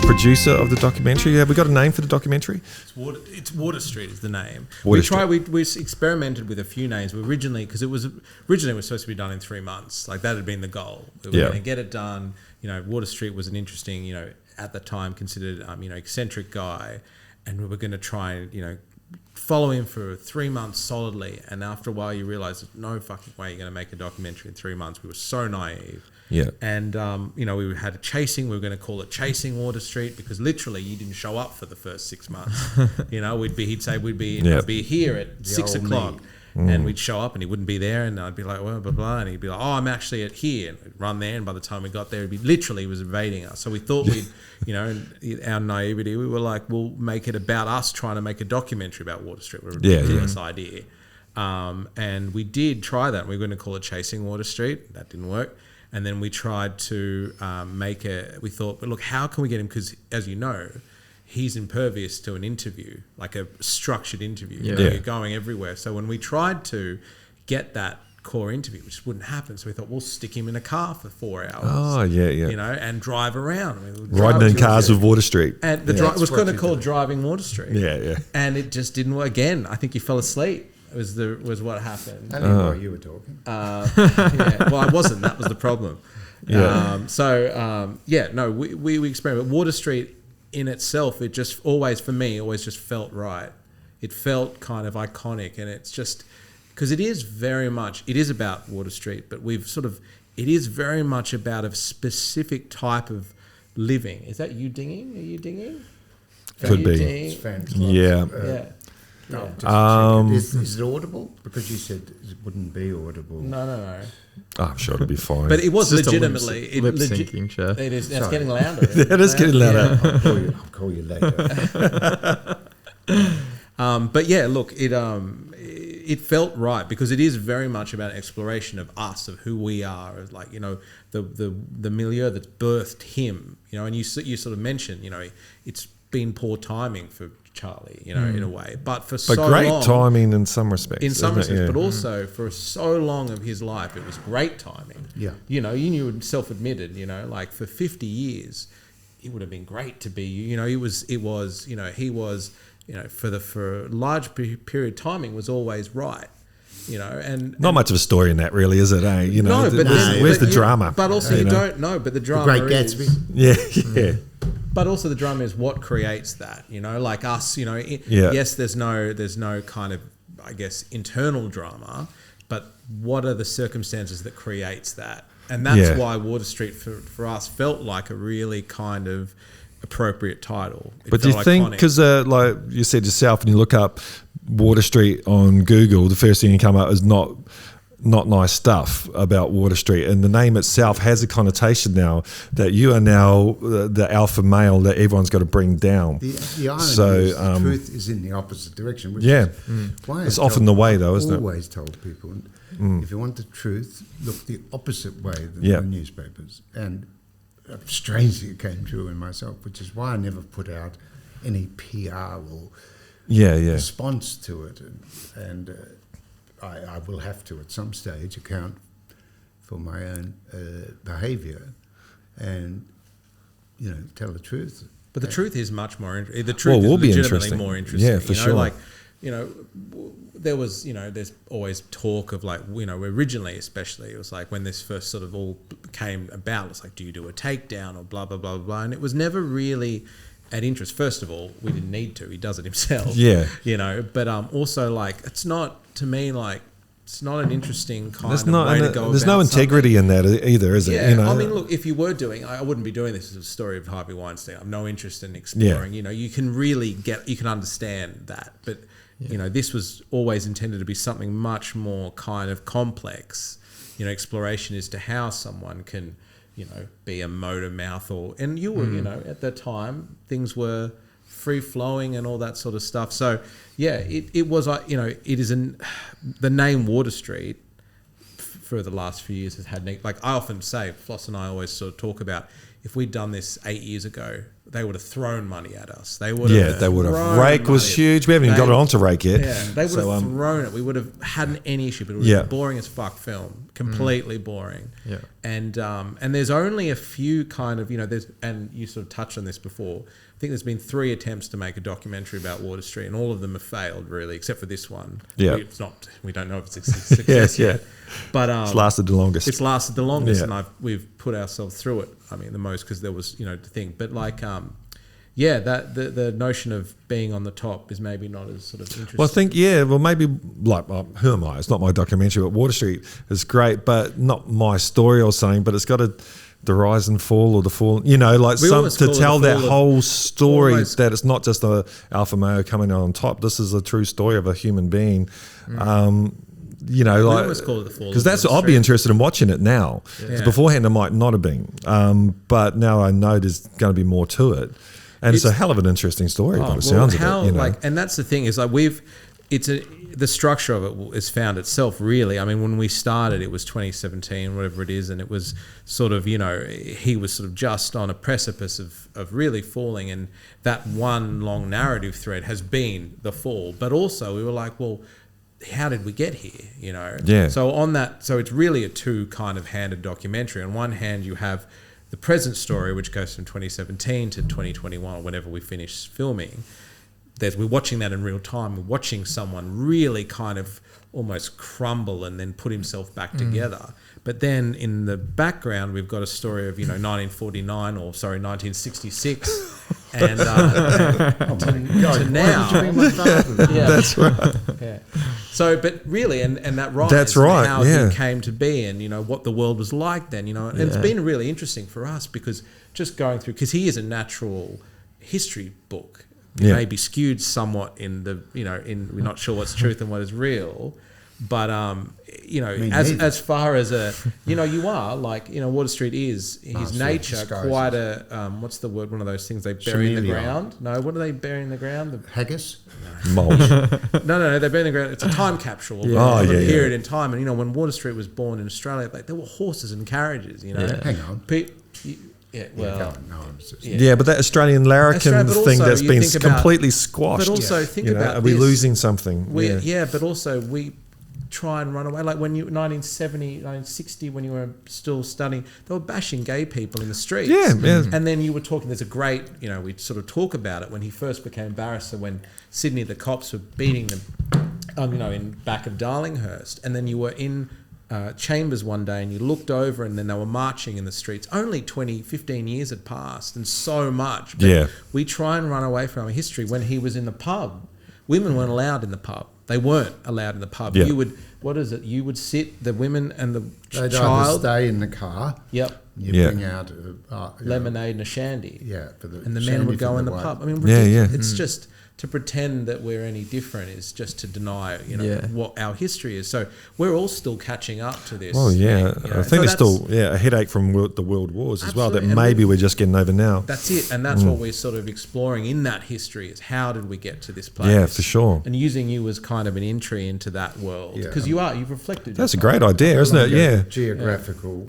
[SPEAKER 1] producer of the documentary. Yeah, we got a name for the documentary.
[SPEAKER 4] It's Water Street is the name.
[SPEAKER 1] Water
[SPEAKER 4] We experimented with a few names. We originally, because it was supposed to be done in 3 months. Like, that had been the goal. We were
[SPEAKER 1] Yeah.
[SPEAKER 4] going to get it done. You know, Water Street was an interesting, you know, at the time considered, you know, eccentric guy, and we were going to try and, you know, follow him for 3 months solidly. And after a while, you realise there's no fucking way you're going to make a documentary in 3 months. We were so naive.
[SPEAKER 1] Yeah.
[SPEAKER 4] And, you know, we had a chasing. We were going to call it Chasing Water Street because literally you didn't show up for the first 6 months. You know, he'd say we'd be,
[SPEAKER 1] Yeah.
[SPEAKER 4] be here at 6
[SPEAKER 2] old
[SPEAKER 4] o'clock.
[SPEAKER 2] me.
[SPEAKER 4] And we'd show up and he wouldn't be there. And I'd be like, well, blah, blah. And he'd be like, oh, I'm actually at here. And we'd run there. And by the time we got there, he was evading us. So we thought we'd, you know, in our naivety, we were like, we'll make it about us trying to make a documentary about Water Street. It was a
[SPEAKER 1] Yeah,
[SPEAKER 4] ridiculous idea. And we did try that. We were going to call it Chasing Water Street. That didn't work. And then we tried to we thought, but look, how can we get him? Because as you know, he's impervious to an interview, like a structured interview. You know,
[SPEAKER 1] Yeah.
[SPEAKER 4] you're going everywhere. So when we tried to get that core interview, which wouldn't happen, so we thought we'll stick him in a car for 4 hours.
[SPEAKER 1] Oh, yeah, yeah.
[SPEAKER 4] You know, and drive around. I mean, we'll
[SPEAKER 1] Riding
[SPEAKER 4] drive
[SPEAKER 1] in
[SPEAKER 4] to-
[SPEAKER 1] cars with Water Street.
[SPEAKER 4] And it was
[SPEAKER 2] That's
[SPEAKER 4] going to
[SPEAKER 2] what
[SPEAKER 4] call
[SPEAKER 2] you do.
[SPEAKER 4] Driving Water Street.
[SPEAKER 1] Yeah, yeah.
[SPEAKER 4] And it just didn't work. Again, I think he fell asleep. Was what happened.
[SPEAKER 2] I knew what you were talking.
[SPEAKER 4] Yeah, well, I wasn't. That was the problem.
[SPEAKER 1] Yeah.
[SPEAKER 4] We experimented. Water Street in itself, it just always just felt right. It felt kind of iconic, and it's just because it is about Water Street, but it is very much about a specific type of living. Is that you dinging? Are you dinging?
[SPEAKER 1] Could be.
[SPEAKER 2] It's fans clubs.
[SPEAKER 1] Yeah.
[SPEAKER 4] Yeah.
[SPEAKER 2] No,
[SPEAKER 4] Yeah.
[SPEAKER 2] just is it audible? Because you said it wouldn't be audible.
[SPEAKER 4] No.
[SPEAKER 1] Oh, I'm sure it'll be fine.
[SPEAKER 4] But it was
[SPEAKER 3] It's just a
[SPEAKER 4] legitimately
[SPEAKER 3] lip syncing show.
[SPEAKER 4] It is. It's
[SPEAKER 2] Sorry.
[SPEAKER 4] getting louder.
[SPEAKER 1] it is getting louder.
[SPEAKER 2] I'll call you later.
[SPEAKER 4] But yeah, look, it felt right because it is very much about exploration of us, of who we are, of like, you know, the milieu that's birthed him, you know. And you sort of mentioned, you know, it's been poor timing for Charlie, you know, in a way. But for
[SPEAKER 1] But
[SPEAKER 4] so
[SPEAKER 1] great
[SPEAKER 4] long,
[SPEAKER 1] timing in some respects.
[SPEAKER 4] in some
[SPEAKER 1] isn't it?
[SPEAKER 4] respects,
[SPEAKER 1] Yeah.
[SPEAKER 4] but also for so long of his life, it was great timing.
[SPEAKER 2] Yeah.
[SPEAKER 4] You know, you knew, self-admitted, you know, like for 50 years, it would have been great to be, you know, he was, you know, for a large period, timing was always right, you know, and
[SPEAKER 1] Not much of a story in that, really, is it? Eh? You know,
[SPEAKER 4] no, but
[SPEAKER 1] where's
[SPEAKER 4] but
[SPEAKER 1] the
[SPEAKER 4] you-
[SPEAKER 1] drama?
[SPEAKER 4] But also, you
[SPEAKER 1] know?
[SPEAKER 4] don't know. But the drama
[SPEAKER 2] Great
[SPEAKER 4] is,
[SPEAKER 2] Gatsby.
[SPEAKER 1] Yeah.
[SPEAKER 4] But also, the drama is what creates that. You know, like us. You know,
[SPEAKER 1] Yeah.
[SPEAKER 4] yes, there's no kind of, I guess, internal drama, but what are the circumstances that creates that? And that's
[SPEAKER 1] Yeah.
[SPEAKER 4] why Water Street for us felt like a really kind of appropriate title. It
[SPEAKER 1] But do you
[SPEAKER 4] felt
[SPEAKER 1] think,
[SPEAKER 4] iconic.
[SPEAKER 1] because like you said yourself, when you look up Water Street on Google, the first thing you come up is not nice stuff about Water Street, and the name itself has a connotation now that you are now the alpha male that everyone's got to bring down.
[SPEAKER 2] The irony
[SPEAKER 1] So,
[SPEAKER 2] is the truth is in the opposite direction. Which
[SPEAKER 1] Yeah.
[SPEAKER 2] is why
[SPEAKER 1] It's
[SPEAKER 2] I've
[SPEAKER 1] often
[SPEAKER 2] told-
[SPEAKER 1] the way, though, isn't it?
[SPEAKER 2] Always told people, if you want the truth, look the opposite way than
[SPEAKER 1] Yeah.
[SPEAKER 2] the newspapers. And strangely, it came true in myself, which is why I never put out any PR or
[SPEAKER 1] Yeah.
[SPEAKER 2] response to it, and I will have to at some stage account for my own behaviour, and tell the truth.
[SPEAKER 4] But the truth is much more. The truth
[SPEAKER 1] will
[SPEAKER 4] is
[SPEAKER 1] be
[SPEAKER 4] legitimately
[SPEAKER 1] interesting.
[SPEAKER 4] more interesting.
[SPEAKER 1] Yeah, for
[SPEAKER 4] you know,
[SPEAKER 1] sure.
[SPEAKER 4] Like, you know, there was, you know, there's always talk of like, you know, originally, especially, it was like when this first sort of all came about, it's like, do you do a takedown or blah blah blah blah, and it was never really at interest. First of all, we didn't need to. He does it himself.
[SPEAKER 1] Yeah.
[SPEAKER 4] You know, but also like, it's not to me like. It's not an interesting kind
[SPEAKER 1] There's
[SPEAKER 4] of
[SPEAKER 1] not.
[SPEAKER 4] way to go.
[SPEAKER 1] There's
[SPEAKER 4] about
[SPEAKER 1] no
[SPEAKER 4] something.
[SPEAKER 1] integrity in that either, is it?
[SPEAKER 4] Yeah,
[SPEAKER 1] You know?
[SPEAKER 4] I mean, look, if you were doing, I wouldn't be doing this as a story of Harvey Weinstein. I've no interest in exploring. You know, you can really you can understand that, but you know, this was always intended to be something much more kind of complex. You know, exploration as to how someone can, you know, be a motor mouth and you were, you know, at the time things were free flowing and all that sort of stuff. So yeah, it was, you know, it is the name Water Street for the last few years has had, like I often say, Floss and I always sort of talk about, if we'd done this 8 years ago, they would have thrown money at us. They would have.
[SPEAKER 1] they would have.
[SPEAKER 4] thrown
[SPEAKER 1] Rake was
[SPEAKER 4] money.
[SPEAKER 1] huge. We haven't even got it onto Rake yet.
[SPEAKER 4] Yeah, they would
[SPEAKER 1] So,
[SPEAKER 4] have thrown it. We would have hadn't any issue, but it was
[SPEAKER 1] Yeah.
[SPEAKER 4] a boring as fuck film, completely boring.
[SPEAKER 3] Yeah.
[SPEAKER 4] And there's only a few kind of, you know, and you sort of touched on this before. I think there's been 3 attempts to make a documentary about Water Street, and all of them have failed, really, except for this one.
[SPEAKER 1] Yeah.
[SPEAKER 4] We don't know if it's a success
[SPEAKER 1] Yeah.
[SPEAKER 4] yet. But
[SPEAKER 1] It's lasted the longest.
[SPEAKER 4] it's lasted the longest,
[SPEAKER 1] Yeah.
[SPEAKER 4] and we've put ourselves through it. I mean, the most, because there was, you know, the thing. But like, yeah, that the notion of being on the top is maybe not as sort of interesting.
[SPEAKER 1] Well, I think, maybe, like, who am I? It's not my documentary, but Water Street is great, but not my story or something, but it's got the rise and fall or the fall, you know, like
[SPEAKER 4] We always
[SPEAKER 1] to
[SPEAKER 4] call it
[SPEAKER 1] tell
[SPEAKER 4] the
[SPEAKER 1] that
[SPEAKER 4] fall of-
[SPEAKER 1] whole story,
[SPEAKER 4] almost-
[SPEAKER 1] that it's not just a alpha male coming on top. This is a true story of a human being. You know, like,
[SPEAKER 4] always call it the fall
[SPEAKER 1] because
[SPEAKER 4] of
[SPEAKER 1] that's
[SPEAKER 4] Water
[SPEAKER 1] I'd be
[SPEAKER 4] Street.
[SPEAKER 1] interested in watching it now. 'Cause
[SPEAKER 4] Yeah.
[SPEAKER 1] beforehand, I might not have been, but now I know there's going to be more to it, and it's a hell of an interesting story. By the sounds of it, you know.
[SPEAKER 4] Like, and that's the thing is like the structure of it is found itself really. I mean, when we started, it was 2017, whatever it is, and it was sort of, you know, he was sort of just on a precipice of really falling, and that one long narrative thread has been the fall. But also, we were like, well, how did we get here? You know,
[SPEAKER 1] Yeah.
[SPEAKER 4] So it's really a two kind of handed documentary. On one hand, you have the present story, which goes from 2017 to 2021, or whenever we finish filming. We're watching that in real time. We're watching someone really kind of almost crumble and then put himself back together. But then in the background, we've got a story of, you know, 1966, and to now. Yeah.
[SPEAKER 1] That's right.
[SPEAKER 4] Yeah. So, but really, and that rise,
[SPEAKER 1] That's
[SPEAKER 4] and
[SPEAKER 1] right,
[SPEAKER 4] how
[SPEAKER 1] yeah.
[SPEAKER 4] he came to be, and you know what the world was like then, you know, and it's been really interesting for us because just going through, because he is a natural history book. It
[SPEAKER 1] Yeah.
[SPEAKER 4] may be skewed somewhat in the, you know, we're not sure what's truth and what is real, but you know,
[SPEAKER 2] Me neither.
[SPEAKER 4] as far as you know, you are like, you know, Water Street is his
[SPEAKER 2] Master of
[SPEAKER 4] nature
[SPEAKER 2] disguises.
[SPEAKER 4] quite a what's the word? One of those things they bury in the
[SPEAKER 2] Chameleon.
[SPEAKER 4] ground. No, what do they bury in the ground? The
[SPEAKER 2] Haggis?
[SPEAKER 1] Mulch.
[SPEAKER 4] No, they burn the ground. It's a time capsule of,
[SPEAKER 1] Oh,
[SPEAKER 4] of a
[SPEAKER 1] yeah,
[SPEAKER 4] period in time. And, you know, when Water Street was born in Australia, like, there were horses and carriages, you know.
[SPEAKER 3] Yeah.
[SPEAKER 2] Hang on.
[SPEAKER 4] Yeah, well,
[SPEAKER 2] no, it's just,
[SPEAKER 1] Yeah, but that Australian larrikin
[SPEAKER 4] Australia, but
[SPEAKER 1] thing
[SPEAKER 4] also
[SPEAKER 1] that's
[SPEAKER 4] you
[SPEAKER 1] been
[SPEAKER 4] think about-
[SPEAKER 1] completely squashed.
[SPEAKER 4] but also think
[SPEAKER 1] you know,
[SPEAKER 4] about
[SPEAKER 1] are we
[SPEAKER 4] this.
[SPEAKER 1] losing something?
[SPEAKER 4] But also we try and run away. Like when you 1970, 1960, when you were still studying, they were bashing gay people in the streets.
[SPEAKER 1] Yeah, yeah.
[SPEAKER 4] And then you were talking. There's a great, we sort of talk about it when he first became barrister. When Sydney, the cops were beating them, in back of Darlinghurst, and then you were in Chambers one day and you looked over and then they were marching in the streets. Only 15 years had passed and so much. But
[SPEAKER 1] Yeah.
[SPEAKER 4] we try and run away from our history. When he was in the pub, women weren't allowed in the pub. They weren't allowed in the pub.
[SPEAKER 1] Yeah.
[SPEAKER 4] You would, you would sit, the women and the
[SPEAKER 2] they'd either
[SPEAKER 4] child.
[SPEAKER 2] stay in the car.
[SPEAKER 4] Yep.
[SPEAKER 2] You
[SPEAKER 1] Yeah.
[SPEAKER 2] bring out
[SPEAKER 4] Lemonade and a shandy.
[SPEAKER 2] Yeah, for the
[SPEAKER 4] And the men
[SPEAKER 2] shandy
[SPEAKER 4] would go
[SPEAKER 2] for
[SPEAKER 4] in the
[SPEAKER 2] white.
[SPEAKER 4] pub. I mean,
[SPEAKER 1] Yeah,
[SPEAKER 4] ridiculous.
[SPEAKER 1] yeah.
[SPEAKER 4] It's just to pretend that we're any different is just to deny,
[SPEAKER 3] Yeah.
[SPEAKER 4] what our history is. So we're all still catching up to this.
[SPEAKER 1] Oh yeah,
[SPEAKER 4] thing,
[SPEAKER 1] I
[SPEAKER 4] So
[SPEAKER 1] think there's
[SPEAKER 4] that's-
[SPEAKER 1] still a headache from the world wars as well that
[SPEAKER 4] Absolutely. And
[SPEAKER 1] maybe we're just getting over now.
[SPEAKER 4] That's it, and that's what we're sort of exploring in that history is how did we get to this place?
[SPEAKER 1] Yeah, for sure.
[SPEAKER 4] And using you as kind of an entry into that world
[SPEAKER 2] Yeah.
[SPEAKER 4] because you've reflected.
[SPEAKER 1] That's a
[SPEAKER 4] yourself.
[SPEAKER 1] great idea, isn't it?
[SPEAKER 2] Like a
[SPEAKER 1] Yeah,
[SPEAKER 2] geographical,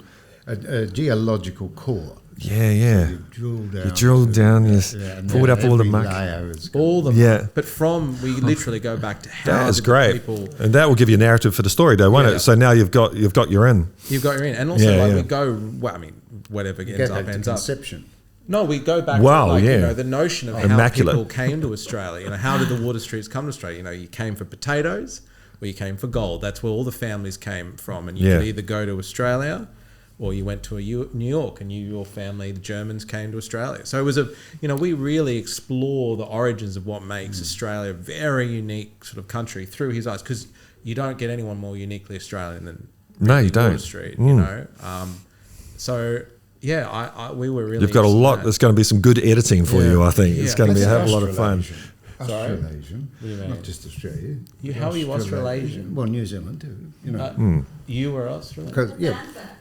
[SPEAKER 2] a geological core.
[SPEAKER 1] yeah.
[SPEAKER 2] You drill down.
[SPEAKER 1] You drill down, you
[SPEAKER 2] and
[SPEAKER 1] pulled up all the
[SPEAKER 2] every
[SPEAKER 1] muck.
[SPEAKER 2] layer is
[SPEAKER 4] All the
[SPEAKER 1] Yeah.
[SPEAKER 4] but we literally go back to how
[SPEAKER 1] That is
[SPEAKER 4] did the
[SPEAKER 1] great,
[SPEAKER 4] people
[SPEAKER 1] and that will give you a narrative for the story, though, won't
[SPEAKER 4] Yeah.
[SPEAKER 1] it? So now you've got your in.
[SPEAKER 4] you've got your in, and also
[SPEAKER 1] Yeah, yeah.
[SPEAKER 4] we go. Well, I mean, whatever
[SPEAKER 2] get
[SPEAKER 4] ends
[SPEAKER 2] back
[SPEAKER 4] up
[SPEAKER 2] to
[SPEAKER 4] ends up.
[SPEAKER 2] conception.
[SPEAKER 4] No, we go back
[SPEAKER 1] Wow,
[SPEAKER 4] to
[SPEAKER 1] yeah.
[SPEAKER 4] the notion of
[SPEAKER 1] Immaculate.
[SPEAKER 4] how people came to Australia. How did the Water Streets come to Australia? You came for potatoes or you came for gold. That's where all the families came from. And you
[SPEAKER 1] Yeah.
[SPEAKER 4] could either go to Australia or you went to New York and your family, the Germans, came to Australia. So it was we really explore the origins of what makes Australia a very unique sort of country through his eyes because you don't get anyone more uniquely Australian than
[SPEAKER 1] No, you
[SPEAKER 4] Water
[SPEAKER 1] don't.
[SPEAKER 4] Street,
[SPEAKER 1] Mm.
[SPEAKER 4] So yeah, we were really.
[SPEAKER 1] You've got a
[SPEAKER 4] interested in
[SPEAKER 1] lot.
[SPEAKER 4] that.
[SPEAKER 1] There's going to be some good editing for
[SPEAKER 4] Yeah.
[SPEAKER 1] you, I think. It's
[SPEAKER 4] Yeah.
[SPEAKER 1] going to be a
[SPEAKER 2] That's
[SPEAKER 1] hell of a lot of fun.
[SPEAKER 2] Australasian.
[SPEAKER 4] Sorry?
[SPEAKER 2] Australasian,
[SPEAKER 4] do you mean?
[SPEAKER 2] not just Australia.
[SPEAKER 4] How are you Australasian?
[SPEAKER 2] Well, New Zealand too.
[SPEAKER 4] You were Australian.
[SPEAKER 2] Because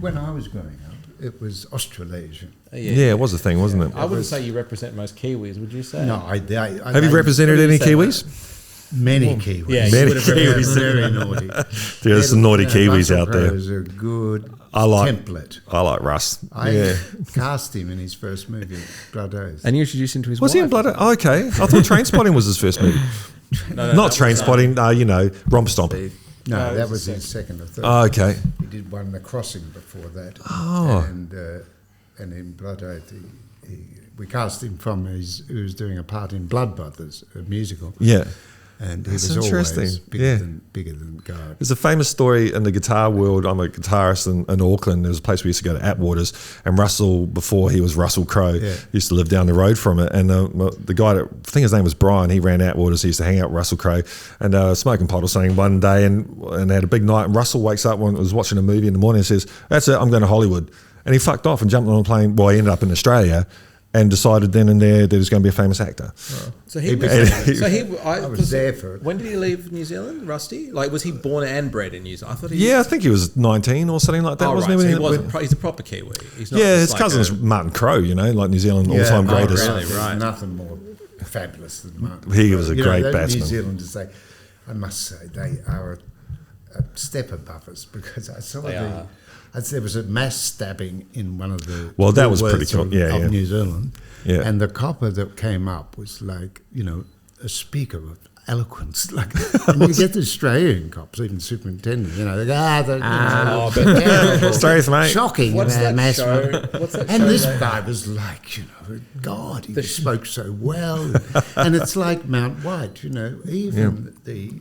[SPEAKER 2] when I was growing up, it was Australasian.
[SPEAKER 1] Yeah, it was a thing, wasn't it?
[SPEAKER 4] I wouldn't say you represent most Kiwis, would you say?
[SPEAKER 2] No,
[SPEAKER 1] Have you represented any Kiwis?
[SPEAKER 2] many Kiwis?
[SPEAKER 4] Yeah, you
[SPEAKER 1] Many
[SPEAKER 4] would have represented.
[SPEAKER 2] Very naughty.
[SPEAKER 1] There's some naughty Kiwis
[SPEAKER 2] Russell
[SPEAKER 1] out there.
[SPEAKER 2] Crowe is a good
[SPEAKER 1] I like-
[SPEAKER 2] template.
[SPEAKER 1] I like Russ.
[SPEAKER 2] I cast him in his first movie, Blood Oath.
[SPEAKER 4] And you introduced him to his
[SPEAKER 1] Was
[SPEAKER 4] wife.
[SPEAKER 1] he in Blood? Oh, okay, I thought Trainspotting was his first movie. Not Trainspotting. Romp Stomp.
[SPEAKER 2] No,
[SPEAKER 4] No,
[SPEAKER 2] that
[SPEAKER 4] it
[SPEAKER 2] was
[SPEAKER 4] was
[SPEAKER 2] his second or third.
[SPEAKER 1] Oh, okay.
[SPEAKER 2] He did one, The Crossing, before that.
[SPEAKER 1] Oh.
[SPEAKER 2] And in Blood Oath, we cast him he was doing a part in Blood Brothers, a musical.
[SPEAKER 1] Yeah.
[SPEAKER 2] And he
[SPEAKER 1] That's
[SPEAKER 2] was always
[SPEAKER 1] interesting.
[SPEAKER 2] bigger,
[SPEAKER 1] Yeah.
[SPEAKER 2] bigger than God.
[SPEAKER 1] There's a famous story in the guitar world. I'm a guitarist in Auckland. There was a place we used to go to, Atwaters, and Russell, before he was Russell Crowe, used to live down the road from it. And the guy, I think his name was Brian, he ran Atwaters. He used to hang out with Russell Crowe and smoking pot or something one day, and had a big night. And Russell wakes up when he was watching a movie in the morning and says, "That's it, I'm going to Hollywood." And he fucked off and jumped on a plane. Well, he ended up in Australia. And decided then and there that he was going to be a famous actor.
[SPEAKER 4] So
[SPEAKER 2] I was there for it.
[SPEAKER 4] When did he leave New Zealand, Rusty? Like, was he born and bred in New Zealand? I thought he.
[SPEAKER 1] Yeah, I think he was 19 or something like that,
[SPEAKER 4] Oh,
[SPEAKER 1] wasn't
[SPEAKER 4] right. So
[SPEAKER 1] he?
[SPEAKER 4] he wasn't. He's a proper Kiwi. He's not
[SPEAKER 1] Yeah,
[SPEAKER 4] just
[SPEAKER 1] his
[SPEAKER 4] like
[SPEAKER 1] cousin's
[SPEAKER 4] a-
[SPEAKER 1] Martin Crowe, like New Zealand all-time greatest.
[SPEAKER 4] really?
[SPEAKER 2] There's
[SPEAKER 4] Right.
[SPEAKER 2] nothing more fabulous than Martin.
[SPEAKER 1] He was a great
[SPEAKER 2] those
[SPEAKER 1] batsman.
[SPEAKER 2] New Zealanders, I must say, they are a step above us because I saw there was a mass stabbing in one of the
[SPEAKER 1] Well, that was pretty
[SPEAKER 2] Woolworths
[SPEAKER 1] cool.
[SPEAKER 2] of
[SPEAKER 1] Yeah.
[SPEAKER 2] New Zealand.
[SPEAKER 1] Yeah.
[SPEAKER 2] And the copper that came up was like, a speaker of eloquence. Like, and you get the Australian cops, even superintendent, they go, terrible,
[SPEAKER 1] Straith, mate.
[SPEAKER 2] shocking.
[SPEAKER 4] What's that
[SPEAKER 2] mass
[SPEAKER 4] show?
[SPEAKER 2] murder."
[SPEAKER 4] What's that
[SPEAKER 2] And
[SPEAKER 4] show
[SPEAKER 2] this
[SPEAKER 4] there?
[SPEAKER 2] guy was like, God, he spoke so well. And it's like Mount White, even the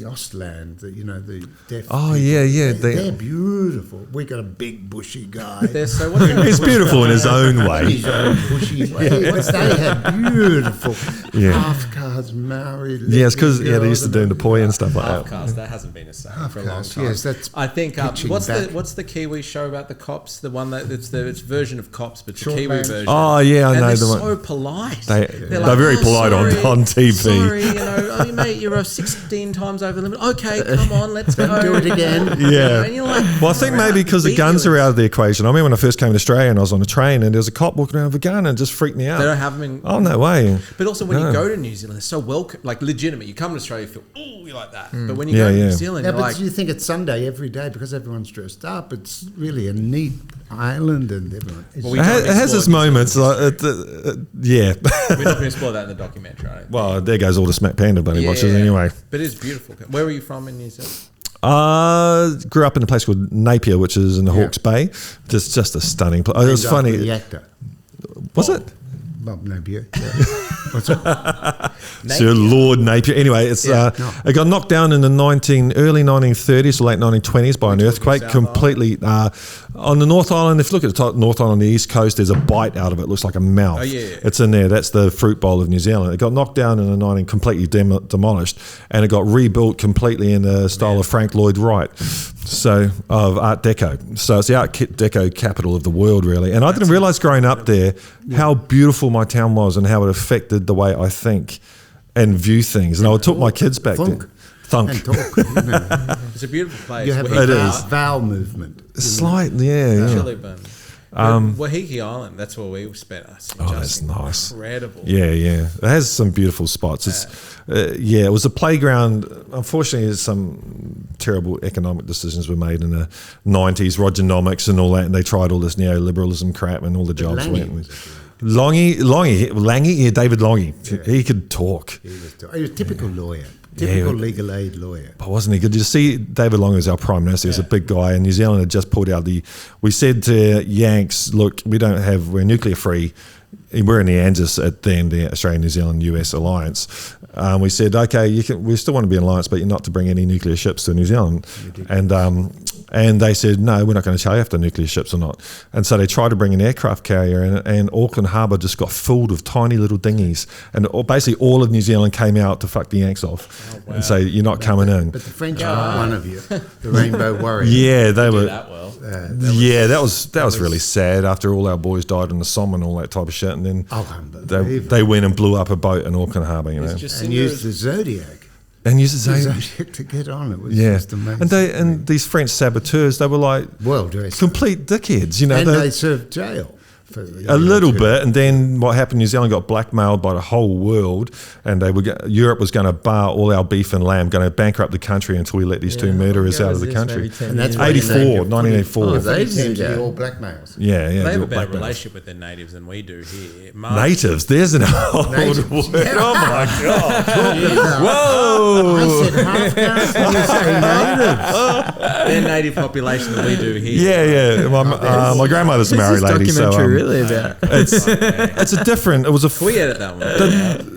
[SPEAKER 2] Ostland, the deaf
[SPEAKER 1] Oh,
[SPEAKER 2] people,
[SPEAKER 1] yeah.
[SPEAKER 2] They're beautiful. We got a big bushy guy.
[SPEAKER 4] They're so. What's that?
[SPEAKER 1] He's beautiful in his own way.
[SPEAKER 2] His own bushy way. But they had beautiful
[SPEAKER 1] Yeah.
[SPEAKER 2] half-caste Maori.
[SPEAKER 1] Yeah, it's because
[SPEAKER 2] lesbian
[SPEAKER 1] they used to
[SPEAKER 2] girls
[SPEAKER 1] do the poi and stuff like that.
[SPEAKER 4] Half-cast. That hasn't been a saying for a long
[SPEAKER 2] Half-caste,
[SPEAKER 4] time.
[SPEAKER 2] yes, that's
[SPEAKER 4] I think.
[SPEAKER 2] pitching
[SPEAKER 4] What's
[SPEAKER 2] back.
[SPEAKER 4] the Kiwi show about the cops? The one that it's version of Cops, but the
[SPEAKER 2] Short
[SPEAKER 4] Kiwi
[SPEAKER 2] Man.
[SPEAKER 4] version.
[SPEAKER 1] Oh, yeah, I
[SPEAKER 4] and
[SPEAKER 1] know
[SPEAKER 4] they're
[SPEAKER 1] the one.
[SPEAKER 4] so polite.
[SPEAKER 1] They're very polite on TV.
[SPEAKER 4] Sorry, mate, you're 16 times over the limit. Okay, come on, let's go.
[SPEAKER 2] Do it again.
[SPEAKER 1] Yeah.
[SPEAKER 4] And you're like,
[SPEAKER 1] Well, I think maybe because the guns are out of the equation. I remember when I first came to Australia and I was on a train and there was a cop walking around with a gun and it just freaked me out.
[SPEAKER 4] They don't have them in.
[SPEAKER 1] Oh, no way.
[SPEAKER 4] But also when
[SPEAKER 1] No.
[SPEAKER 4] you go to New Zealand, they're so welcome, like legitimate. You come to Australia, you feel, oh, you like that. But when you
[SPEAKER 1] Yeah,
[SPEAKER 4] go to
[SPEAKER 1] yeah.
[SPEAKER 4] New Zealand,
[SPEAKER 2] Yeah,
[SPEAKER 4] you're
[SPEAKER 2] but
[SPEAKER 4] like,
[SPEAKER 2] you think it's Sunday every day because everyone's dressed up. It's really a neat island and everyone.
[SPEAKER 4] Well, we
[SPEAKER 1] It
[SPEAKER 4] don't
[SPEAKER 1] has its
[SPEAKER 4] explore
[SPEAKER 1] moments. Like, yeah.
[SPEAKER 4] we're not going to explore that in the documentary. I don't think.
[SPEAKER 1] Well, there goes all the Smack Panda Bunny watchers anyway.
[SPEAKER 4] But it's beautiful. Where were you from in New Zealand?
[SPEAKER 1] Grew up in a place called Napier, which is in the Hawke's Bay. Just a stunning place. It was
[SPEAKER 2] Named after
[SPEAKER 1] funny.
[SPEAKER 2] The actor,
[SPEAKER 1] Was it?
[SPEAKER 2] Bob Napier. Yeah. What's that?
[SPEAKER 1] Sir Lord Napier. Anyway, it's it got knocked down in the early 1930s or late 1920s by an earthquake.
[SPEAKER 4] South
[SPEAKER 1] Completely on the North Island. If you look at the top North Island on the east coast, there's a bite out of it. It looks like a mouth.
[SPEAKER 4] Oh, yeah.
[SPEAKER 1] It's in there. That's the fruit bowl of New Zealand. It got knocked down in the completely demolished, and it got rebuilt completely in the style of Frank Lloyd Wright. So of Art Deco. So it's the Art Deco capital of the world, really. And I didn't realise growing up there how beautiful my town was and how it affected the way I think and view things. And I took my kids back
[SPEAKER 2] Thunk.
[SPEAKER 1] there. Thunk.
[SPEAKER 2] And talk. You know.
[SPEAKER 4] It's a beautiful place.
[SPEAKER 2] You have
[SPEAKER 1] It
[SPEAKER 2] a
[SPEAKER 1] is.
[SPEAKER 2] vowel movement.
[SPEAKER 1] Slight, yeah.
[SPEAKER 4] Chilliburn. Wahiki Island, that's where we spent us.
[SPEAKER 1] Oh, that's nice.
[SPEAKER 4] Incredible.
[SPEAKER 1] Yeah, yeah. It has some beautiful spots. It's, it was a playground. Unfortunately, some terrible economic decisions were made in the 90s, Rogernomics and all that, and they tried all this neoliberalism crap and all the jobs
[SPEAKER 2] Lange
[SPEAKER 1] went.
[SPEAKER 2] was
[SPEAKER 1] Lange, yeah, David Lange. He could talk.
[SPEAKER 2] He was a typical lawyer, typical legal aid lawyer.
[SPEAKER 1] But wasn't he good? Did you see David Lange was our Prime Minister? He was a big guy, and New Zealand had just pulled out we said to Yanks, look, we're nuclear free. We're in the ANZUS at then, the Australian, New Zealand, US alliance. We said, okay, we still want to be in alliance, but you're not to bring any nuclear ships to New Zealand. And they said, no, we're not going to tell you if the nuclear ships or not. And so they tried to bring an aircraft carrier in, and Auckland Harbour just got filled with tiny little dinghies. And basically all of New Zealand came out to fuck the Yanks off and say, you're not coming in.
[SPEAKER 2] But the French got one of you, the Rainbow Warrior.
[SPEAKER 1] Yeah, they were.
[SPEAKER 4] That well.
[SPEAKER 1] That was really sad after all our boys died in the Somme and all that type of shit. And then they went and blew up a boat in Auckland Harbour, you know.
[SPEAKER 2] And used the Zodiac.
[SPEAKER 1] And used the
[SPEAKER 2] The
[SPEAKER 1] Zodiac.
[SPEAKER 2] Zodiac to get on. It was
[SPEAKER 1] Yeah.
[SPEAKER 2] just amazing.
[SPEAKER 1] And these French saboteurs, they were like
[SPEAKER 2] well dressed.
[SPEAKER 1] complete dickheads, you know.
[SPEAKER 2] And
[SPEAKER 1] they-
[SPEAKER 2] they served jail. For
[SPEAKER 1] a little bit, and then what happened? New Zealand got blackmailed by the whole world, and Europe was going to bar all our beef and lamb, going to bankrupt the country until we let these two murderers out of the country.
[SPEAKER 2] And that's why
[SPEAKER 1] 1984.
[SPEAKER 3] Oh,
[SPEAKER 2] They
[SPEAKER 3] ages
[SPEAKER 2] seem to be
[SPEAKER 3] ago.
[SPEAKER 2] all blackmails.
[SPEAKER 1] Yeah, yeah.
[SPEAKER 4] They have
[SPEAKER 1] they
[SPEAKER 4] a
[SPEAKER 1] were
[SPEAKER 4] better
[SPEAKER 1] blackmailed.
[SPEAKER 4] relationship with their natives than we do here.
[SPEAKER 1] Natives. There's an old
[SPEAKER 2] Natives.
[SPEAKER 1] word. Oh my god!
[SPEAKER 2] Whoa!
[SPEAKER 1] Whoa!
[SPEAKER 2] I said half caste, and you say natives.
[SPEAKER 4] Their native population that we do here.
[SPEAKER 1] Yeah, yeah. My grandmother's a Maori lady, so
[SPEAKER 3] really about?
[SPEAKER 1] it's a different. It was a.
[SPEAKER 4] Can we edit that one?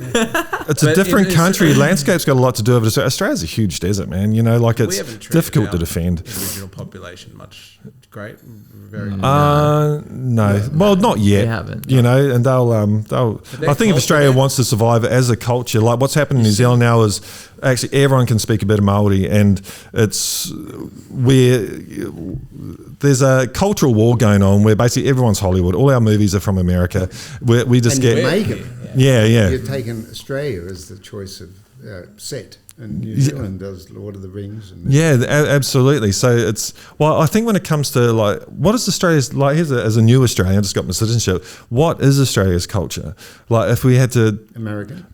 [SPEAKER 1] It's a
[SPEAKER 4] But
[SPEAKER 1] different
[SPEAKER 4] it's-
[SPEAKER 1] country. Landscape's got a lot to do with it. Australia's a huge desert, man. You know, like
[SPEAKER 4] We
[SPEAKER 1] it's
[SPEAKER 4] haven't treated
[SPEAKER 1] difficult
[SPEAKER 4] our
[SPEAKER 1] to defend.
[SPEAKER 4] Original population much. Great. Very.
[SPEAKER 1] No. Well, not yet.
[SPEAKER 3] We haven't.
[SPEAKER 1] You know, and they'll.
[SPEAKER 4] their
[SPEAKER 1] I think if Australia
[SPEAKER 4] culture-
[SPEAKER 1] wants to survive as a culture, like what's happened in New Zealand now is actually everyone can speak a bit of Maori, and it's where there's a cultural war going on where basically everyone's Hollywood. All our movies are from America. We just
[SPEAKER 2] And
[SPEAKER 1] get.
[SPEAKER 2] you make them.
[SPEAKER 1] Yeah, yeah.
[SPEAKER 2] You've taken Australia as the choice of set, and New Zealand does Lord of the Rings. And
[SPEAKER 1] Yeah, absolutely. So it's I think when it comes to like what is Australia's like as a new Australian, I just got my citizenship. What is Australia's culture? Like if we had to,
[SPEAKER 2] American.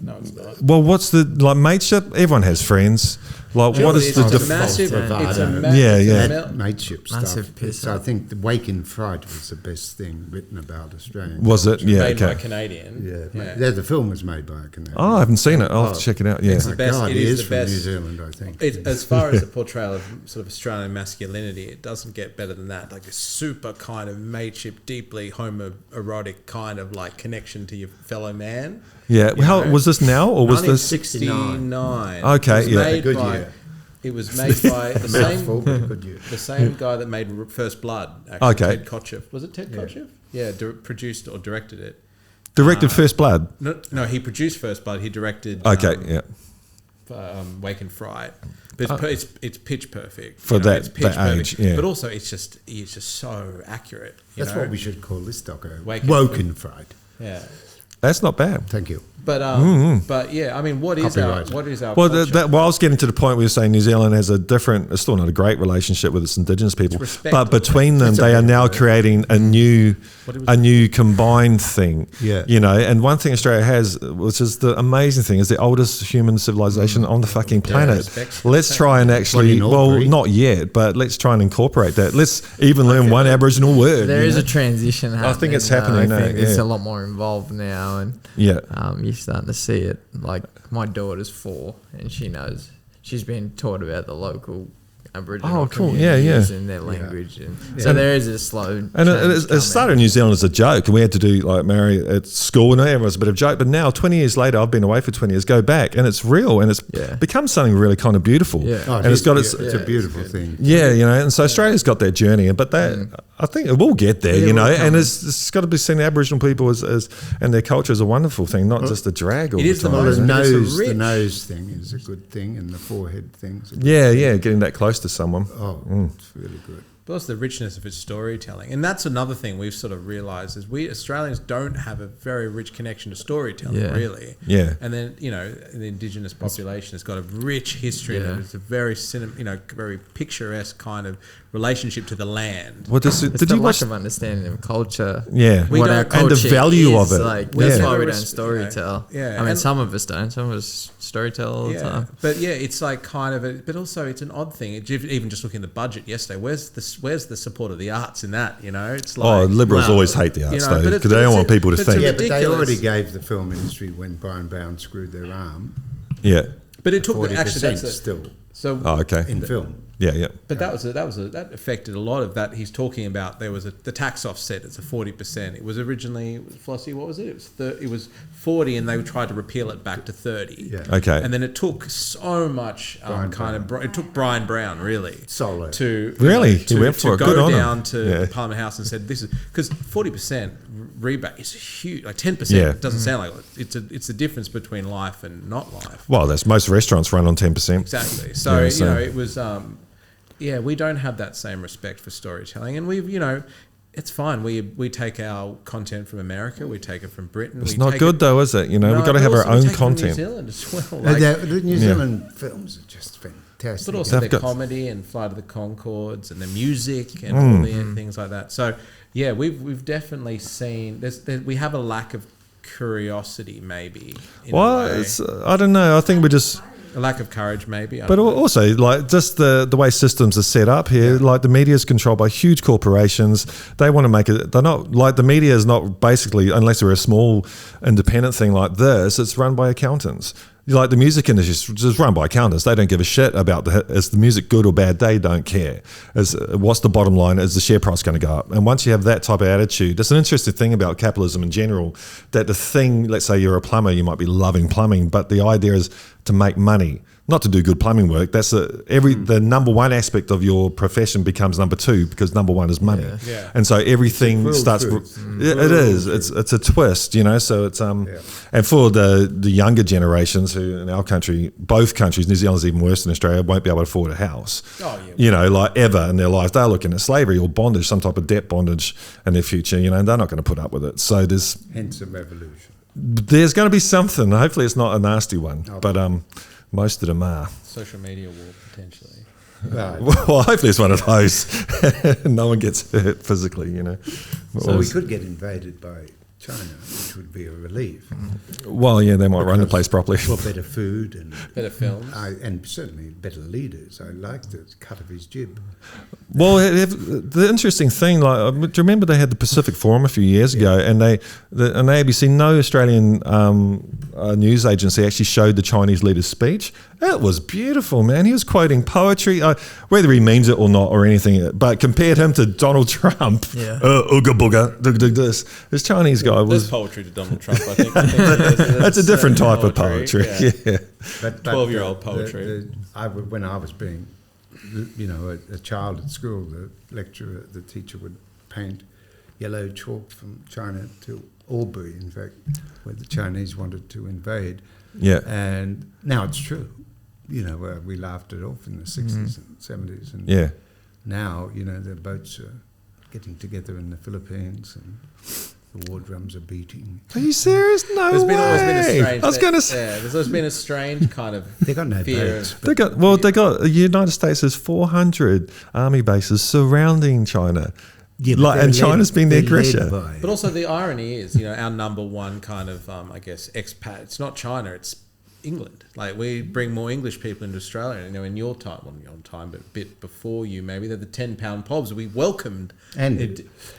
[SPEAKER 4] No, it's not.
[SPEAKER 1] well, what's the like mateship? Everyone has friends. Like what is
[SPEAKER 4] It's
[SPEAKER 1] the
[SPEAKER 4] a
[SPEAKER 1] diff-
[SPEAKER 4] massive.
[SPEAKER 2] bravado.
[SPEAKER 4] It's a
[SPEAKER 1] Yeah,
[SPEAKER 4] it's a
[SPEAKER 1] yeah.
[SPEAKER 4] mel-
[SPEAKER 2] Mateship stuff.
[SPEAKER 3] Massive piss
[SPEAKER 2] So I
[SPEAKER 3] up.
[SPEAKER 2] think the Wake in Fright was the best thing written about Australian.
[SPEAKER 1] Was it? Yeah,
[SPEAKER 4] made by a
[SPEAKER 1] okay.
[SPEAKER 4] Canadian.
[SPEAKER 2] Yeah, the film was made by a Canadian.
[SPEAKER 1] Oh, I haven't seen it. I'll have to check it out. Yeah.
[SPEAKER 4] It's the best.
[SPEAKER 2] God,
[SPEAKER 4] It
[SPEAKER 2] he
[SPEAKER 4] is
[SPEAKER 2] is
[SPEAKER 4] the
[SPEAKER 2] from
[SPEAKER 4] best.
[SPEAKER 2] New Zealand, I think.
[SPEAKER 4] As far as the portrayal of sort of Australian masculinity, it doesn't get better than that. Like a super kind of mateship, deeply homoerotic kind of like connection to your fellow man.
[SPEAKER 1] Yeah. How was this now or was this?
[SPEAKER 4] 1969.
[SPEAKER 1] Okay,
[SPEAKER 4] It was
[SPEAKER 1] yeah.
[SPEAKER 4] made
[SPEAKER 2] Good
[SPEAKER 4] by-
[SPEAKER 2] year.
[SPEAKER 4] It was made by the
[SPEAKER 2] Mouthful,
[SPEAKER 4] same
[SPEAKER 2] but a good year.
[SPEAKER 4] the same guy that made First Blood. Actually,
[SPEAKER 1] Okay.
[SPEAKER 4] Ted Kotcheff. Was it Ted Kotcheff? Yeah, produced or directed it.
[SPEAKER 1] Directed First Blood.
[SPEAKER 4] No, he produced First Blood. He directed.
[SPEAKER 1] Okay. Yeah.
[SPEAKER 4] Wake and Fright. But it's pitch perfect
[SPEAKER 1] For that-
[SPEAKER 4] It's pitch
[SPEAKER 1] that age, yeah.
[SPEAKER 4] But also, it's just so accurate.
[SPEAKER 2] That's what we should call this doco.
[SPEAKER 4] Wake in
[SPEAKER 2] Woken Fright.
[SPEAKER 4] Yeah.
[SPEAKER 1] That's not bad.
[SPEAKER 2] Thank you.
[SPEAKER 4] But yeah, I mean, what is our
[SPEAKER 1] Well,
[SPEAKER 4] culture?
[SPEAKER 1] I was getting to the point where you're saying New Zealand has it's still not a great relationship with its Indigenous people, but between them, they are now creating a new combined thing.
[SPEAKER 2] Yeah.
[SPEAKER 1] You know, and one thing Australia has, which is the amazing thing, is the oldest human civilization on the fucking planet. Let's try and actually, not yet, but let's try and incorporate that. Let's even learn one Aboriginal word.
[SPEAKER 3] There is a transition happening.
[SPEAKER 1] I think it's happening now,
[SPEAKER 3] I think it's
[SPEAKER 1] yeah.
[SPEAKER 3] a lot more involved now, and
[SPEAKER 1] Yeah.
[SPEAKER 3] you're starting to see it. Like, my daughter's 4, and she knows. She's been taught about the local Aboriginal
[SPEAKER 1] Oh, cool. Yeah, yeah.
[SPEAKER 3] communities and their language, and so there is a slow.
[SPEAKER 1] And it started in New Zealand as a joke, and we had to do like Mary at school, and it was a bit of a joke. But now, 20 years later, I've been away for 20 years. Go back, and it's real, and it's become something really kind of beautiful.
[SPEAKER 3] Yeah.
[SPEAKER 2] Oh,
[SPEAKER 1] and it's got its
[SPEAKER 2] a beautiful thing.
[SPEAKER 1] Yeah, you know, and so Australia's got that journey, but I think it will get there, you know, and it's got to be seen Aboriginal people as and their culture is a wonderful thing, not just a drag all
[SPEAKER 4] it
[SPEAKER 1] the
[SPEAKER 4] is the
[SPEAKER 1] time.
[SPEAKER 4] most-
[SPEAKER 2] The
[SPEAKER 4] rich.
[SPEAKER 2] nose thing is a good thing, and the forehead thing's a good
[SPEAKER 1] Yeah,
[SPEAKER 2] thing.
[SPEAKER 1] yeah, getting that close to someone.
[SPEAKER 2] Oh, it's really good.
[SPEAKER 4] But also the richness of its storytelling. And that's another thing we've sort of realised is we Australians don't have a very rich connection to storytelling, really.
[SPEAKER 1] Yeah.
[SPEAKER 4] And then, you know, the Indigenous population has got a rich history and it's a very, very picturesque kind of relationship to the land.
[SPEAKER 1] What
[SPEAKER 3] It's
[SPEAKER 1] did
[SPEAKER 3] the
[SPEAKER 1] you watch?
[SPEAKER 3] lack of understanding of culture.
[SPEAKER 1] Yeah,
[SPEAKER 4] We
[SPEAKER 3] What
[SPEAKER 4] don't-
[SPEAKER 3] our
[SPEAKER 1] and
[SPEAKER 3] culture
[SPEAKER 1] the value
[SPEAKER 3] is,
[SPEAKER 1] of it.
[SPEAKER 3] Like, that's
[SPEAKER 1] Yeah.
[SPEAKER 3] why we
[SPEAKER 4] Yeah.
[SPEAKER 3] don't storytell.
[SPEAKER 4] Yeah.
[SPEAKER 3] I mean,
[SPEAKER 4] And-
[SPEAKER 3] some of us don't. Some of us storytell all the time.
[SPEAKER 4] But yeah, it's like kind of but also it's an odd thing. Even just looking at the budget yesterday, where's the support of the arts in that? You know, it's like
[SPEAKER 1] Oh, liberals always hate the arts,
[SPEAKER 4] you know,
[SPEAKER 1] though,
[SPEAKER 4] but
[SPEAKER 1] because
[SPEAKER 4] it's-
[SPEAKER 1] they don't
[SPEAKER 4] but
[SPEAKER 1] want people to
[SPEAKER 4] it's a
[SPEAKER 1] think.
[SPEAKER 2] Yeah, but they
[SPEAKER 4] ridiculous-
[SPEAKER 2] already gave the film industry when Brian Brown screwed their arm
[SPEAKER 1] Yeah.
[SPEAKER 4] But it took
[SPEAKER 2] 40%
[SPEAKER 4] actually
[SPEAKER 2] still
[SPEAKER 4] so.
[SPEAKER 1] Oh, okay.
[SPEAKER 2] in film.
[SPEAKER 1] Yeah, yeah.
[SPEAKER 4] But that affected a lot of that. He's talking about there was the tax offset. It's a 40%. It was originally, Flossie, what was it? It was 40, and they tried to repeal it back to 30.
[SPEAKER 2] Yeah.
[SPEAKER 1] Okay.
[SPEAKER 4] And then it took so much it took Brian Brown really
[SPEAKER 2] Solo.
[SPEAKER 4] to
[SPEAKER 1] Really?
[SPEAKER 4] to,
[SPEAKER 1] He went
[SPEAKER 4] to
[SPEAKER 1] for it.
[SPEAKER 4] go
[SPEAKER 1] Good on him.
[SPEAKER 4] down to
[SPEAKER 1] Yeah.
[SPEAKER 4] Parliament House and said this is because 40% rebate is huge. Like 10%
[SPEAKER 1] Yeah.
[SPEAKER 4] doesn't sound like it. It's the difference between life and not life.
[SPEAKER 1] Well, that's most restaurants run on 10%.
[SPEAKER 4] Exactly. So,
[SPEAKER 1] Yeah, so-
[SPEAKER 4] you know, it was, we don't have that same respect for storytelling. And we've, you know, it's fine. We take our content from America. We take it from Britain.
[SPEAKER 1] It's
[SPEAKER 4] we
[SPEAKER 1] not
[SPEAKER 4] take
[SPEAKER 1] good,
[SPEAKER 4] it,
[SPEAKER 1] though, is it? You know,
[SPEAKER 4] No,
[SPEAKER 1] we've got to
[SPEAKER 4] but
[SPEAKER 1] have our
[SPEAKER 4] also we
[SPEAKER 1] own
[SPEAKER 4] take it from
[SPEAKER 1] content.
[SPEAKER 4] New Zealand as well.
[SPEAKER 2] And
[SPEAKER 4] Like,
[SPEAKER 2] the New Zealand films are just fantastic.
[SPEAKER 4] but also
[SPEAKER 1] They've
[SPEAKER 4] their
[SPEAKER 1] got-
[SPEAKER 4] comedy and Flight of the Conchords and the music and all the things like that. So, yeah, we've definitely seen, we have a lack of curiosity maybe. In a
[SPEAKER 1] Well,
[SPEAKER 4] way.
[SPEAKER 1] I don't know. I think we're just...
[SPEAKER 4] A lack of courage maybe. I
[SPEAKER 1] But
[SPEAKER 4] don't know.
[SPEAKER 1] also, like, just the way systems are set up here, like the media is controlled by huge corporations. They want to make it. They're not like the media is not basically, unless they're a small independent thing like this. It's run by accountants. Like the music industry is run by accountants. They don't give a shit about is the music good or bad. They don't care. What's the bottom line? Is the share price going to go up? And once you have that type of attitude, that's an interesting thing about capitalism in general. That the thing, let's say you're a plumber, you might be loving plumbing, but the idea is to make money, not to do good plumbing work. That's the number one aspect of your profession becomes number two because number one is money.
[SPEAKER 4] Yeah.
[SPEAKER 1] And so everything
[SPEAKER 2] cruel
[SPEAKER 1] starts.
[SPEAKER 2] truth.
[SPEAKER 1] It is. It's a twist, you know. So it's and for the younger generations who in our country, both countries, New Zealand's even worse than Australia, won't be able to afford a house.
[SPEAKER 4] Oh, yeah.
[SPEAKER 1] You know, like ever in their lives, they're looking at slavery or bondage, some type of debt bondage in their future. You know, and they're not going to put up with it. So
[SPEAKER 2] Hence a revolution.
[SPEAKER 1] there's going to be something. Hopefully, it's not a nasty one, but most of them are.
[SPEAKER 4] Social media war potentially.
[SPEAKER 2] Right.
[SPEAKER 1] Well, hopefully, it's one of those. No one gets hurt physically, you know.
[SPEAKER 2] So we could get invaded by China, which would be a relief.
[SPEAKER 1] Well, yeah, they might run the place properly.
[SPEAKER 2] For better food and
[SPEAKER 4] Better films.
[SPEAKER 2] and certainly better leaders. I like the cut of his jib.
[SPEAKER 1] Well, the interesting thing, like, do you remember they had the Pacific Forum a few years ago, and on the ABC, no Australian news agency actually showed the Chinese leader's speech. It was beautiful, man. He was quoting poetry, whether he means it or not or anything, but compared him to Donald Trump, ooga booga, dug dug this. This Chinese guy
[SPEAKER 4] There's
[SPEAKER 1] was...
[SPEAKER 4] poetry to Donald Trump, I think.
[SPEAKER 1] That's a different type of poetry, yeah.
[SPEAKER 2] But
[SPEAKER 4] 12-year-old poetry.
[SPEAKER 2] When I was being, you know, a child at school, the teacher would paint yellow chalk from China to Albury, in fact, where the Chinese wanted to invade.
[SPEAKER 1] Yeah.
[SPEAKER 2] And now it's true. You know, we laughed it off in the 60s and 70s. And
[SPEAKER 1] Yeah.
[SPEAKER 2] now, you know, the boats are getting together in the Philippines. And The war drums are beating.
[SPEAKER 1] Are you serious? No
[SPEAKER 4] There's
[SPEAKER 1] way.
[SPEAKER 4] always been a strange.
[SPEAKER 1] I was going to say.
[SPEAKER 4] Yeah, there's always been a strange kind of
[SPEAKER 2] They got no
[SPEAKER 4] fear.
[SPEAKER 2] boats.
[SPEAKER 1] They got the United States has 400 army bases surrounding China,
[SPEAKER 2] Yeah, but
[SPEAKER 1] like,
[SPEAKER 2] they're
[SPEAKER 1] and China's been the
[SPEAKER 2] they're led
[SPEAKER 1] aggressor.
[SPEAKER 2] by-
[SPEAKER 4] But also the irony is, our number one kind of, I guess, expat. It's not China. It's England. Like we bring more English people into Australia. In your time, well, your time, but a bit before you, maybe they're the 10-pound pobs. We welcomed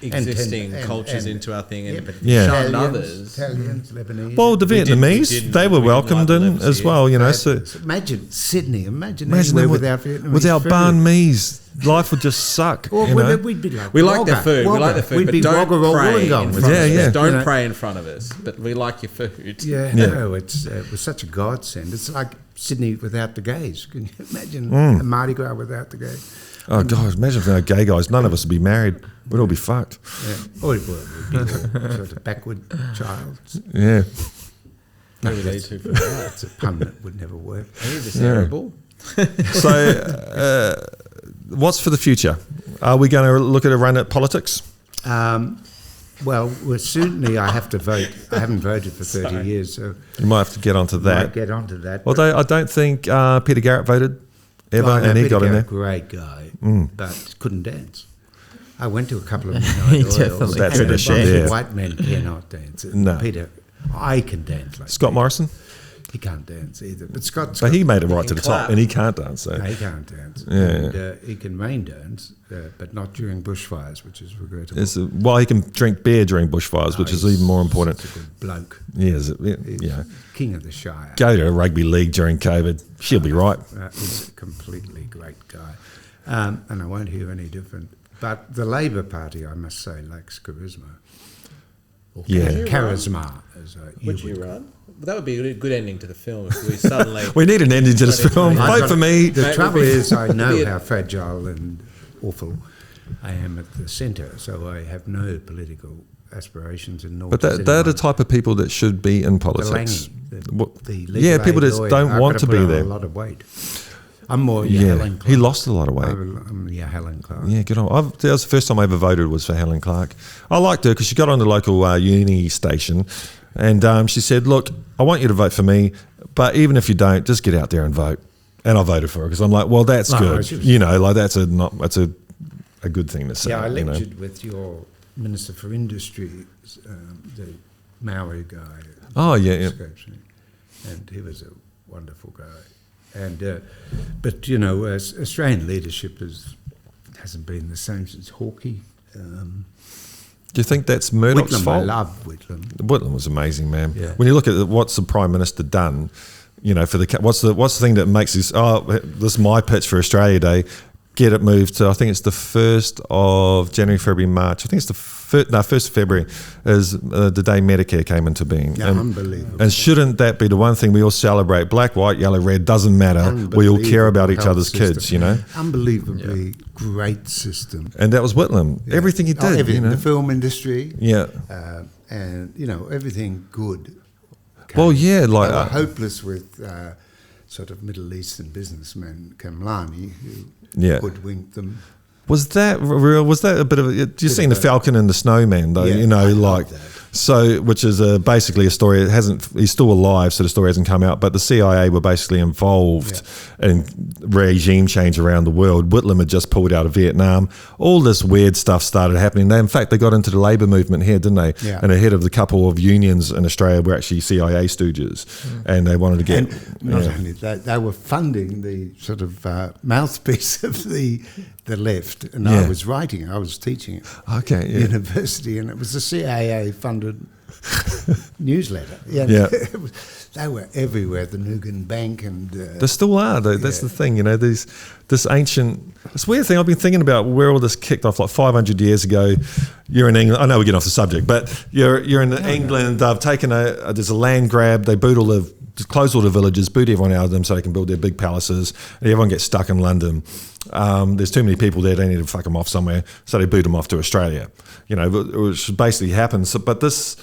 [SPEAKER 4] existing cultures into our thing and
[SPEAKER 1] Yeah.
[SPEAKER 4] shunned others.
[SPEAKER 2] Italians, Lebanese.
[SPEAKER 1] Well, the
[SPEAKER 4] We
[SPEAKER 1] Vietnamese, they were
[SPEAKER 4] didn't
[SPEAKER 1] welcomed
[SPEAKER 4] like the
[SPEAKER 1] in as
[SPEAKER 4] Lebanese.
[SPEAKER 1] well. So
[SPEAKER 2] Imagine Sydney. Imagine
[SPEAKER 1] imagine
[SPEAKER 2] anywhere
[SPEAKER 1] them
[SPEAKER 2] without Vietnamese
[SPEAKER 1] without
[SPEAKER 2] food.
[SPEAKER 1] banh mi's, life would just suck.
[SPEAKER 2] Or
[SPEAKER 1] you know?
[SPEAKER 2] we'd be like
[SPEAKER 4] We like their
[SPEAKER 2] Wagga,
[SPEAKER 4] food. We
[SPEAKER 2] Wagga.
[SPEAKER 4] like their food,
[SPEAKER 2] We'd
[SPEAKER 4] but
[SPEAKER 2] be
[SPEAKER 4] don't
[SPEAKER 2] Wagga or
[SPEAKER 4] pray in
[SPEAKER 2] Wollongong
[SPEAKER 4] front
[SPEAKER 2] with
[SPEAKER 4] of
[SPEAKER 1] Yeah,
[SPEAKER 4] us.
[SPEAKER 1] yeah.
[SPEAKER 4] Don't
[SPEAKER 2] You know?
[SPEAKER 4] pray in front of us, but we like your food.
[SPEAKER 2] Yeah,
[SPEAKER 1] Yeah.
[SPEAKER 2] no, it was such a godsend. It's like Sydney without the gays. Can you imagine
[SPEAKER 1] Mm.
[SPEAKER 2] a Mardi Gras without the gays?
[SPEAKER 1] Oh God, imagine if there were gay guys. None of us would be married. We'd all be fucked.
[SPEAKER 2] Yeah. Or it would be all sort of backward child.
[SPEAKER 1] Yeah.
[SPEAKER 4] Maybe they too for that.
[SPEAKER 2] It's a pun that would never work.
[SPEAKER 4] Are you desirable?
[SPEAKER 1] So, what's for the future? Are we going to look at a run at politics?
[SPEAKER 2] Well, certainly I have to vote. I haven't voted for 30 years, so
[SPEAKER 1] You might have to get onto
[SPEAKER 2] I might
[SPEAKER 1] that.
[SPEAKER 2] get onto that.
[SPEAKER 1] Although I don't think Peter Garrett voted ever,
[SPEAKER 2] Oh, no,
[SPEAKER 1] and he
[SPEAKER 2] Peter
[SPEAKER 1] got in
[SPEAKER 2] Garrett,
[SPEAKER 1] there.
[SPEAKER 2] great guy, but couldn't dance. I went to a couple of
[SPEAKER 3] He
[SPEAKER 2] midnight oils.
[SPEAKER 3] definitely
[SPEAKER 1] That's
[SPEAKER 3] couldn't
[SPEAKER 1] a shame.
[SPEAKER 3] dance.
[SPEAKER 1] Yeah.
[SPEAKER 2] White men cannot dance.
[SPEAKER 1] No.
[SPEAKER 2] Peter, I can dance like
[SPEAKER 1] Scott
[SPEAKER 2] Peter.
[SPEAKER 1] Morrison,
[SPEAKER 2] He can't dance either. But Scott,
[SPEAKER 1] but he made it right
[SPEAKER 4] He
[SPEAKER 1] to the
[SPEAKER 4] can
[SPEAKER 1] top,
[SPEAKER 4] clap.
[SPEAKER 1] and he can't dance. So.
[SPEAKER 2] no, he can't dance.
[SPEAKER 1] Yeah.
[SPEAKER 2] And, he can rain dance, but not during bushfires, which is regrettable.
[SPEAKER 1] Well, he can drink beer during bushfires, which is
[SPEAKER 2] He's
[SPEAKER 1] even more important.
[SPEAKER 2] such a good bloke.
[SPEAKER 1] Yeah,
[SPEAKER 2] He's
[SPEAKER 1] yeah.
[SPEAKER 2] king of the Shire.
[SPEAKER 1] Go to a rugby league during COVID. She'll be right.
[SPEAKER 2] He's a completely great guy. And I won't hear any different. But the Labor Party, I must say, lacks charisma. Or
[SPEAKER 1] Yeah.
[SPEAKER 2] charisma, as you
[SPEAKER 4] Would you
[SPEAKER 2] would.
[SPEAKER 4] run? That would be a good ending to the film if we suddenly.
[SPEAKER 1] We need an ending to this film.
[SPEAKER 2] I've
[SPEAKER 1] Vote
[SPEAKER 2] got-
[SPEAKER 1] for me.
[SPEAKER 2] The
[SPEAKER 4] Mate,
[SPEAKER 2] trouble
[SPEAKER 4] it'd be-
[SPEAKER 2] is, I know
[SPEAKER 4] it'd be a-
[SPEAKER 2] how fragile and awful I am at the centre, so I have no political aspirations in North.
[SPEAKER 1] But they're the type of people that should be in politics.
[SPEAKER 2] The
[SPEAKER 1] Yeah, people that don't want to be there.
[SPEAKER 2] A lot of weight. I'm more
[SPEAKER 1] Yeah,
[SPEAKER 2] Helen Clark.
[SPEAKER 1] he lost a lot of weight.
[SPEAKER 2] I'm Helen Clark.
[SPEAKER 1] Yeah, good on. That was the first time I ever voted was for Helen Clark. I liked her because she got on the local uni station, and she said, "Look, I want you to vote for me, but even if you don't, just get out there and vote." And I voted for her because I'm like, "Well, that's
[SPEAKER 2] No,
[SPEAKER 1] good."
[SPEAKER 2] she was-
[SPEAKER 1] You know, like that's a good thing to say.
[SPEAKER 2] Yeah, I
[SPEAKER 1] you know.
[SPEAKER 2] lectured with your Minister for Industry, the Maori guy.
[SPEAKER 1] Oh, yeah, yeah.
[SPEAKER 2] Escapes me. And he was a wonderful guy. And but you know, Australian leadership hasn't been the same since Hawkey.
[SPEAKER 1] Do you think that's Murdoch's
[SPEAKER 2] Whitlam, I
[SPEAKER 1] fault?
[SPEAKER 2] love Whitlam.
[SPEAKER 1] Whitlam was amazing, man.
[SPEAKER 2] Yeah.
[SPEAKER 1] When you look at what's the Prime Minister done, you know, for what's the thing that makes this? Oh, this is my pitch for Australia Day. Get it moved to. I think it's the 1st of January, February, March. I think it's the 1st of February is the day Medicare came into being.
[SPEAKER 2] Yeah, unbelievable.
[SPEAKER 1] And shouldn't that be the one thing we all celebrate? Black, white, yellow, red doesn't matter. We all care about each
[SPEAKER 2] Unbelievable
[SPEAKER 1] other's
[SPEAKER 2] health
[SPEAKER 1] kids,
[SPEAKER 2] system.
[SPEAKER 1] you know.
[SPEAKER 2] Unbelievably great system.
[SPEAKER 1] And that was Whitlam.
[SPEAKER 2] Yeah.
[SPEAKER 1] Everything he did,
[SPEAKER 2] Everything.
[SPEAKER 1] you know.
[SPEAKER 2] The film industry.
[SPEAKER 1] Yeah.
[SPEAKER 2] And you know, everything good.
[SPEAKER 1] Well, yeah, like
[SPEAKER 2] They were hopeless with sort of Middle Eastern businessmen, Kamlani, who
[SPEAKER 1] Yeah.
[SPEAKER 2] hoodwinked them.
[SPEAKER 1] Was that real? Was that a bit of a? You seen the
[SPEAKER 2] of a-
[SPEAKER 1] Falcon and the Snowman, though?
[SPEAKER 2] Yeah,
[SPEAKER 1] You know,
[SPEAKER 2] I love
[SPEAKER 1] like
[SPEAKER 2] that.
[SPEAKER 1] so, which is basically a story. It hasn't. He's still alive, so the story hasn't come out. But the CIA were basically involved in regime change around the world. Whitlam had just pulled out of Vietnam. All this weird stuff started happening. In fact, they got into the labour movement here, didn't they?
[SPEAKER 2] Yeah.
[SPEAKER 1] And ahead of the couple of unions in Australia were actually CIA stooges, and they wanted to get.
[SPEAKER 2] And not only that, they were funding the sort of mouthpiece of the left. And
[SPEAKER 1] Yeah.
[SPEAKER 2] I was writing, I was teaching at
[SPEAKER 1] Okay, yeah.
[SPEAKER 2] university, and it was a CIA-funded newsletter. Yeah,
[SPEAKER 1] Yeah.
[SPEAKER 2] It was- they were everywhere. The Nugan Bank and
[SPEAKER 1] They still are, though. That's the thing, you know. This weird thing I've been thinking about where all this kicked off, like 500 years ago. You're in England. I know we're getting off the subject, but you're in England. They've taken there's a land grab. They close all the villages, boot everyone out of them so they can build their big palaces. And everyone gets stuck in London. There's too many people there. They need to fuck them off somewhere, so they boot them off to Australia. You know, which basically happens. So, but this.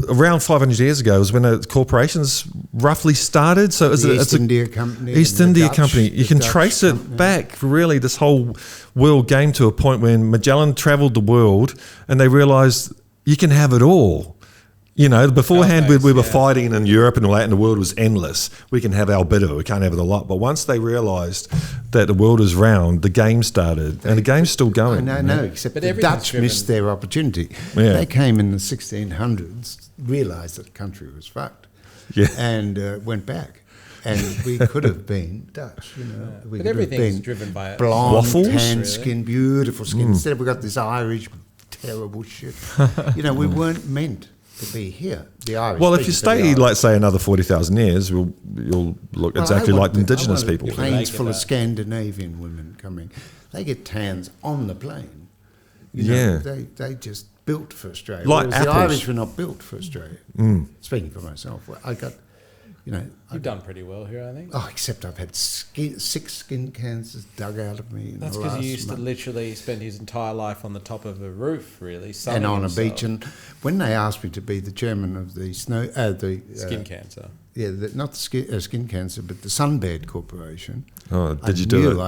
[SPEAKER 1] Around 500 years ago was when the corporations roughly started. So
[SPEAKER 2] the East India Company.
[SPEAKER 1] East
[SPEAKER 2] and the
[SPEAKER 1] India
[SPEAKER 2] Dutch-
[SPEAKER 1] Company. You
[SPEAKER 2] the
[SPEAKER 1] can
[SPEAKER 2] Dutch
[SPEAKER 1] trace it
[SPEAKER 2] company.
[SPEAKER 1] back, really. This whole world came to a point when Magellan travelled the world and they realised you can have it all. You know, beforehand
[SPEAKER 4] Nowadays,
[SPEAKER 1] we were
[SPEAKER 4] yeah.
[SPEAKER 1] fighting in Europe and all that, and the world was endless. We can have our bit of it, we can't have it a lot. But once they realised that the world is round, the game started, and the game's still going.
[SPEAKER 2] No, except
[SPEAKER 4] But
[SPEAKER 2] the
[SPEAKER 4] everything's
[SPEAKER 2] Dutch
[SPEAKER 4] driven-
[SPEAKER 2] missed their opportunity.
[SPEAKER 1] Yeah.
[SPEAKER 2] They came in the 1600s, realised that the country was fucked,
[SPEAKER 1] Yeah.
[SPEAKER 2] and went back. And we could have been Dutch, you know. We
[SPEAKER 4] But
[SPEAKER 2] could have
[SPEAKER 4] everything's
[SPEAKER 2] been
[SPEAKER 4] driven by
[SPEAKER 2] blonde,
[SPEAKER 1] Waffles?
[SPEAKER 2] tan
[SPEAKER 4] Really?
[SPEAKER 2] skin, beautiful skin. Instead, we got this Irish, terrible shit. You know, we weren't meant to be here. The Irish.
[SPEAKER 1] Well, if you
[SPEAKER 2] speaking for the
[SPEAKER 1] stay,
[SPEAKER 2] Irish.
[SPEAKER 1] like, say, another 40,000 years, you'll look
[SPEAKER 2] Well,
[SPEAKER 1] exactly
[SPEAKER 2] I
[SPEAKER 1] like
[SPEAKER 2] want
[SPEAKER 1] the indigenous
[SPEAKER 2] I want
[SPEAKER 1] people.
[SPEAKER 2] Planes
[SPEAKER 4] Make it
[SPEAKER 2] full of
[SPEAKER 4] that.
[SPEAKER 2] Scandinavian women coming. They get tans on the plane.
[SPEAKER 1] Yeah.
[SPEAKER 2] They just built for Australia.
[SPEAKER 1] Like
[SPEAKER 2] Whereas the
[SPEAKER 1] apples.
[SPEAKER 2] Irish were not built for Australia. Speaking for myself, I got, you know,
[SPEAKER 4] You've done pretty well here, I think.
[SPEAKER 2] oh, except I've had 6 skin cancers dug out of me. In
[SPEAKER 4] That's
[SPEAKER 2] the
[SPEAKER 4] because
[SPEAKER 2] last
[SPEAKER 4] you used to
[SPEAKER 2] month.
[SPEAKER 4] literally spend his entire life on the top of a roof, really,
[SPEAKER 2] And
[SPEAKER 4] sunning
[SPEAKER 2] on a
[SPEAKER 4] himself.
[SPEAKER 2] beach, and when they asked me to be the chairman of the
[SPEAKER 4] Skin cancer.
[SPEAKER 2] yeah, not the skin cancer, but the Sunbed Corporation.
[SPEAKER 1] Oh, did
[SPEAKER 2] I
[SPEAKER 1] you do
[SPEAKER 2] knew
[SPEAKER 1] it?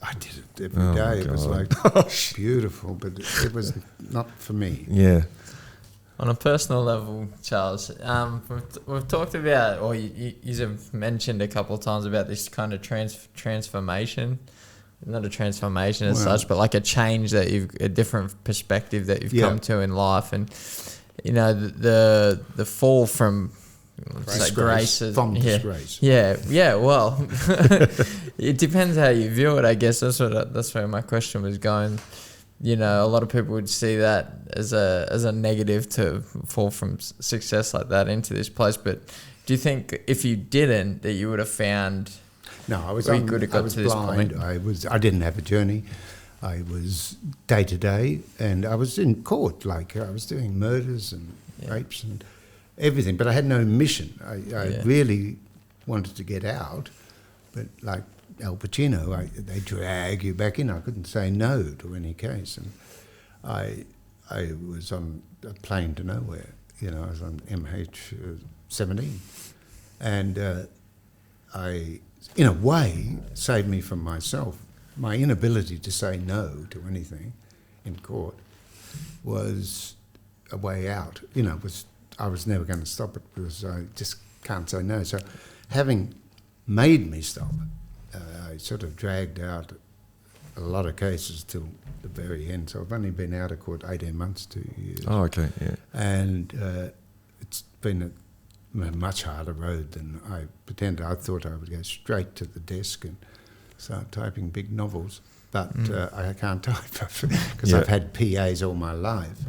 [SPEAKER 2] I did it every
[SPEAKER 1] Oh,
[SPEAKER 2] day. It was
[SPEAKER 1] God.
[SPEAKER 2] like beautiful, but it was not for me.
[SPEAKER 1] Yeah.
[SPEAKER 3] On a personal level, Charles, we've talked about, or you have mentioned a couple of times about this kind of transformation. Not a transformation as
[SPEAKER 2] Well-
[SPEAKER 3] such, but like a change that a different perspective that you've
[SPEAKER 2] Yeah.
[SPEAKER 3] come to in life, and you know the fall from let's say grace,
[SPEAKER 2] From
[SPEAKER 3] yeah,
[SPEAKER 2] disgrace.
[SPEAKER 3] yeah. Well, it depends how you view it. I guess that's where my question was going. You know, a lot of people would see that as a negative to fall from success like that into this place. But do you think if you didn't, that you would have found?
[SPEAKER 2] No, I was
[SPEAKER 3] We could have got
[SPEAKER 2] I was
[SPEAKER 3] to this
[SPEAKER 2] blind.
[SPEAKER 3] point.
[SPEAKER 2] I didn't have a journey. I was day to day, and I was in court. Like I was doing murders and rapes and everything, but I had no mission. I
[SPEAKER 3] Yeah.
[SPEAKER 2] really wanted to get out, but like Al Pacino, they drag you back in. I couldn't say no to any case, and I was on a plane to nowhere. You know, I was on MH17, and I, in a way, saved me from myself. My inability to say no to anything in court was a way out. You know, I was never going to stop it because I just can't say no. So having made me stop, I sort of dragged out a lot of cases till the very end. So I've only been out of court 18 months, 2 years.
[SPEAKER 1] Oh, okay. Yeah.
[SPEAKER 2] And it's been a much harder road than I pretended. I thought I would go straight to the desk and start typing big novels, but I can't type because
[SPEAKER 1] Yeah.
[SPEAKER 2] I've had PAs all my life.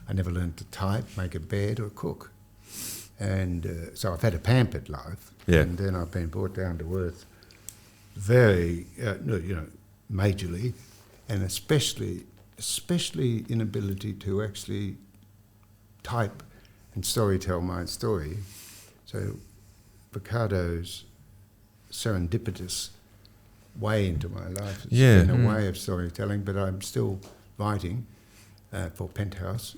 [SPEAKER 2] I never learned to type, make a bed or cook. And so I've had a pampered life,
[SPEAKER 1] Yeah.
[SPEAKER 2] and then I've been brought down to earth very, majorly, and especially inability to actually type and storytell my story. So Picardo's serendipitous way into my life has
[SPEAKER 1] Yeah.
[SPEAKER 2] been a way of storytelling, but I'm still writing for Penthouse,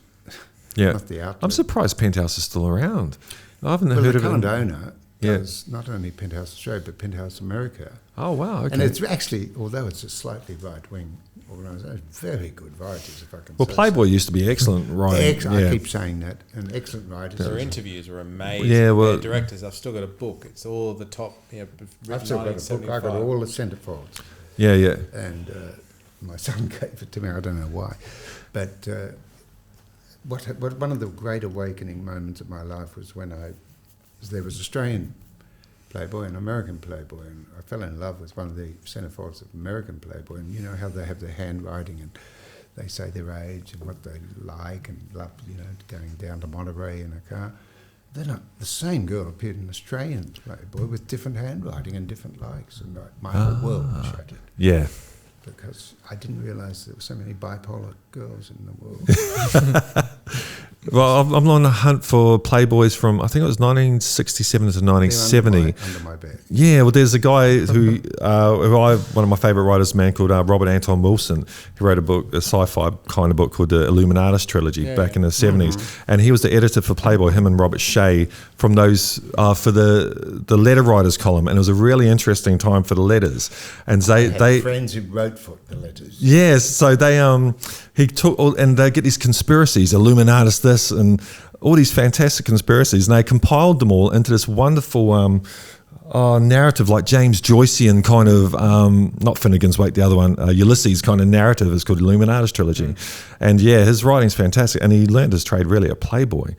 [SPEAKER 1] Yeah.
[SPEAKER 2] not the outlet.
[SPEAKER 1] I'm surprised Penthouse is still around. I haven't
[SPEAKER 2] Well,
[SPEAKER 1] heard
[SPEAKER 2] the
[SPEAKER 1] of
[SPEAKER 2] current
[SPEAKER 1] it.
[SPEAKER 2] owner
[SPEAKER 1] Yeah.
[SPEAKER 2] does not only Penthouse Australia, but Penthouse America.
[SPEAKER 1] Oh, wow. Okay.
[SPEAKER 2] And it's actually, although it's a slightly right-wing organisation, very good writers, if I can
[SPEAKER 1] well,
[SPEAKER 2] say
[SPEAKER 1] Playboy used to be excellent writing.
[SPEAKER 2] so. I keep saying that, and excellent writers.
[SPEAKER 4] Their interviews were amazing.
[SPEAKER 1] Yeah, well-
[SPEAKER 4] Their directors. I've still got a book. It's all the top.
[SPEAKER 2] I've still got a book. I got all the centrefolds,
[SPEAKER 1] Yeah, yeah.
[SPEAKER 2] and my son gave it to me. I don't know why, but what one of the great awakening moments of my life was when there was Australian Playboy and American Playboy, and I fell in love with one of the centrefolds of American Playboy, and you know how they have their handwriting and they say their age and what they like and love, going down to Monterey in a car. Then the same girl appeared in Australian Playboy with different handwriting and different likes, and my whole world was shattered
[SPEAKER 1] Yeah.
[SPEAKER 2] because I didn't realise there were so many bipolar girls in the world.
[SPEAKER 1] Well, I'm on the hunt for Playboys from, I think it was 1967 to 1970.
[SPEAKER 2] Under my bed.
[SPEAKER 1] Yeah, well, there's a guy who one of my favourite writers, a man called Robert Anton Wilson. He wrote a sci-fi kind of book called the Illuminatus trilogy back in the 70s, and he was the editor for Playboy. Him and Robert Shea from those for the letter writers column, and it was a really interesting time for the letters. And
[SPEAKER 2] I had
[SPEAKER 1] they
[SPEAKER 2] friends who wrote for the letters.
[SPEAKER 1] yes, so they he took and they get these conspiracies, Illuminatus this and all these fantastic conspiracies, and they compiled them all into this wonderful narrative, like James Joycean kind of, not Finnegan's Wake, the other one, Ulysses kind of narrative. Is called Illuminatus Trilogy. And yeah, his writing's fantastic, and he learned his trade really at Playboy.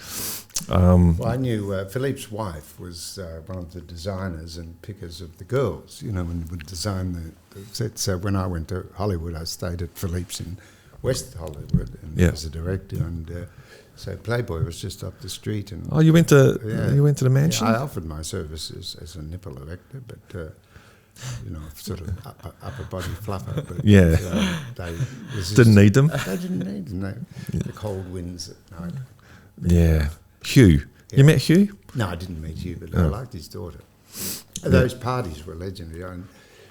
[SPEAKER 2] Well, I knew Philippe's wife was one of the designers and pickers of the girls, you know, when we would design the sets. So when I went to Hollywood, I stayed at Philippe's in West Hollywood and as a director, and so Playboy was just up the street. And
[SPEAKER 1] you went to the mansion?
[SPEAKER 2] Yeah, I offered my services as a nipple erector, but sort of upper body fluffer. But they
[SPEAKER 1] didn't need them.
[SPEAKER 2] They didn't need them. The cold winds at night.
[SPEAKER 1] Yeah. Hugh. Yeah. You met Hugh?
[SPEAKER 2] No, I didn't meet Hugh, but I liked his daughter. Those parties were legendary. I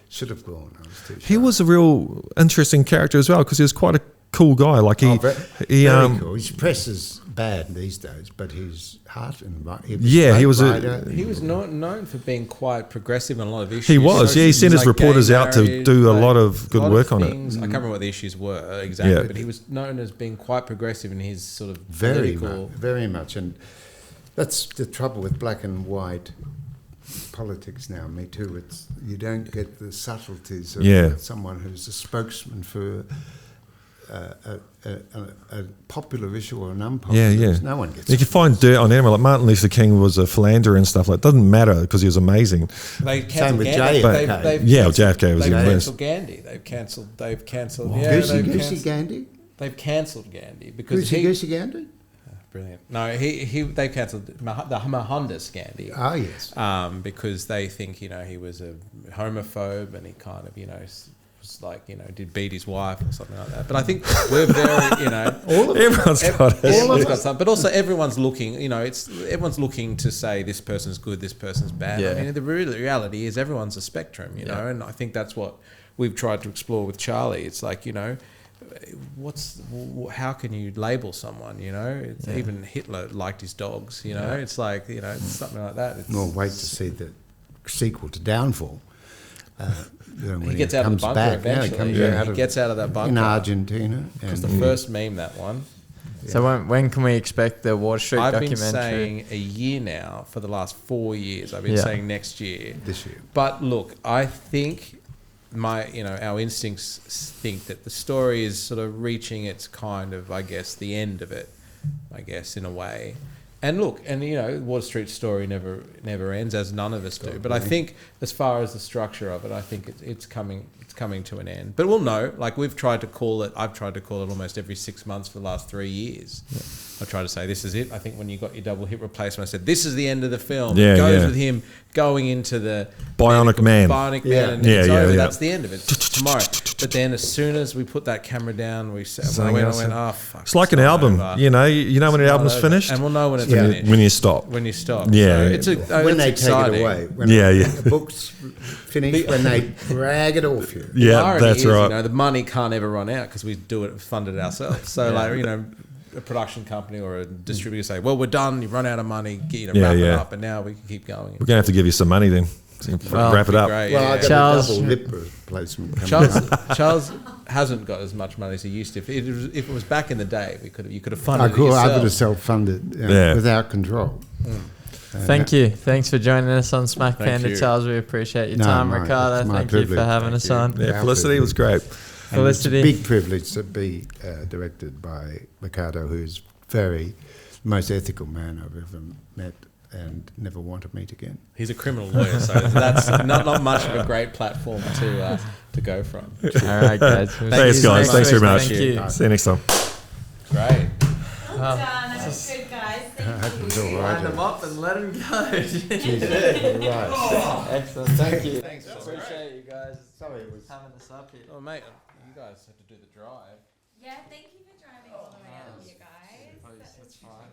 [SPEAKER 2] should have gone. I was too shy.
[SPEAKER 1] He was a real interesting character as well, because he was quite a cool guy. Like
[SPEAKER 2] very cool. His press is bad these days, but his heart and
[SPEAKER 1] he was
[SPEAKER 4] known for being quite progressive on a lot of issues.
[SPEAKER 1] He was. He sent his reporters out to do a lot of good work on it.
[SPEAKER 4] I can't remember what the issues were exactly, but he was known as being quite progressive in his sort of
[SPEAKER 2] very much, and that's the trouble with black and white politics now. Me too. It's you don't get the subtleties of someone who's a spokesman for a popular issue or an unpopular issue. No one gets it.
[SPEAKER 1] You can find dirt on him. Like Martin Luther King was a philanderer and stuff. Like, it doesn't matter because he was amazing.
[SPEAKER 4] They
[SPEAKER 2] Same with
[SPEAKER 4] JFK.
[SPEAKER 1] JFK was
[SPEAKER 4] even
[SPEAKER 1] worse.
[SPEAKER 4] cancelled Gandhi. They've cancelled.
[SPEAKER 2] Goosey Gandhi?
[SPEAKER 4] They've cancelled Gandhi because
[SPEAKER 2] Goosey Gandhi?
[SPEAKER 4] Brilliant. No, they cancelled the Mohandas Gandhi.
[SPEAKER 2] Oh yes.
[SPEAKER 4] Because they think he was a homophobe and he kind of was like did beat his wife or something like that. But I think we're very
[SPEAKER 1] everyone's got
[SPEAKER 4] some, but also everyone's looking. Everyone's looking to say this person's good, this person's bad.
[SPEAKER 3] Yeah.
[SPEAKER 4] I mean, the reality is everyone's a spectrum. And I think that's what we've tried to explore with Charlie. It's like how can you label someone? Even Hitler liked his dogs. It's like it's something like that.
[SPEAKER 2] Wait to see the sequel to Downfall.
[SPEAKER 4] He gets out of the bunker eventually. He gets out of that bunker
[SPEAKER 2] in Argentina.
[SPEAKER 4] Because the first meme, that one.
[SPEAKER 3] Yeah. So when can we expect the Water Street documentary?
[SPEAKER 4] I've been saying a year now for the last 4 years. I've been saying next year.
[SPEAKER 2] This year.
[SPEAKER 4] But look, I think our instincts think that the story is sort of reaching its kind of, I guess, the end of it, I guess, in a way. And look, Water Street's story never ends, as none of us do. But I think, as far as the structure of it, I think it's coming to an end. But we'll know. Like I've tried to call it almost every 6 months for the last 3 years. Yeah. I tried to say, this is it. I think when you got your double hit replacement, I said, this is the end of the film.
[SPEAKER 1] Yeah,
[SPEAKER 4] it goes with him going into the
[SPEAKER 1] Bionic Man.
[SPEAKER 4] And it's over. That's the end of it. It's tomorrow. But then as soon as we put that camera down, I went, oh, fuck.
[SPEAKER 1] It's like an album. You know when an album's finished?
[SPEAKER 4] And we'll know when it's finished.
[SPEAKER 1] When you stop.
[SPEAKER 4] Yeah.
[SPEAKER 1] So
[SPEAKER 2] when they
[SPEAKER 4] exciting.
[SPEAKER 2] take it away. When the book's finished, when they drag it off you.
[SPEAKER 1] Yeah, that's right.
[SPEAKER 4] The money can't ever run out because we fund it ourselves. So a production company or a distributor say, well, we're done, you've run out of money, wrap it up, and now we can keep going.
[SPEAKER 1] We're going to have to give you some money then. Wrap it up.
[SPEAKER 4] Great,
[SPEAKER 2] well, I got
[SPEAKER 3] Charles,
[SPEAKER 2] a double lip replacement.
[SPEAKER 4] Charles hasn't got as much money as he used to. If it was back in the day, you could have funded it yourself.
[SPEAKER 2] I could have self-funded without control.
[SPEAKER 3] Thank you. Thanks for joining us on Smack Panda, Charles. We appreciate your time. Ricardo, thank you for having us on.
[SPEAKER 1] Yeah, Felicity was great.
[SPEAKER 3] Felicity.
[SPEAKER 2] It's a big privilege to be directed by Ricardo, who's the most ethical man I've ever met and never want to meet again.
[SPEAKER 4] He's a criminal lawyer, so that's not much of a great platform to go from.
[SPEAKER 3] All right, guys.
[SPEAKER 1] Thanks, guys. Thanks very much.
[SPEAKER 3] Thank you.
[SPEAKER 1] See you next time.
[SPEAKER 4] Great.
[SPEAKER 5] Well done. That's good, guys. Thank you.
[SPEAKER 3] Line them up and let them go. Excellent. Thank you.
[SPEAKER 4] Thanks.
[SPEAKER 3] Appreciate you guys.
[SPEAKER 2] Sorry, it was
[SPEAKER 3] having us up here.
[SPEAKER 4] Oh, mate, you guys have to do the drive.
[SPEAKER 5] Yeah, thank you for driving all the way out, you guys.
[SPEAKER 3] That's fine.